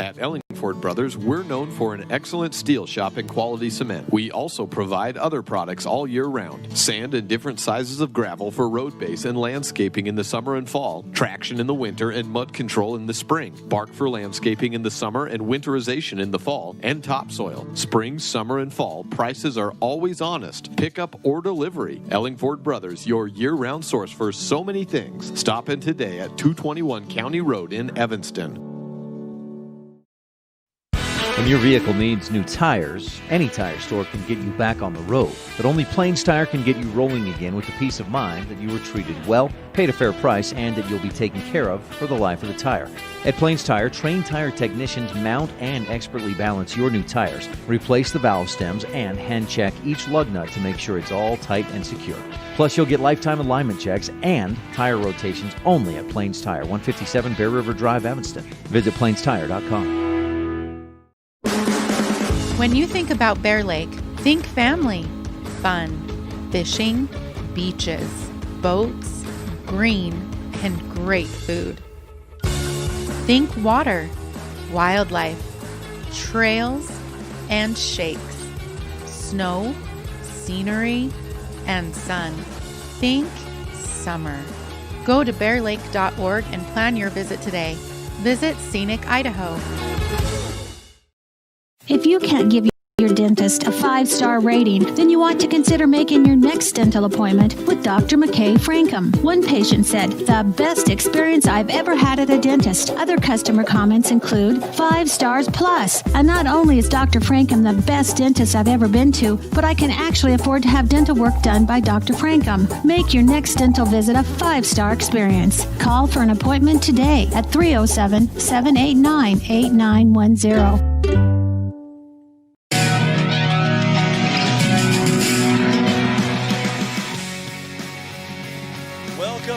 S2: At Ellingford Brothers, we're known for an excellent steel shop and quality cement. We also provide other products all year round. Sand and different sizes of gravel for road base and landscaping in the summer and fall. Traction in the winter and mud control in the spring. Bark for landscaping in the summer and winterization in the fall. And topsoil. Spring, summer, and fall. Prices are always honest. Pickup or delivery. Ellingford Brothers, your year-round source for so many things. Stop in today at 221 County Road in Evanston.
S3: When your vehicle needs new tires, any tire store can get you back on the road. But only Plains Tire can get you rolling again with the peace of mind that you were treated well, paid a fair price, and that you'll be taken care of for the life of the tire. At Plains Tire, trained tire technicians mount and expertly balance your new tires, replace the valve stems, and hand check each lug nut to make sure it's all tight and secure. Plus, you'll get lifetime alignment checks and tire rotations only at Plains Tire, 157 Bear River Drive, Evanston. Visit plainstire.com.
S15: When you think about Bear Lake, think family, fun, fishing, beaches, boats, green, and great food. Think water, wildlife, trails, and shakes, snow, scenery, and sun. Think summer. Go to bearlake.org and plan your visit today. Visit Scenic Idaho.
S12: If you can't give your dentist a 5-star rating, then you ought to consider making your next dental appointment with Dr. McKay Frankham. One patient said, "The best experience I've ever had at a dentist." Other customer comments include 5 stars plus. And not only is Dr. Frankham the best dentist I've ever been to, but I can actually afford to have dental work done by Dr. Frankham. Make your next dental visit a 5-star experience. Call for an appointment today at 307-789-8910.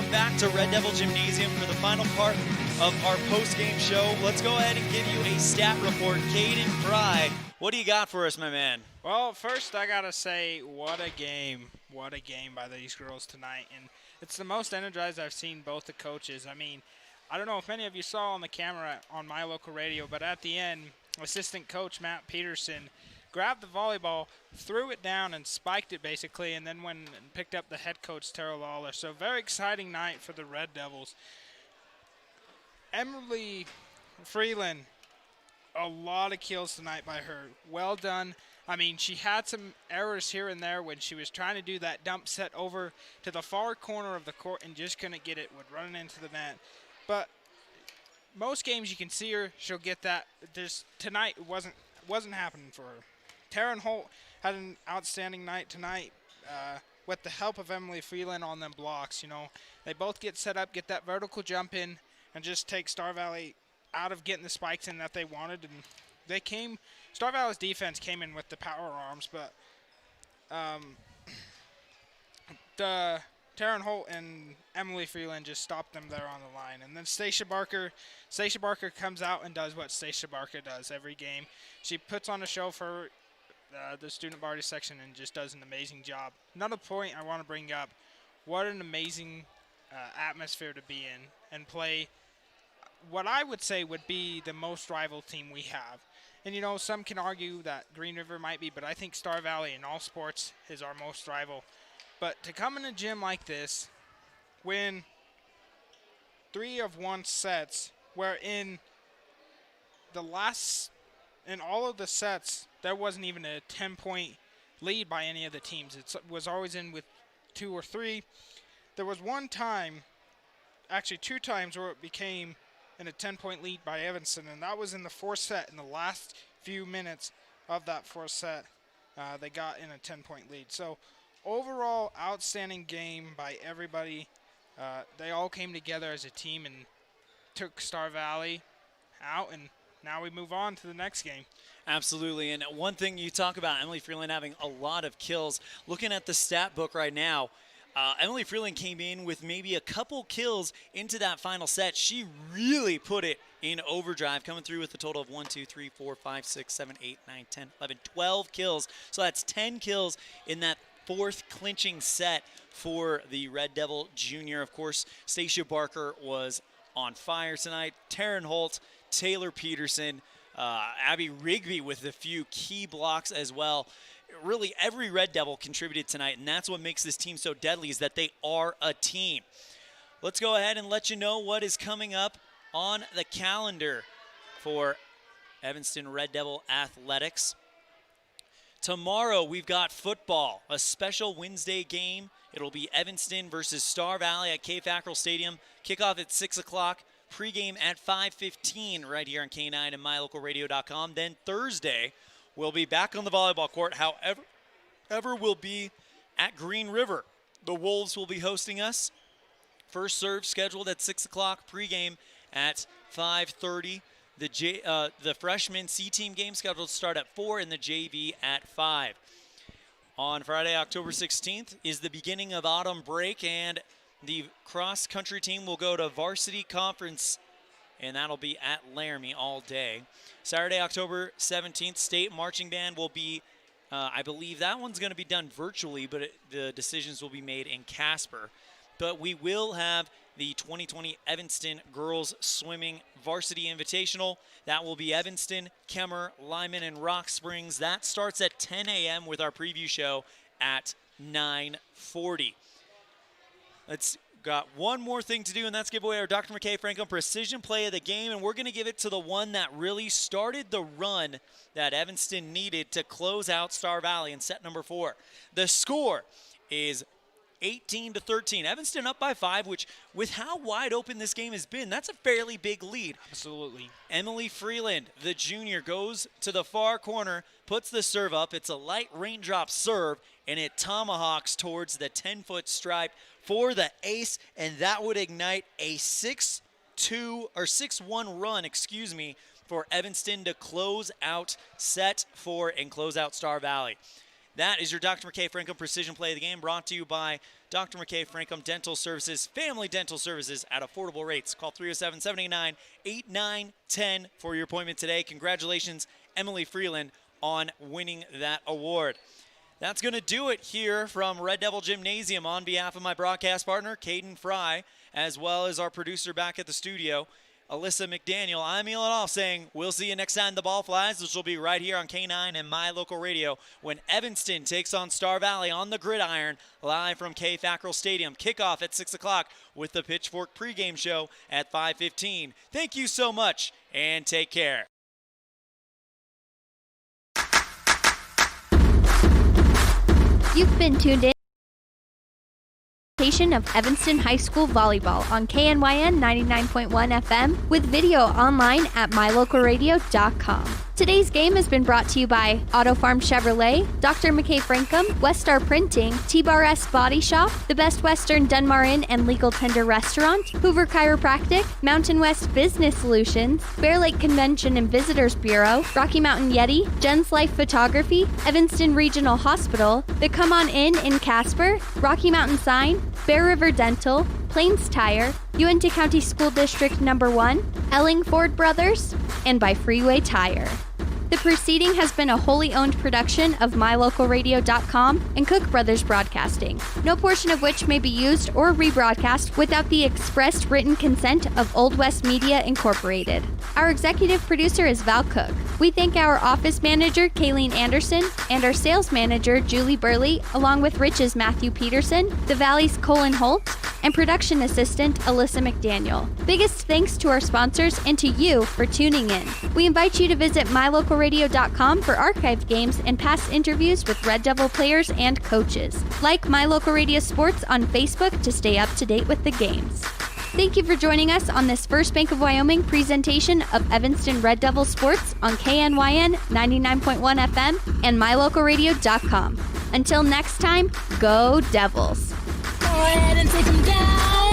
S1: Back to Red Devil Gymnasium for the final part of our post-game show. Let's go ahead and give you a stat report. Caden Fry, what do you got for us, my man?
S11: Well, first I gotta say, what a game by these girls tonight, and it's the most energized I've seen both the coaches. I mean, I don't know if many of you saw on the camera on my local radio, but at the end, assistant coach Matt Peterson grabbed the volleyball, threw it down, and spiked it basically, and then went and picked up the head coach, Tara Lawler. So very exciting night for the Red Devils. Emily Freeland, a lot of kills tonight by her. Well done. I mean, she had some errors here and there when she was trying to do that dump set over to the far corner of the court and just couldn't get it, would run into the net. But most games you can see her, she'll get that. Tonight it wasn't happening for her. Taryn Holt had an outstanding night tonight with the help of Emily Freeland on them blocks. You know, they both get set up, get that vertical jump in, and just take Star Valley out of getting the spikes in that they wanted. And Star Valley's defense came in with the power arms, but the Taryn Holt and Emily Freeland just stopped them there on the line. And then Stacia Barker comes out and does what Stacia Barker does every game. She puts on a show for the student body section and just does an amazing job. Another point I want to bring up, what an amazing atmosphere to be in and play what I would say would be the most rival team we have. And, you know, some can argue that Green River might be, but I think Star Valley in all sports is our most rival. But to come in a gym like this, win 3-of-1 sets, where in all of the sets, there wasn't even a 10-point lead by any of the teams. It was always in with 2 or 3. There was one time, actually 2 times, where it became in a 10-point lead by Evanston, and that was in the 4th set. In the last few minutes of that 4th set, they got in a 10-point lead. So overall, outstanding game by everybody. They all came together as a team and took Star Valley out, and now we move on to the next game.
S1: Absolutely, and one thing you talk about, Emily Freeland having a lot of kills. Looking at the stat book right now, Emily Freeland came in with maybe a couple kills into that final set. She really put it in overdrive, coming through with a total of 1, 2, 3, 4, 5, 6, 7, 8, 9, 10, 11, 12 kills. So that's 10 kills in that 4th clinching set for the Red Devil Junior. Of course, Stacia Barker was on fire tonight. Taryn Holt, Taylor Peterson, Abby Rigby with a few key blocks as well. Really, every Red Devil contributed tonight, and that's what makes this team so deadly, is that they are a team. Let's go ahead and let you know what is coming up on the calendar for Evanston Red Devil Athletics. Tomorrow, we've got football, a special Wednesday game. It'll be Evanston versus Star Valley at K-Fackrell Stadium. Kickoff at 6 o'clock. Pregame at 5:15 right here on K9 and MyLocalRadio.com. Then Thursday, we'll be back on the volleyball court. However, we'll be at Green River. The Wolves will be hosting us. First serve scheduled at 6 o'clock. Pregame at 5:30. The freshman C-team game scheduled to start at 4 and the JV at 5. On Friday, October 16th, is the beginning of autumn break, and the cross-country team will go to varsity conference and that'll be at Laramie all day. Saturday, October 17th, State Marching Band will be, I believe that one's going to be done virtually, but the decisions will be made in Casper. But we will have the 2020 Evanston Girls Swimming Varsity Invitational. That will be Evanston, Kemmer, Lyman, and Rock Springs. That starts at 10 a.m. with our preview show at 9:40. Let's got one more thing to do, and that's give away our Dr. McKay Franklin Precision Play of the Game, and we're going to give it to the one that really started the run that Evanston needed to close out Star Valley in set number 4. The score is 18-13. Evanston up by 5, which with how wide open this game has been, that's a fairly big lead.
S11: Absolutely.
S1: Emily Freeland, the junior, goes to the far corner, puts the serve up. It's a light raindrop serve, and it tomahawks towards the 10-foot stripe for the ace, and that would ignite a 6-1 run, for Evanston to close out set 4 and close out Star Valley. That is your Dr. McKay Franklin Precision Play of the Game, brought to you by Dr. McKay Franklin Dental Services, family dental services at affordable rates. Call 307-789-8910 for your appointment today. Congratulations, Emily Freeland, on winning that award. That's going to do it here from Red Devil Gymnasium. On behalf of my broadcast partner, Caden Fry, as well as our producer back at the studio, Alyssa McDaniel, I'm Elan saying we'll see you next time the ball flies, which will be right here on K9 and My Local Radio when Evanston takes on Star Valley on the gridiron, live from K Fackrell Stadium. Kickoff at 6 o'clock with the Pitchfork pregame show at 5:15. Thank you so much, and take care.
S13: You've been tuned in of Evanston High School Volleyball on KNYN 99.1 FM with video online at mylocalradio.com. Today's game has been brought to you by Auto Farm Chevrolet, Dr. McKay Frankum, Westar Printing, T-Bar S Body Shop, The Best Western Dunmar Inn and Legal Tender Restaurant, Hoover Chiropractic, Mountain West Business Solutions, Bear Lake Convention and Visitors Bureau, Rocky Mountain Yeti, Jen's Life Photography, Evanston Regional Hospital, The Come On in Casper, Rocky Mountain Sign, Bear River Dental, Plains Tire, Uinta County School District No. 1, Elling Ford Brothers, and by Freeway Tire. The proceeding has been a wholly owned production of mylocalradio.com and Cook Brothers Broadcasting, no portion of which may be used or rebroadcast without the expressed written consent of Old West Media Incorporated. Our executive producer is Val Cook. We thank our office manager, Kayleen Anderson, and our sales manager, Julie Burley, along with Rich's Matthew Peterson, the Valley's Colin Holt, and production assistant, Alyssa McDaniel. Biggest thanks to our sponsors and to you for tuning in. We invite you to visit mylocalradio.com for archived games and past interviews with Red Devil players and coaches. Like My Local Radio Sports on Facebook to stay up to date with the games. Thank you for joining us on this First Bank of Wyoming presentation of Evanston Red Devil Sports on KNYN 99.1 FM and mylocalradio.com. Until next time, go Devils!
S14: Go ahead and take them down.